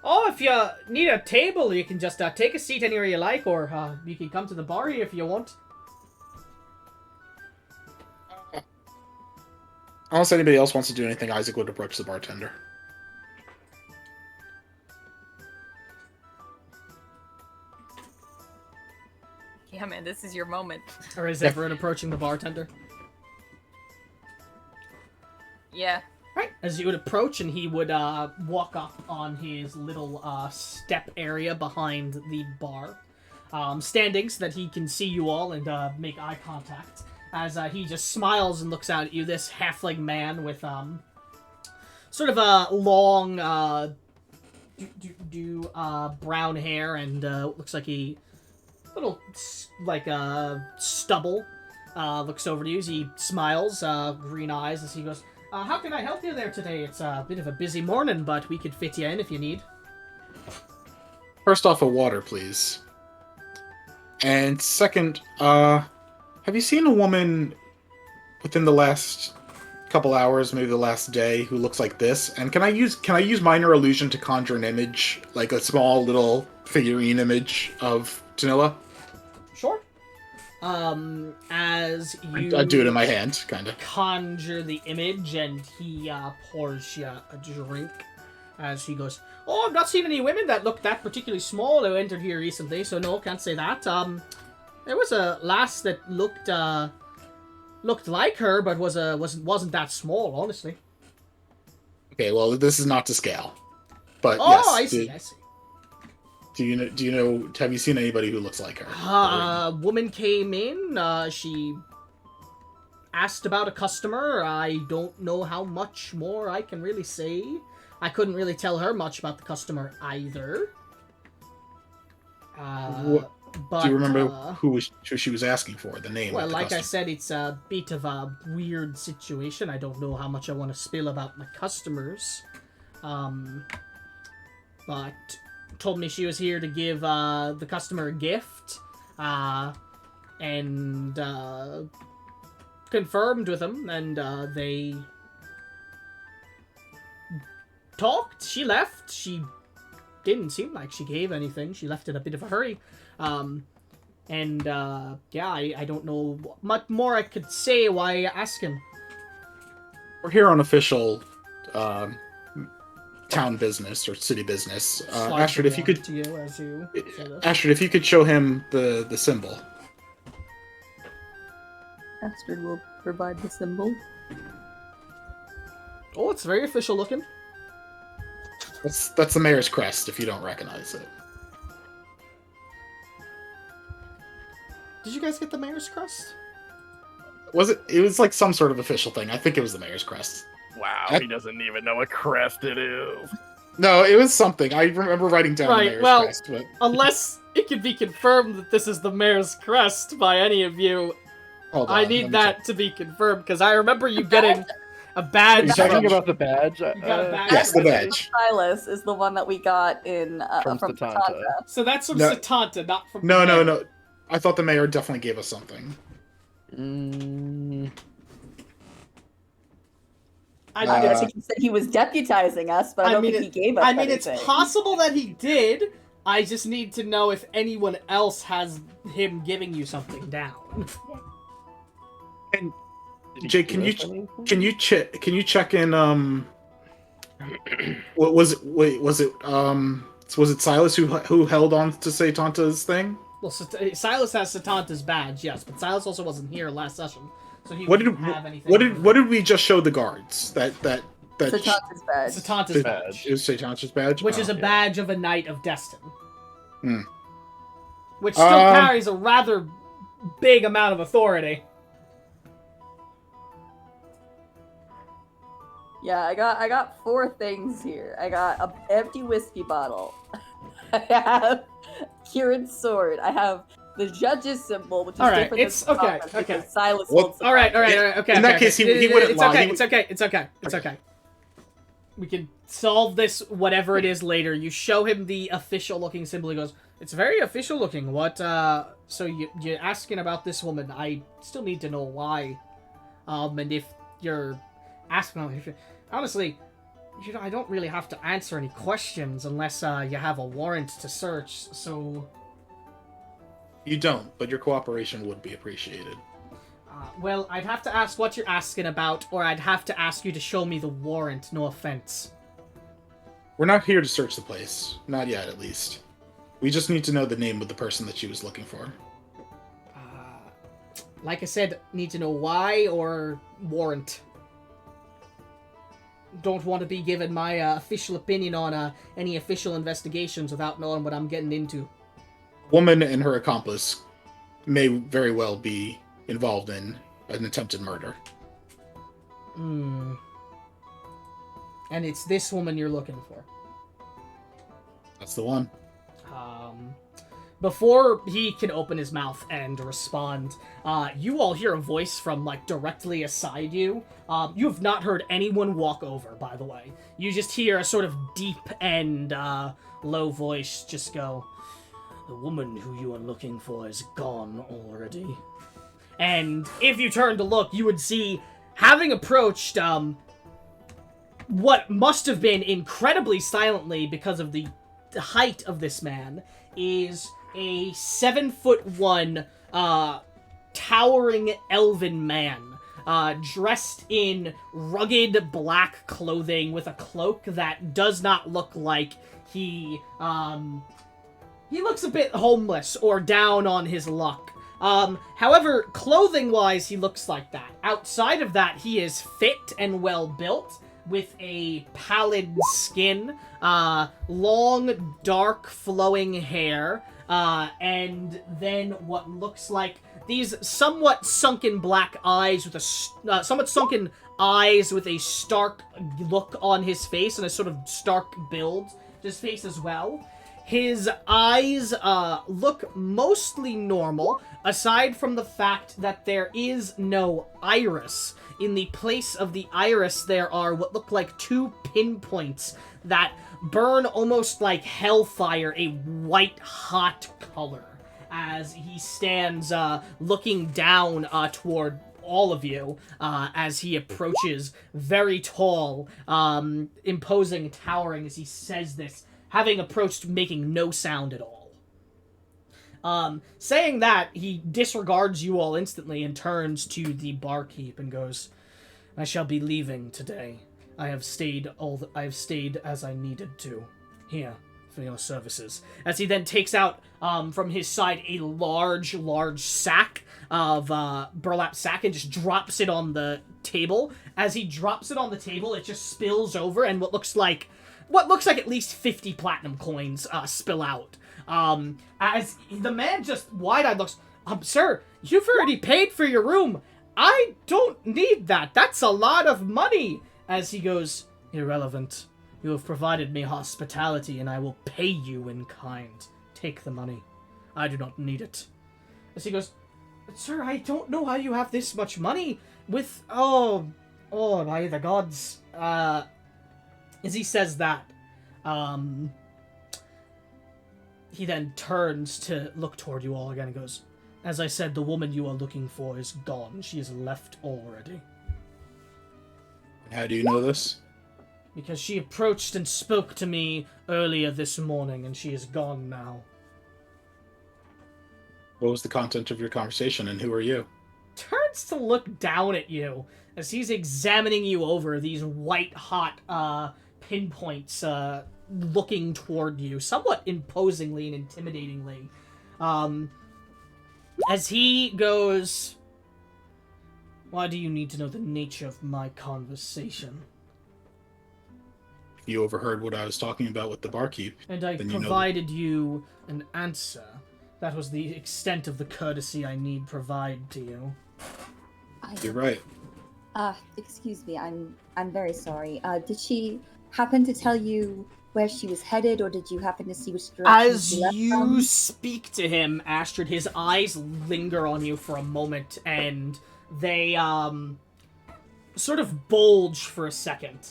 "Oh, if you need a table, you can just take a seat anywhere you like, or you can come to the bar here if you want." Unless anybody else wants to do anything, Isaac would approach the bartender. man. This is your moment. Or is everyone approaching the bartender? Yeah. Right. As you would approach, and he would walk up on his little step area behind the bar, standing so that he can see you all and make eye contact. As he just smiles and looks out at you, this halfling man with sort of a long brown hair and looks like a little like stubble. Looks over to you as he smiles, green eyes, as he goes, how can I help you there today? It's a bit of a busy morning, but we could fit you in if you need. First off, a water, please. And second, have you seen a woman within the last couple hours, maybe the last day, who looks like this? And can I use minor illusion to conjure an image, like a small little figurine image of Tanilla? Sure. As you... I do it in my hand, kind of. Conjure the image, and he pours you a drink as he goes, oh, I've not seen any women that look that particularly small who entered here recently, so no, can't say that. There was a lass that looked like her, but wasn't that small, honestly. Okay, well, this is not to scale. But Oh, yes, I see. Do you know? Have you seen anybody who looks like her? A woman came in. She asked about a customer. I don't know how much more I can really say. I couldn't really tell her much about the customer either. But do you remember who she was asking for? The name? Well, of the like customer? I said, it's a bit of a weird situation. I don't know how much I want to spill about my customers. But told me she was here to give the customer a gift, and confirmed with him, and they talked. She left. She didn't seem like she gave anything. She left in a bit of a hurry. Yeah, I don't know much more I could say. Why ask him? We're here on official town business or city business. Astrid, if you could, to you as you say this. Astrid, if you could show him the symbol. Astrid will provide the symbol. Oh, it's very official looking. That's the mayor's crest. If you don't recognize it, Did you guys get the mayor's crest? was it? It was like some sort of official thing. I think it was the mayor's crest. Wow, I- he doesn't even know what crest it is. No, it was something. I remember writing down the Right, mayor's well- crest, but Unless it can be confirmed that this is the mayor's crest by any of you, hold on, I let need me that check. to be confirmed, because I remember you getting a badge. Are you talking from- about the badge? You got a badge? Yes, the badge. Silas is the one that we got in From from Satanta. Satanta. So that's from No. Satanta, not from... No, the no, mayor. no. I thought the mayor definitely gave us something. I I mean, think he said he was deputizing us, but I don't think he gave us I mean, anything. it's possible that he did. I just need to know if anyone else has him giving you something down. And Did he Jake, give can us anything? can you check in? What was it? Wait, was it Silas who held on to Satanta's thing? Well, Silas has Satanta's badge, yes, but Silas also wasn't here last session, so he What did wouldn't have anything. what did we just show the guards? That Satanta's badge. Satanta's badge, It was Satanta's badge, which is a yeah. badge of a Knight of Destin, Hmm. which still carries a rather big amount of authority. Yeah, I got 4 things here. I got an empty whiskey bottle. I have Kieran's sword. I have the judge's symbol, which is All right, different it's than okay, Satana's, okay. because Silas Well, holds the All right, badge. okay. In that case, he wouldn't It's lie. okay, He it's okay. We can solve this, whatever it is, later. You show him the official-looking symbol. He goes, "It's very official-looking. What? So you're asking about this woman? I still need to know why. And if you're asking, honestly, you know, I don't really have to answer any questions unless you have a warrant to search. So, You don't, but your cooperation would be appreciated. well, I'd have to ask what you're asking about, or I'd have to ask you to show me the warrant. No offense." We're not here to search the place. Not yet, at least. We just need to know the name of the person that she was looking for. Like I said, need to know why or warrant. Don't want to be given my official opinion on any official investigations without knowing what I'm getting into. Woman and her accomplice may very well be involved in an attempted murder. Hmm. And it's this woman you're looking for. That's the one. Before he can open his mouth and respond, you all hear a voice from, like, directly aside you. You have not heard anyone walk over, by the way. You just hear a sort of deep and low voice just go, "The woman who you are looking for is gone already." And if you turn to look, you would see, having approached what must have been incredibly silently because of the height of this man, is a 7'1", towering elven man, dressed in rugged black clothing with a cloak that does not look like he looks a bit homeless or down on his luck. However, clothing-wise, he looks like that. Outside of that, he is fit and well-built, with a pallid skin, long, dark, flowing hair, and then what looks like these somewhat sunken black eyes with a stark look on his face and a sort of stark build to his face as well. His eyes look mostly normal, aside from the fact that there is no iris. In the place of the iris, there are what look like 2 pinpoints that burn almost like hellfire, a white-hot color, as he stands looking down toward all of you as he approaches, very tall, imposing, towering, as he says this, having approached making no sound at all. Saying that, he disregards you all instantly and turns to the barkeep and goes, "I shall be leaving today. I have stayed as I needed to here for your services." As he then takes out from his side a large sack of burlap sack and just drops it on the table. As he drops it on the table, it just spills over, and what looks like at least 50 platinum coins spill out. As the man just wide-eyed looks, "Sir, you've already paid for your room. I don't need that. That's a lot of money." As he goes, "Irrelevant. You have provided me hospitality, and I will pay you in kind. Take the money. I do not need it." As he goes, "Sir, I don't know how you have this much money with... Oh, by the gods." As he says that, he then turns to look toward you all again and goes, "As I said, the woman you are looking for is gone. She has left already." How do you know this? "Because she approached and spoke to me earlier this morning, and she is gone now." What was the content of your conversation, and who are you? Turns to look down at you as he's examining you over these white-hot pinpoints looking toward you, somewhat imposingly and intimidatingly. As he goes, "Why do you need to know the nature of my conversation?" You overheard what I was talking about with the barkeep. "And I provided you an answer. That was the extent of the courtesy I need provide to you." You're right. Excuse me, I'm very sorry. Did she happen to tell you where she was headed, or did you happen to see which direction As she left you from? speak to him, Astrid, his eyes linger on you for a moment, and they, sort of bulge for a second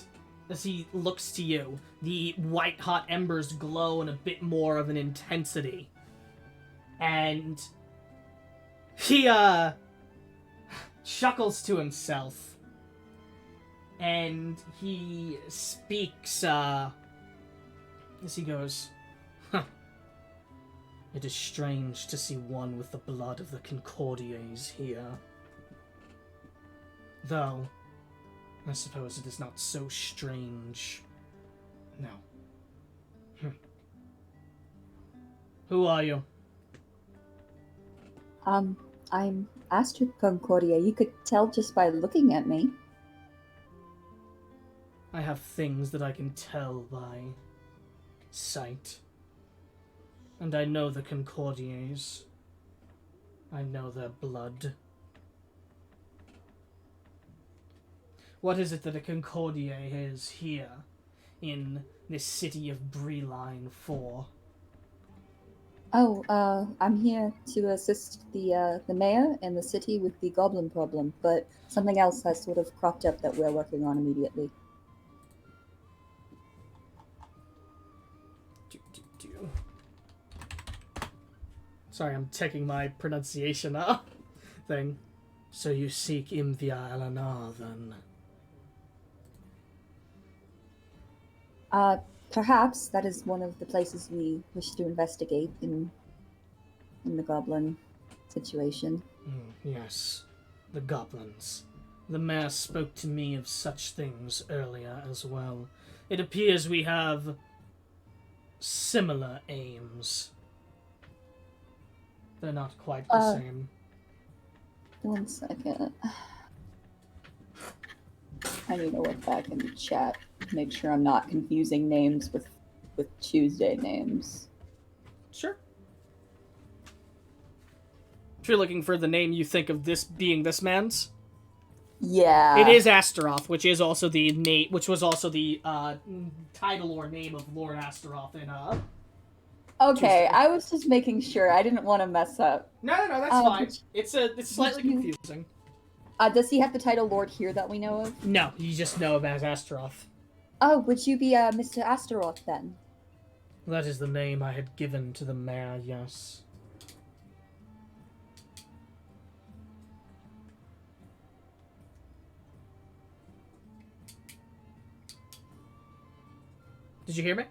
as he looks to you. The white-hot embers glow in a bit more of an intensity. And he, chuckles to himself. And he speaks, as he goes, "Huh. It is strange to see one with the blood of the Concordiers here. Though, I suppose it is not so strange. No. Who are you?" I'm Astrid Concordia. You could tell just by looking at me. I have things that I can tell by sight. And I know the Concordiers. I know their blood. What is it that a Concordier is here in this city of Breline for? Oh, I'm here to assist the mayor and the city with the goblin problem, but something else has sort of cropped up that we're working on immediately. Sorry, I'm checking my pronunciation thing. So you seek Imvia Eleanor, then? Perhaps that is one of the places we wish to investigate in the goblin situation. Yes, the goblins. The mayor spoke to me of such things earlier as well. It appears we have similar aims. They're not quite the same. 1 second. I need to look back in the chat to make sure I'm not confusing names with Tuesday names. Sure. If you're looking for the name you think of this being this man's, Yeah. it is Astaroth, which is also the name, which was also the title or name of Lord Astaroth in Okay, Tuesday. I was just making sure. I didn't want to mess up. No, that's fine. It's slightly confusing. Does he have the title Lord here that we know of? No, you just know him as Astaroth. Oh, would you be Mr. Astaroth then? That is the name I had given to the mayor, yes. Did you hear me?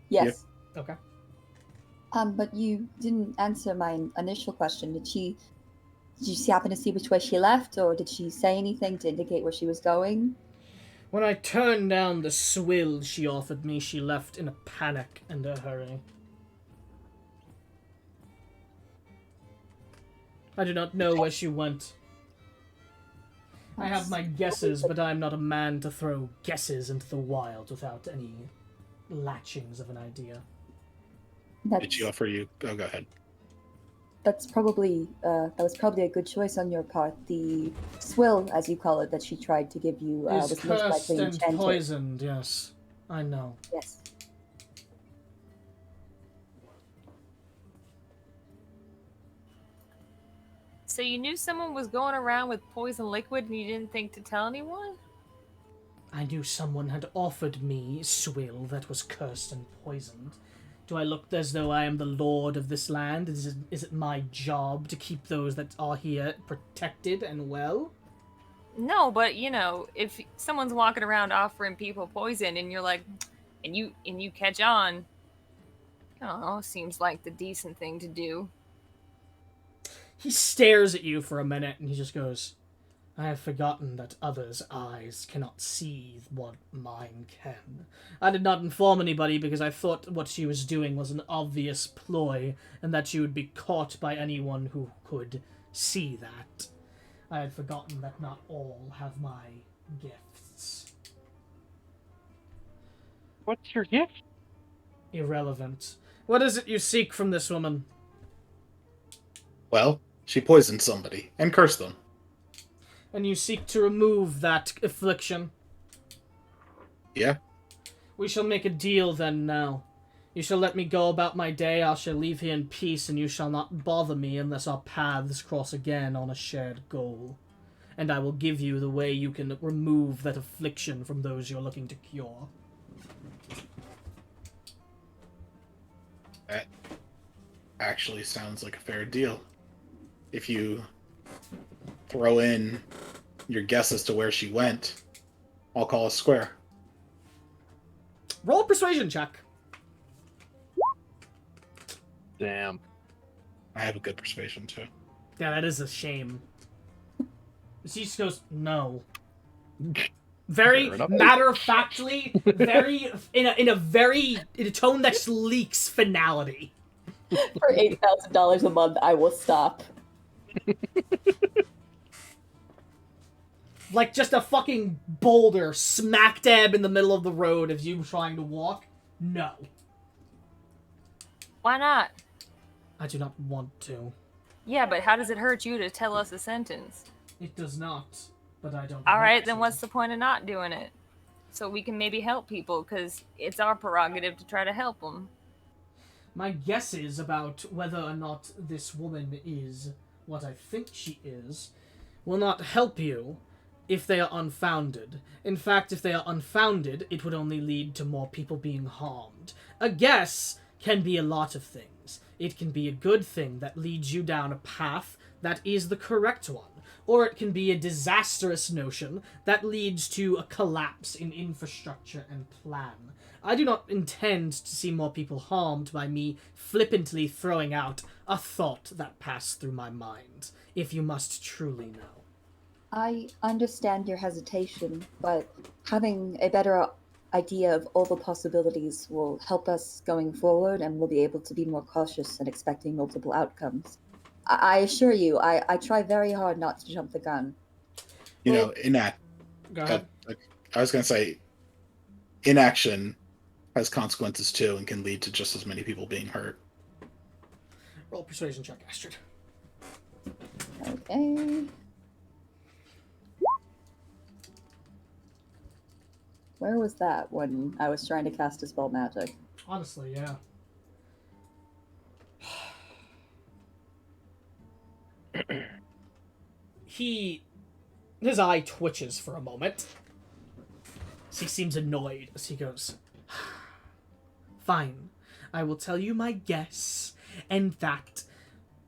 Yes. Okay. But you didn't answer my initial question. Did you happen to see which way she left, or did she say anything to indicate where she was going? When I turned down the swill she offered me, she left in a panic and a hurry. I do not know where she went. I have my guesses, but I am not a man to throw guesses into the wild without any latchings of an idea. Did she offer you? Oh, go ahead. That was probably a good choice on your part. The swill, as you call it, that she tried to give you Is was most cursed likely and enchanted. poisoned, yes. I know. Yes. So you knew someone was going around with poison liquid and you didn't think to tell anyone? I knew someone had offered me swill that was cursed and poisoned. Do I look as though I am the lord of this land? Is it my job to keep those that are here protected and well? No, but if someone's walking around offering people poison and you're like, and you catch on, I don't know, seems like the decent thing to do. He stares at you for a minute and he just goes, I have forgotten that others' eyes cannot see what mine can. I did not inform anybody because I thought what she was doing was an obvious ploy and that she would be caught by anyone who could see that. I had forgotten that not all have my gifts. What's your gift? Irrelevant. What is it you seek from this woman? Well, she poisoned somebody and cursed them. And you seek to remove that affliction? Yeah. We shall make a deal then now. You shall let me go about my day, I shall leave here in peace, and you shall not bother me unless our paths cross again on a shared goal. And I will give you the way you can remove that affliction from those you're looking to cure. That actually sounds like a fair deal. If you throw in your guess as to where she went, I'll call a square. Roll a persuasion check. Damn. I have a good persuasion, too. Yeah, that is a shame. She just goes, no. Very matter-of-factly, very in a tone that leaks finality. For $8,000 a month, I will stop. Like just a fucking boulder smack dab in the middle of the road as you trying to walk? No. Why not? I do not want to. Yeah, but how does it hurt you to tell us a sentence? It does not, but I don't All want right, then to. what's the point of not doing it? So we can maybe help people, because it's our prerogative to try to help them. My guesses about whether or not this woman is what I think she is will not help you if they are unfounded. In fact, if they are unfounded, it would only lead to more people being harmed. A guess can be a lot of things. It can be a good thing that leads you down a path that is the correct one. Or it can be a disastrous notion that leads to a collapse in infrastructure and plan. I do not intend to see more people harmed by me flippantly throwing out a thought that passed through my mind, if you must truly know. I understand your hesitation, but having a better idea of all the possibilities will help us going forward, and we'll be able to be more cautious and expecting multiple outcomes. I assure you, I try very hard not to jump the gun. You know, Go ahead. I was going to say, inaction has consequences too and can lead to just as many people being hurt. Roll persuasion check, Astrid. Okay. Where was that when I was trying to cast Dispel Magic? Honestly, yeah. His eye twitches for a moment. He seems annoyed as he goes, "Fine, I will tell you my guess, and that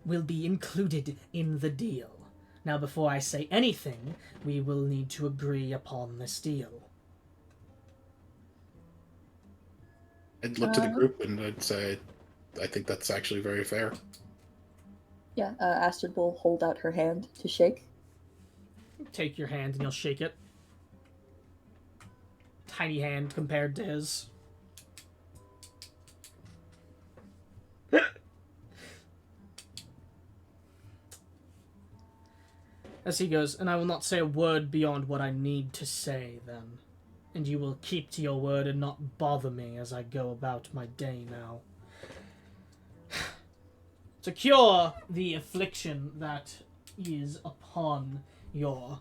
will be included in the deal. Now, before I say anything, we will need to agree upon this deal." I'd look to the group and I'd say, I think that's actually very fair. Yeah, Astrid will hold out her hand to shake. Take your hand and you'll shake it. Tiny hand compared to his. As he goes, "And I will not say a word beyond what I need to say, then. And you will keep to your word and not bother me as I go about my day now. To cure the affliction that is upon your,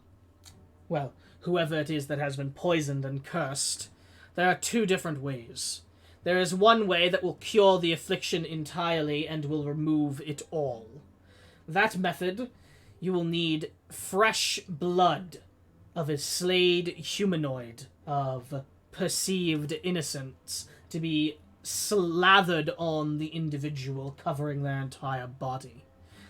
well, whoever it is that has been poisoned and cursed, there are two different ways. There is one way that will cure the affliction entirely and will remove it all. That method, you will need fresh blood of a slayed humanoid of perceived innocence to be slathered on the individual, covering their entire body.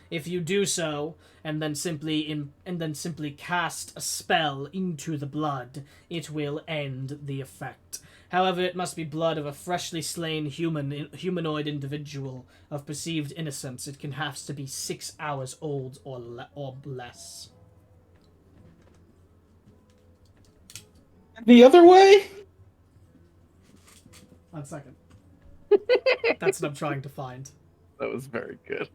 If you do so, and then simply cast a spell into the blood, it will end the effect. However, it must be blood of a freshly slain humanoid individual of perceived innocence. It can have to be 6 hours old or less. The other way? 1 second. That's what I'm trying to find. That was very good.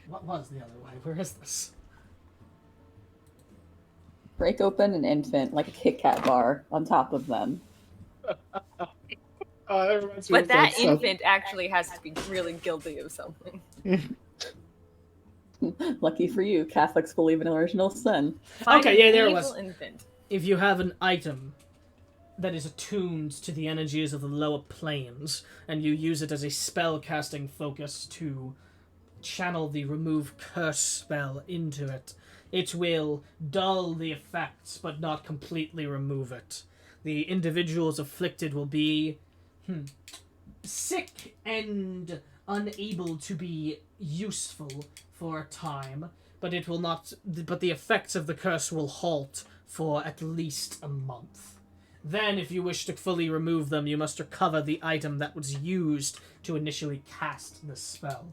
What was the other way? Where is this? Break open an infant like a Kit Kat bar on top of them. That reminds me But of that stuff. infant actually has to be really guilty of something. Lucky for you, Catholics believe in original sin. Find Okay, an yeah, there it evil was. Infant. If you have an item that is attuned to the energies of the lower planes, and you use it as a spell-casting focus to channel the remove curse spell into it, it will dull the effects, but not completely remove it. The individuals afflicted will be sick and unable to be useful for a time, but it will not. But the effects of the curse will halt for at least a month. Then, if you wish to fully remove them, you must recover the item that was used to initially cast this spell.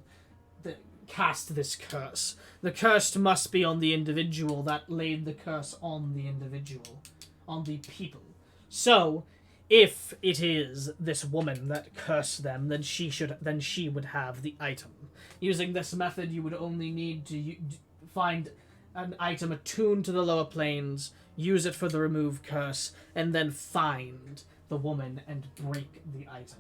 Cast this curse. The curse must be on the individual that laid the curse on the individual. On the people. So, if it is this woman that cursed them, then she would have the item. Using this method, you would only need to find an item attuned to the lower planes, use it for the remove curse, and then find the woman and break the item.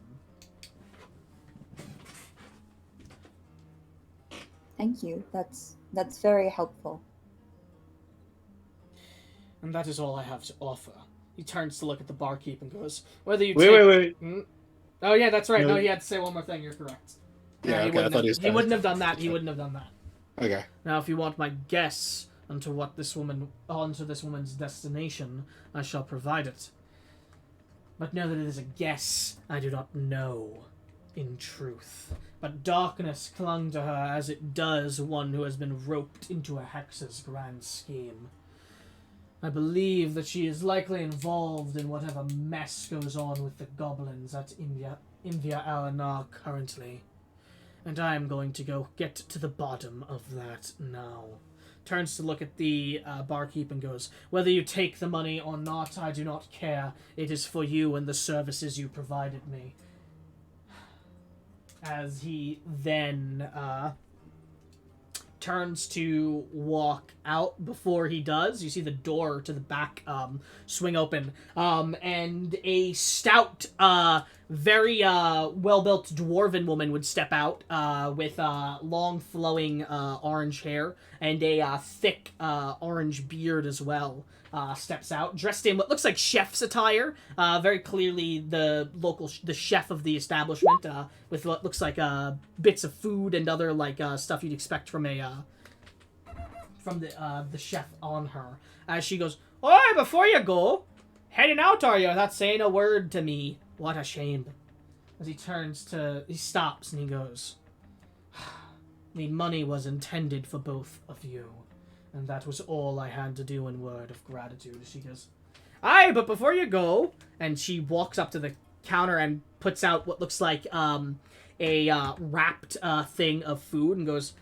Thank you. That's very helpful. And that is all I have to offer. He turns to look at the barkeep and goes, "Whether you Wait. Oh yeah, that's right. No. No, he had to say one more thing. You're correct. Yeah, he okay, I thought he was he wouldn't have done that. He wouldn't have done that. Okay. Now, if you want my guess onto this woman's destination, I shall provide it. But know that it is a guess. I do not know, in truth. But darkness clung to her as it does one who has been roped into a Hexer's grand scheme. I believe that she is likely involved in whatever mess goes on with the goblins at Invia Alanar currently. And I am going to go get to the bottom of that now. Turns to look at the barkeep and goes, "Whether you take the money or not, I do not care. It is for you and the services you provided me." As he then turns to walk out. Before he does, you see the door to the back swing open, and a stout, very well-built dwarven woman would step out with long flowing orange hair and a thick orange beard as well. Steps out dressed in what looks like chef's attire, very clearly the chef of the establishment, with what looks like bits of food and other stuff you'd expect from the chef on her. As she goes, "Oi, before you go, heading out are you without saying a word to me? What a shame." As he stops and he goes, "The money was intended for both of you. And that was all I had to do in word of gratitude." She goes, "Aye, but before you go," and she walks up to the counter and puts out what looks like a wrapped thing of food and goes,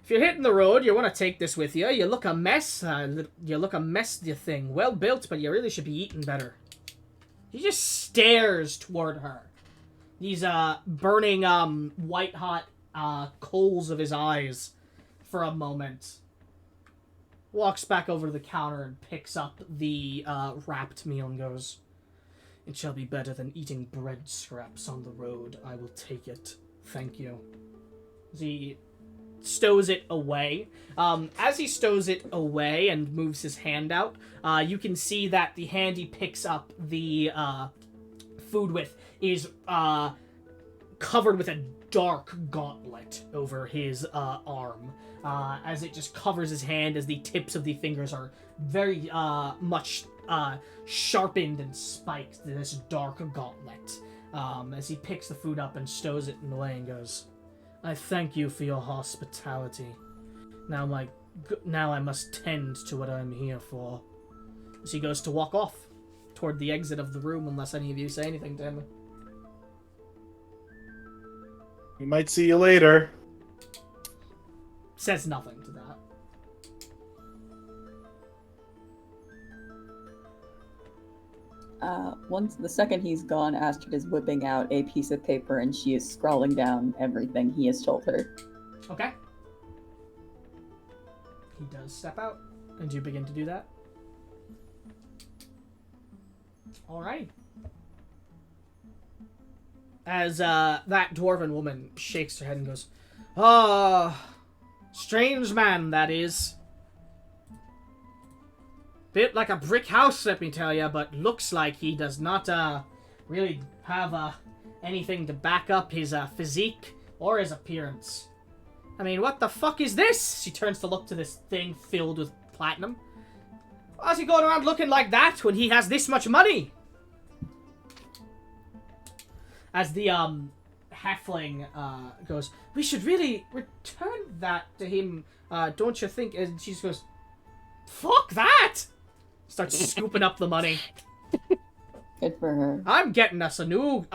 "If you're hitting the road, you want to take this with you. You look a mess. You thing. Well built, but you really should be eating better." He just stares toward her. These burning white hot coals of his eyes for a moment. Walks back over to the counter and picks up the wrapped meal and goes, "It shall be better than eating bread scraps on the road. I will take it. Thank you." He stows it away. As he stows it away and moves his hand out, you can see that the hand he picks up the food with is covered with a dark gauntlet over his arm. As it just covers his hand, as the tips of the fingers are very much sharpened and spiked to this dark gauntlet. As he picks the food up and stows it away and goes, "I thank you for your hospitality. Now I must tend to what I'm here for." As he goes to walk off toward the exit of the room, unless any of you say anything to him. We might see you later. Says nothing to that. Once the second he's gone, Astrid is whipping out a piece of paper and she is scrawling down everything he has told her. Okay. He does step out, and you begin to do that. Alright. As that dwarven woman shakes her head and goes, strange man, that is. Bit like a brick house, let me tell ya, but looks like he does not, really have, anything to back up his, physique or his appearance. I mean, what the fuck is this? She turns to look to this thing filled with platinum. Why's he going around looking like that when he has this much money? As the, halfling, goes, "We should really return that to him, don't you think?" And she just goes, "Fuck that!" Starts scooping up the money. Good for her. I'm getting us new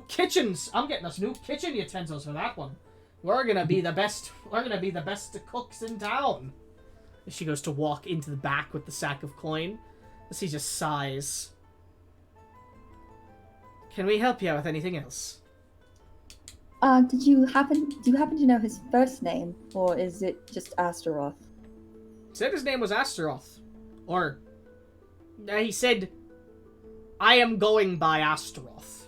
kitchens. I'm getting us new kitchen utensils for that one. We're gonna be the best cooks in town. She goes to walk into the back with the sack of coin. She just sighs. Can we help you out with anything else? Do you happen to know his first name, or is it just Astaroth? Said his name was Astaroth. Or, he said, I am going by Astaroth.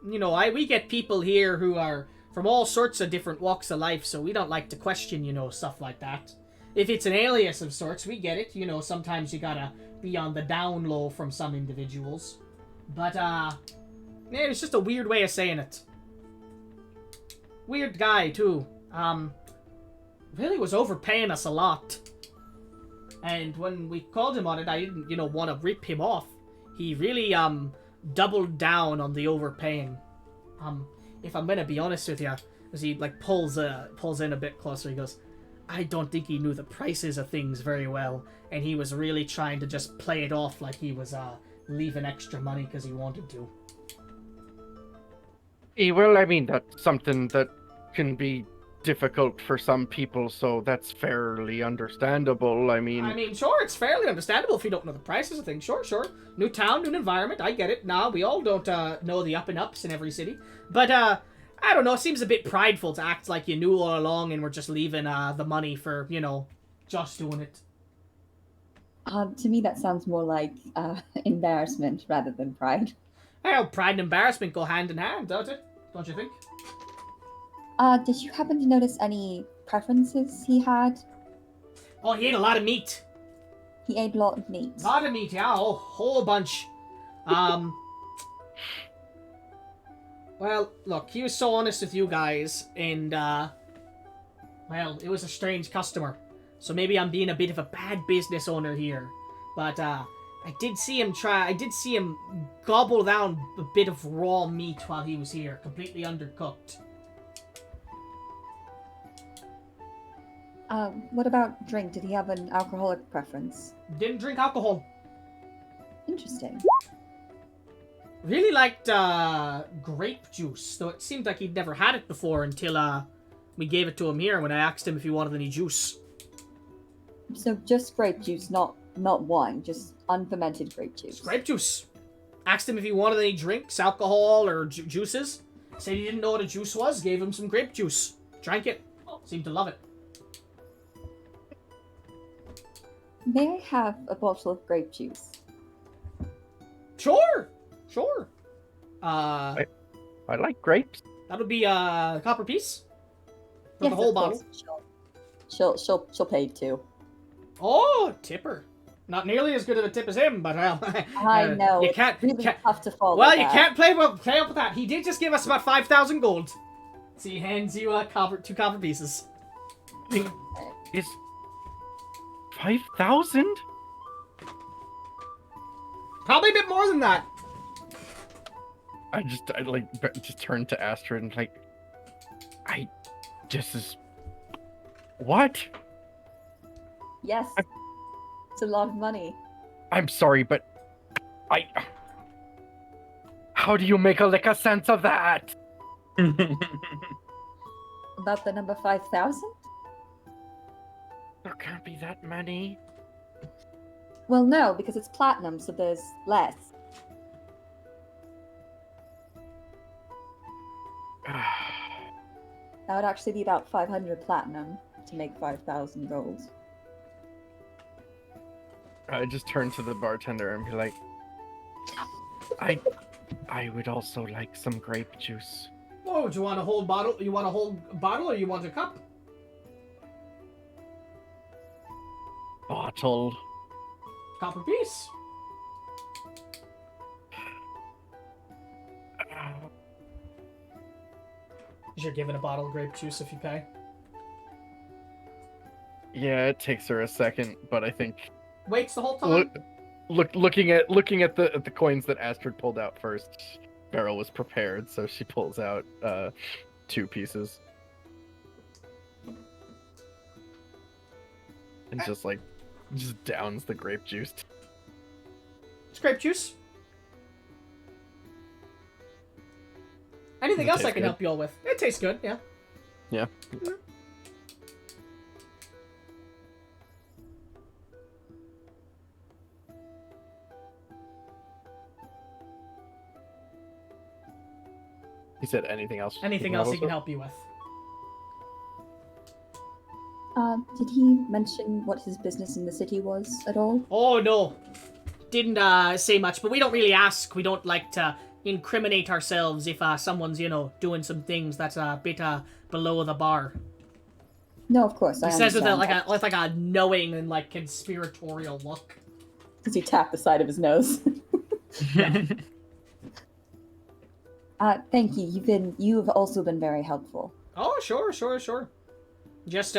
You know, we get people here who are from all sorts of different walks of life, so we don't like to question, you know, stuff like that. If it's an alias of sorts, we get it. You know, sometimes you gotta be on the down low from some individuals. But, yeah, it's just a weird way of saying it. Weird guy, too. Really was overpaying us a lot. And when we called him on it, I didn't, you know, want to rip him off. He really, doubled down on the overpaying. If I'm gonna be honest with you, as he, like, pulls in a bit closer, he goes, I don't think he knew the prices of things very well, and he was really trying to just play it off like he was, leaving extra money because he wanted to. Well, I mean, that's something that can be difficult for some people, so that's fairly understandable. I mean, sure, it's fairly understandable if you don't know the prices of things. Sure. New town, new environment, I get it. Nah, we all don't know the up and ups in every city. But, I don't know, it seems a bit prideful to act like you knew all along and were just leaving the money for, you know, just doing it. To me, that sounds more like embarrassment rather than pride. Well, pride and embarrassment go hand in hand, don't it? Don't you think? Did you happen to notice any preferences he had? Oh, he ate a lot of meat. He ate a lot of meat. A lot of meat, yeah, a whole bunch. Well, look, he was so honest with you guys, and, well, it was a strange customer. So maybe I'm being a bit of a bad business owner here. But, I did see him gobble down a bit of raw meat while he was here, completely undercooked. What about drink? Did he have an alcoholic preference? Didn't drink alcohol. Interesting. Really liked, grape juice, though it seemed like he'd never had it before until, we gave it to him here when I asked him if he wanted any juice. So just grape juice, not wine, just unfermented grape juice. Just grape juice. Asked him if he wanted any drinks, alcohol, or juices. Said he didn't know what a juice was, gave him some grape juice. Drank it. Seemed to love it. May I have a bottle of grape juice? Sure. I like grapes. That'll be a copper piece for Yes, the whole of bottle. course. She'll pay too. Oh, tipper. Not nearly as good of a tip as him, but I know. You can't. It's really tough to follow. Well, you can't play up with that. He did just give us about 5,000 gold. So he hands you two copper pieces. Is 5,000? Probably a bit more than that. I just turned to Astrid and this is what? Yes. It's a lot of money. I'm sorry, but how do you make a lick of sense of that? About the number 5,000? There can't be that many. Well, no, because it's platinum, so there's less. That would actually be about 500 platinum to make 5,000 gold. I just turn to the bartender and be like, I would also like some grape juice. Oh, do you want a whole bottle? You want a whole bottle or you want a cup? Bottle. Copper piece. You're given a bottle of grape juice if you pay. Yeah, it takes her a second, but I think Waits the whole time. looking at the coins that Astrid pulled out first, Beryl was prepared, so she pulls out 2 pieces. And just downs the grape juice. It's grape juice. Anything Does it else I taste can good? help you all with? It tastes good, yeah. Yeah. He said anything else. Anything else he can help you with? Did he mention what his business in the city was at all? Oh, no. Didn't say much, but we don't really ask. We don't like to incriminate ourselves if someone's, doing some things that's a bit below the bar. No, of course. He says with a knowing and conspiratorial look. Does he tap the side of his nose? Thank you. You have also been very helpful. Oh, sure. Just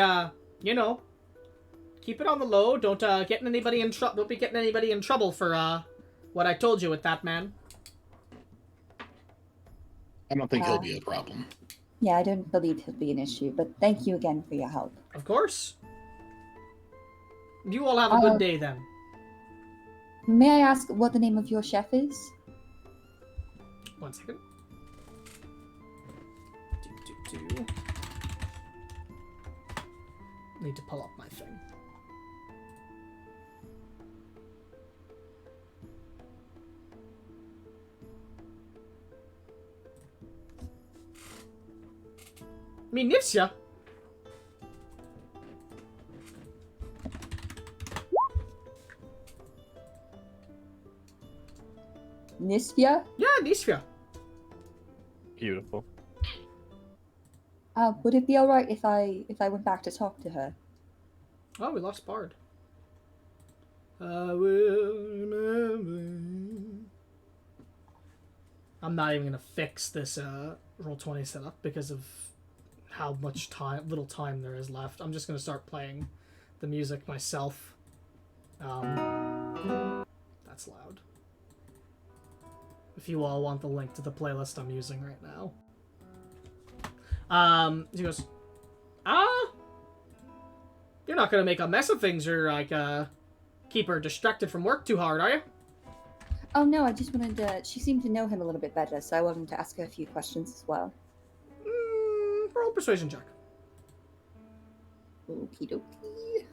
keep it on the low. Don't get anybody in trouble. Don't be getting anybody in trouble for what I told you with that man. I don't think he'll be a problem. Yeah, I don't believe he'll be an issue, but thank you again for your help. Of course. You all have a good day then. May I ask what the name of your chef is? 1 second. Need to pull up my thing. Nifsya. Nisvia? Yeah, Nisvia. Beautiful. Would it be alright if I went back to talk to her? Oh, we lost Bard. I will remember. I'm not even gonna fix this Roll20 setup because of how much little time there is left. I'm just gonna start playing the music myself. That's loud. If you all want the link to the playlist I'm using right now. He goes, you're not gonna make a mess of things or keep her distracted from work too hard, are you? Oh no, I just wanted to... She seemed to know him a little bit better, so I wanted to ask her a few questions as well. Roll a persuasion check. Okie dokie.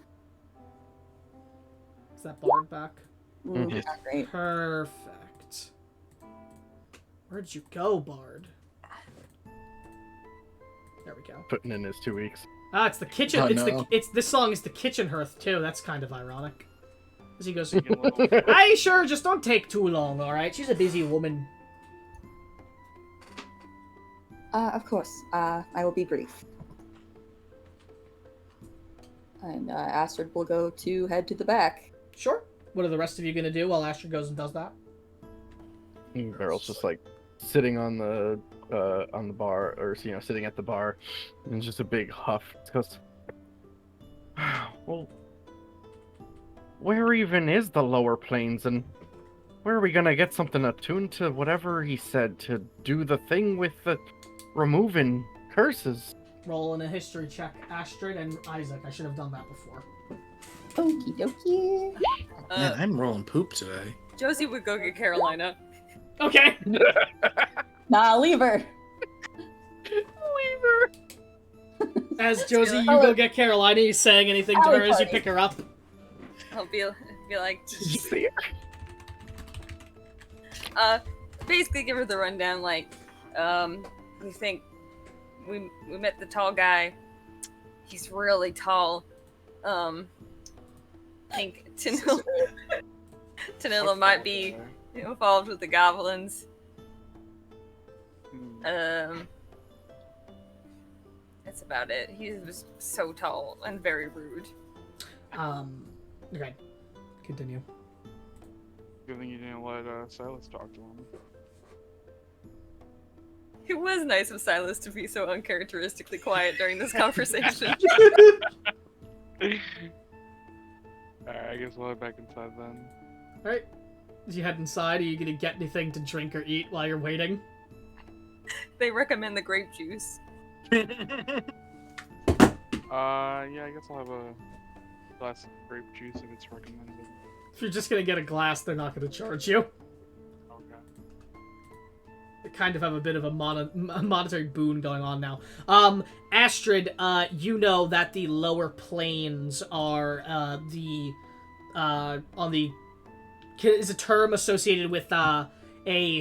Is that Bard back? Mhm. Not great. Perfect. Where'd you go, Bard? There we go. Putting in his 2 weeks. It's the kitchen. Oh, it's no. this song is the kitchen hearth too. That's kind of ironic. As he goes, Get a little- "Hey, sure, just don't take too long, all right? She's a busy woman." Of course. I will be brief. And Astrid will go to head to the back. Sure. What are the rest of you gonna do while Astrid goes and does that? And Beryl's just sitting on the bar, or sitting at the bar, and just a big huff. He goes, well, where even is the lower planes, and where are we gonna get something attuned to whatever he said to do the thing with the removing curses? Roll in a history check, Astrid and Isaac. I should have done that before. Okie dokie. Man, I'm rolling poop today. Josie would go get Carolina. Okay. Nah, leave her. As Josie, you go get Carolina. Are you saying anything to her as you pick her up? I'll be like, Did you see her? basically give her the rundown. We think we met the tall guy. He's really tall. I think Tanilla might be involved with the goblins. That's about it. He was so tall and very rude. Okay. Continue. Good thing you didn't let Silas talk to him. It was nice of Silas to be so uncharacteristically quiet during this conversation. Alright, I guess we'll head back inside then. Alright. As you head inside, are you gonna get anything to drink or eat while you're waiting? They recommend the grape juice. Yeah, I guess I'll have a glass of grape juice if it's recommended. If you're just gonna get a glass, they're not gonna charge you. Okay. They kind of have a bit of a monetary boon going on now. Astrid, you know that the lower planes are is a term associated with a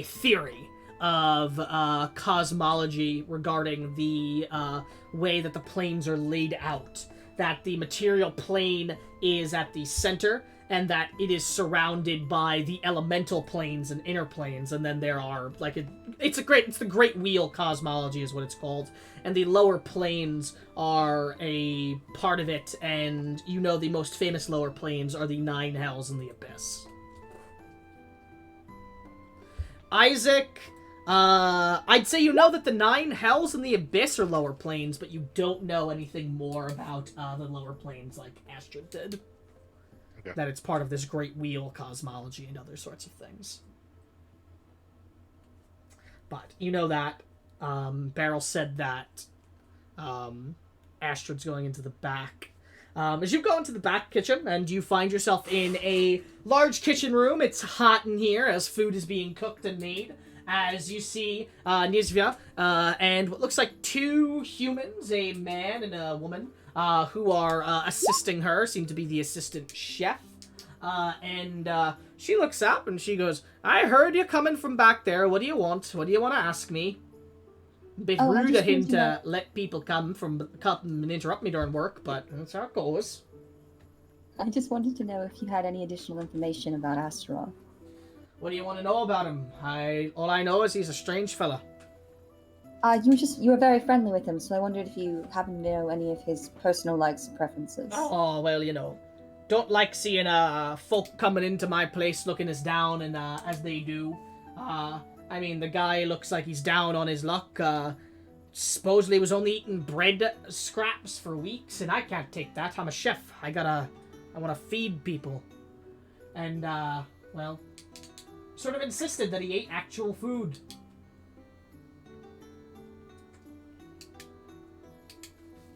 theory of cosmology regarding the way that the planes are laid out. That the material plane is at the center, and that it is surrounded by the elemental planes and inner planes, and then there are it's the Great Wheel cosmology is what it's called, and the lower planes are a part of it, and the most famous lower planes are the 9 hells and the abyss. Isaac, I'd say that the 9 hells and the abyss are lower planes, but you don't know anything more about the lower planes like Astrid did. Okay. That it's part of this Great Wheel cosmology and other sorts of things. But that Beryl said that Astrid's going into the back. As you go into the back kitchen and you find yourself in a large kitchen room, it's hot in here as food is being cooked and made. As you see Nizvya and what looks like 2 humans, a man and a woman, who are assisting her, seem to be the assistant chef. And she looks up and she goes, "I heard you coming from back there. What do you want? What do you want to ask me?" A bit rude of him to let people come and interrupt me during work, but that's how it goes. I just wanted to know if you had any additional information about Astaroth. What do you want to know about him? All I know is he's a strange fella. You were very friendly with him, so I wondered if you happen to know any of his personal likes and preferences. Oh, well, don't like seeing folk coming into my place looking as down and as they do. The guy looks like he's down on his luck. Supposedly was only eating bread scraps for weeks, and I can't take that. I'm a chef. I want to feed people. And, sort of insisted that he ate actual food.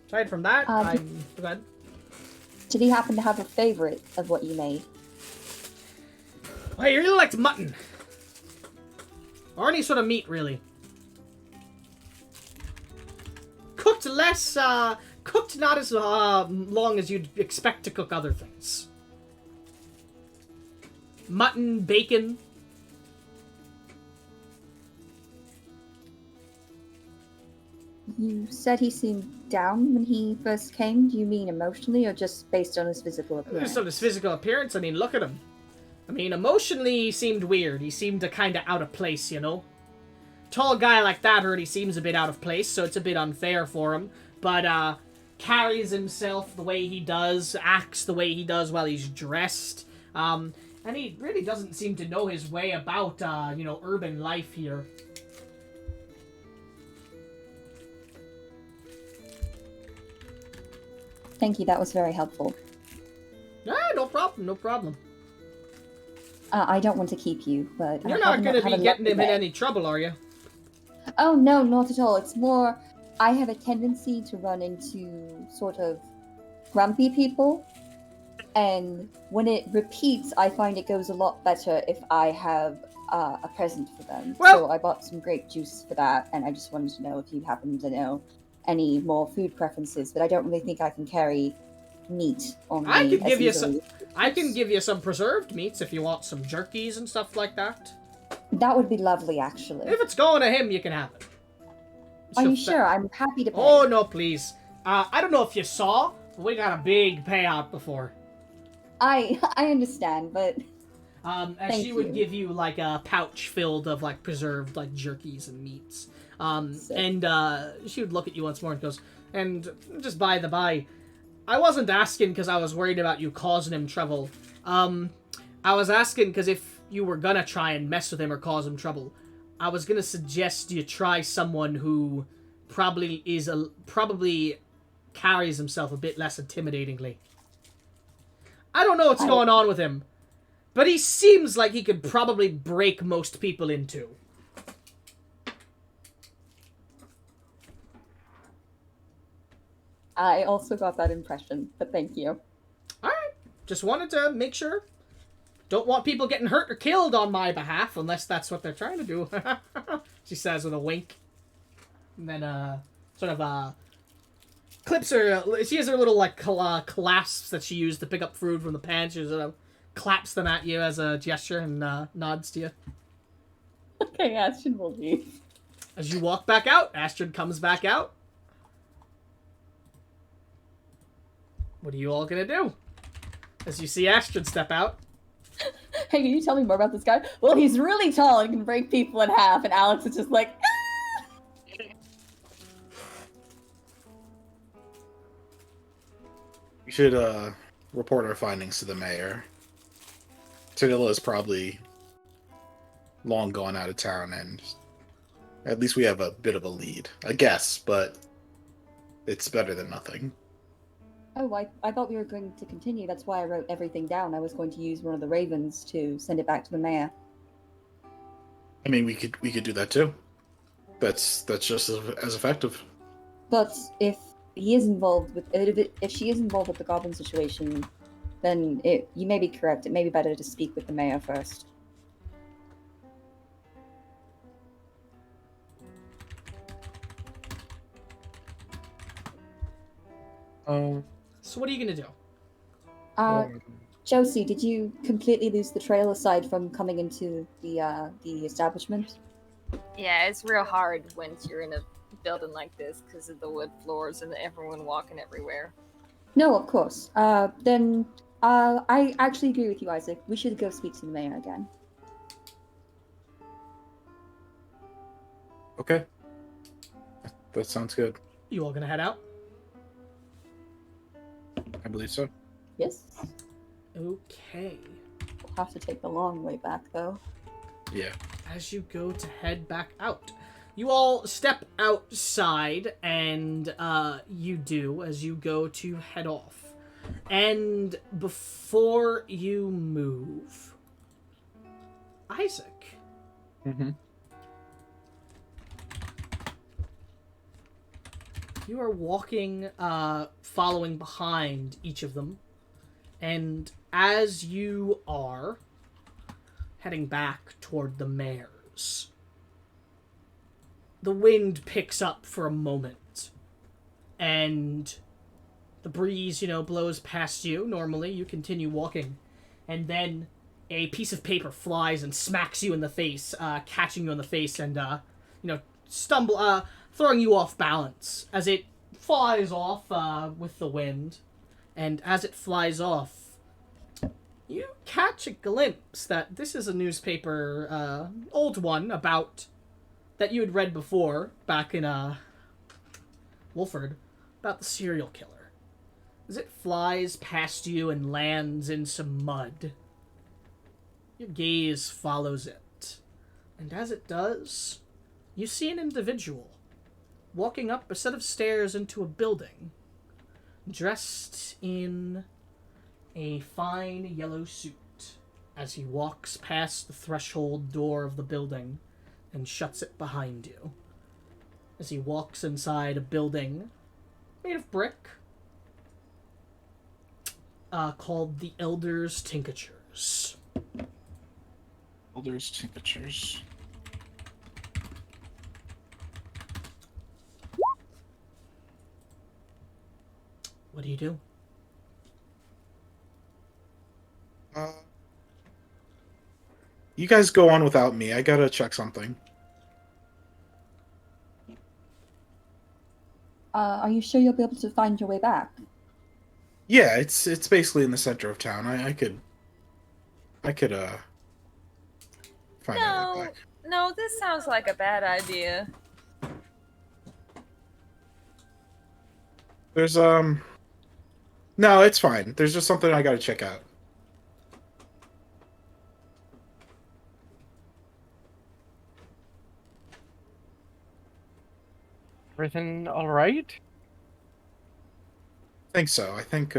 Aside from that, go ahead. Did he happen to have a favorite of what you made? Well, he really liked mutton. Or any sort of meat, really. Cooked not as long as you'd expect to cook other things. Mutton, bacon. You said he seemed down when he first came. Do you mean emotionally or just based on his physical appearance? Just on his physical appearance, look at him. Emotionally, he seemed weird. He seemed kind of out of place, Tall guy like that already seems a bit out of place, so it's a bit unfair for him. But, carries himself the way he does, acts the way he does while he's dressed. And he really doesn't seem to know his way about, urban life here. Thank you, that was very helpful. No problem. I don't want to keep you, but... You're not going to be getting him in any trouble, are you? Oh, no, not at all. It's more, I have a tendency to run into sort of grumpy people, and when it repeats, I find it goes a lot better if I have a present for them. Well, so I bought some grape juice for that, and I just wanted to know if you happen to know any more food preferences, but I don't really think I can carry meat on me. I can give you some preserved meats if you want some jerkies and stuff like that. That would be lovely, actually. If it's going to him, you can have it. Are you sure? I'm happy to pay. Oh, no, please. I don't know if you saw, but we got a big payout before. I understand, but... as she would give you, a pouch filled of, preserved, jerkies and meats. And she would look at you once more and goes, and just by the by, I wasn't asking because I was worried about you causing him trouble. I was asking because if you were gonna try and mess with him or cause him trouble, I was gonna suggest you try someone who probably carries himself a bit less intimidatingly. I don't know what's going on with him, but he seems like he could probably break most people in two. I also got that impression, but thank you. Alright. Just wanted to make sure. Don't want people getting hurt or killed on my behalf, unless that's what they're trying to do. She says with a wink. And then, clips her... She has her little, clasps that she used to pick up food from the pan. She claps them at you as a gesture and nods to you. Okay, Ashton will leave. As you walk back out, Astrid comes back out. What are you all gonna do? As you see Astrid step out. Hey, can you tell me more about this guy? Well, he's really tall and can break people in half, and Alex is just like, ah! We should report our findings to the mayor. Tadilla is probably long gone out of town, and at least we have a bit of a lead. I guess, but it's better than nothing. Oh, I thought we were going to continue. That's why I wrote everything down. I was going to use one of the ravens to send it back to the mayor. I mean, we could do that too. That's just as effective. But if he is involved with if she is involved with the goblin situation, then you may be correct. It may be better to speak with the mayor first. So what are you gonna do? Josie, did you completely lose the trail aside from coming into the establishment? Yeah, it's real hard once you're in a building like this because of the wood floors and everyone walking everywhere. No, of course. Then I actually agree with you, Isaac. We should go speak to the mayor again. Okay. That sounds good. You all gonna head out? I believe so. Yes. Okay. We'll have to take the long way back, though. Yeah. As you go to head back out, you all step outside, and you do as you go to head off. And before you move, Isaac. Mm-hmm. You are walking, following behind each of them. And as you are heading back toward the mayor's, the wind picks up for a moment. And the breeze, blows past you. Normally, you continue walking. And then a piece of paper flies and smacks you in the face, catching you in the face and, throwing you off balance as it flies off with the wind. And as it flies off, you catch a glimpse that this is a newspaper, old one, about that you had read before back in Wolford, about the serial killer. As it flies past you and lands in some mud, your gaze follows it. And as it does, you see an individual walking up a set of stairs into a building, dressed in a fine yellow suit, as he walks past the threshold door of the building and shuts it behind you. As he walks inside a building made of brick, called the Elders' Tinctures. Elders' Tinctures. What do you do? You guys go on without me. I gotta check something. Are you sure you'll be able to find your way back? Yeah, it's basically in the center of town. I could find my way back. No, this sounds like a bad idea. There's no, it's fine. There's just something I gotta check out. Everything all right? I think so. I think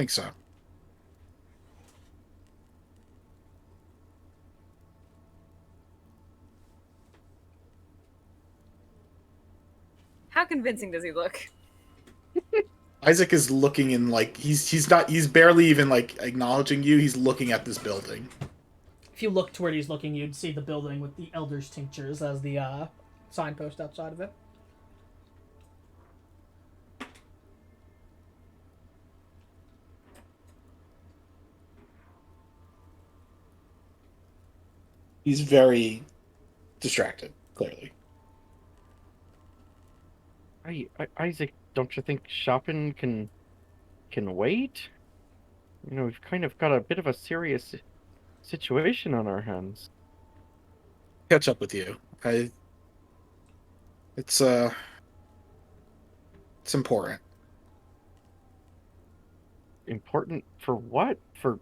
so. How convincing does he look? Isaac is looking in like he's barely even like acknowledging you. He's looking at this building. If you look to where he's looking, you'd see the building with the Elders' Tinctures as the signpost outside of it. He's very distracted, clearly. Isaac, don't you think shopping can wait? You know, we've kind of got a bit of a serious situation on our hands. Catch up with you. It's it's important. Important for what? For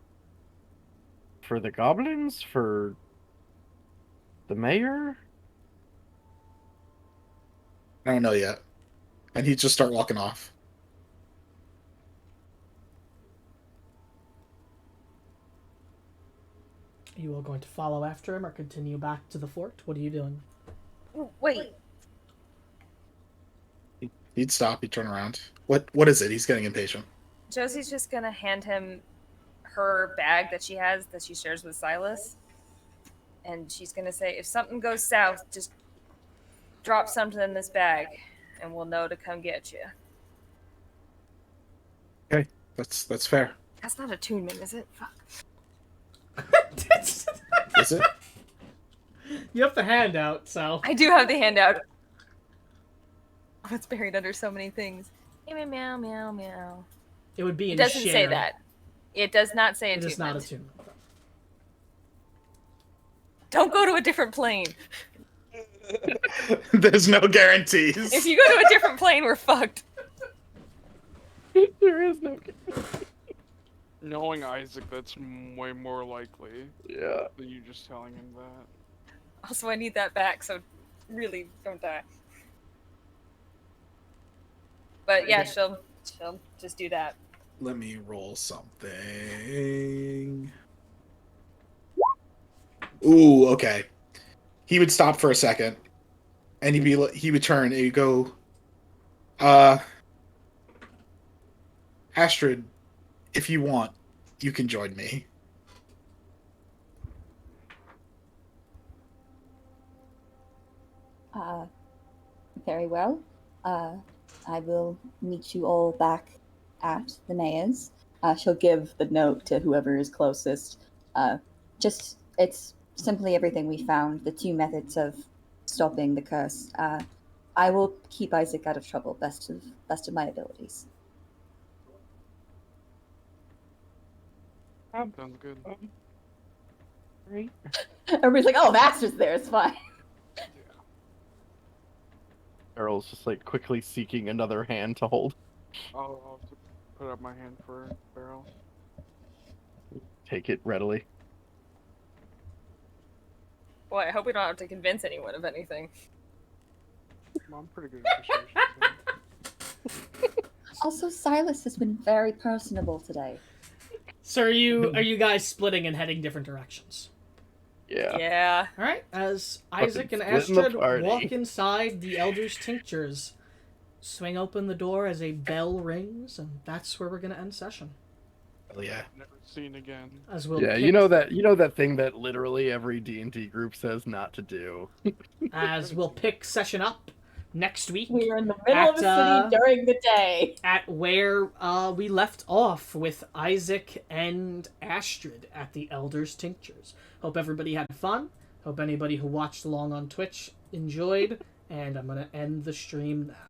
the goblins? For the mayor? I don't know yet. And he'd just start walking off. You all going to follow after him or continue back to the fort? What are you doing? Wait, He'd stop, he'd turn around. What is it? He's getting impatient. Josie's just gonna hand him her bag that she has that she shares with Silas. And she's gonna say, if something goes south, just drop something in this bag and we'll know to come get you. Okay, that's fair. That's not attunement, is it? Fuck. Is it? You have the handout, so. I do have the handout. Oh, it's buried under so many things. Meow, meow, meow, meow. It would be It in doesn't say shared. that. It does not say It attunement. is not attunement. Don't go to a different plane. There's no guarantees. If you go to a different plane, we're fucked. There is no. Knowing Isaac, that's way more likely Yeah. than you just telling him that. Also, I need that back, so really don't die. But yeah, she'll just do that. Let me roll something. Ooh, okay. He would stop for a second, and he would turn and he'd go, Astrid, if you want, you can join me. Very well. I will meet you all back at the mayor's. She'll give the note to whoever is closest. It's simply everything we found, the 2 methods of stopping the curse. I will keep Isaac out of trouble, best of my abilities. Sounds good. Right. Everybody's like, "Oh, Master's there. It's fine." Errol's just like quickly seeking another hand to hold. I'll have to put up my hand for Beryl. Take it readily. Boy, I hope we don't have to convince anyone of anything. Well, I'm pretty good at persuasion. Also, Silas has been very personable today. So are you guys splitting and heading different directions? Yeah. Yeah. All right. As Fucking Isaac and splitting the Astrid party. walk inside the Elder's Tinctures, swing open the door as a bell rings, and that's where we're gonna end session. Hell yeah. Never seen again. As we'll Yeah, pick, you know that thing that literally every D&D group says not to do. as we'll pick session up next week. We are in the middle of the city during the day. At where we left off with Isaac and Astrid at the Elder's Tinctures. Hope everybody had fun. Hope anybody who watched along on Twitch enjoyed. And I'm going to end the stream now.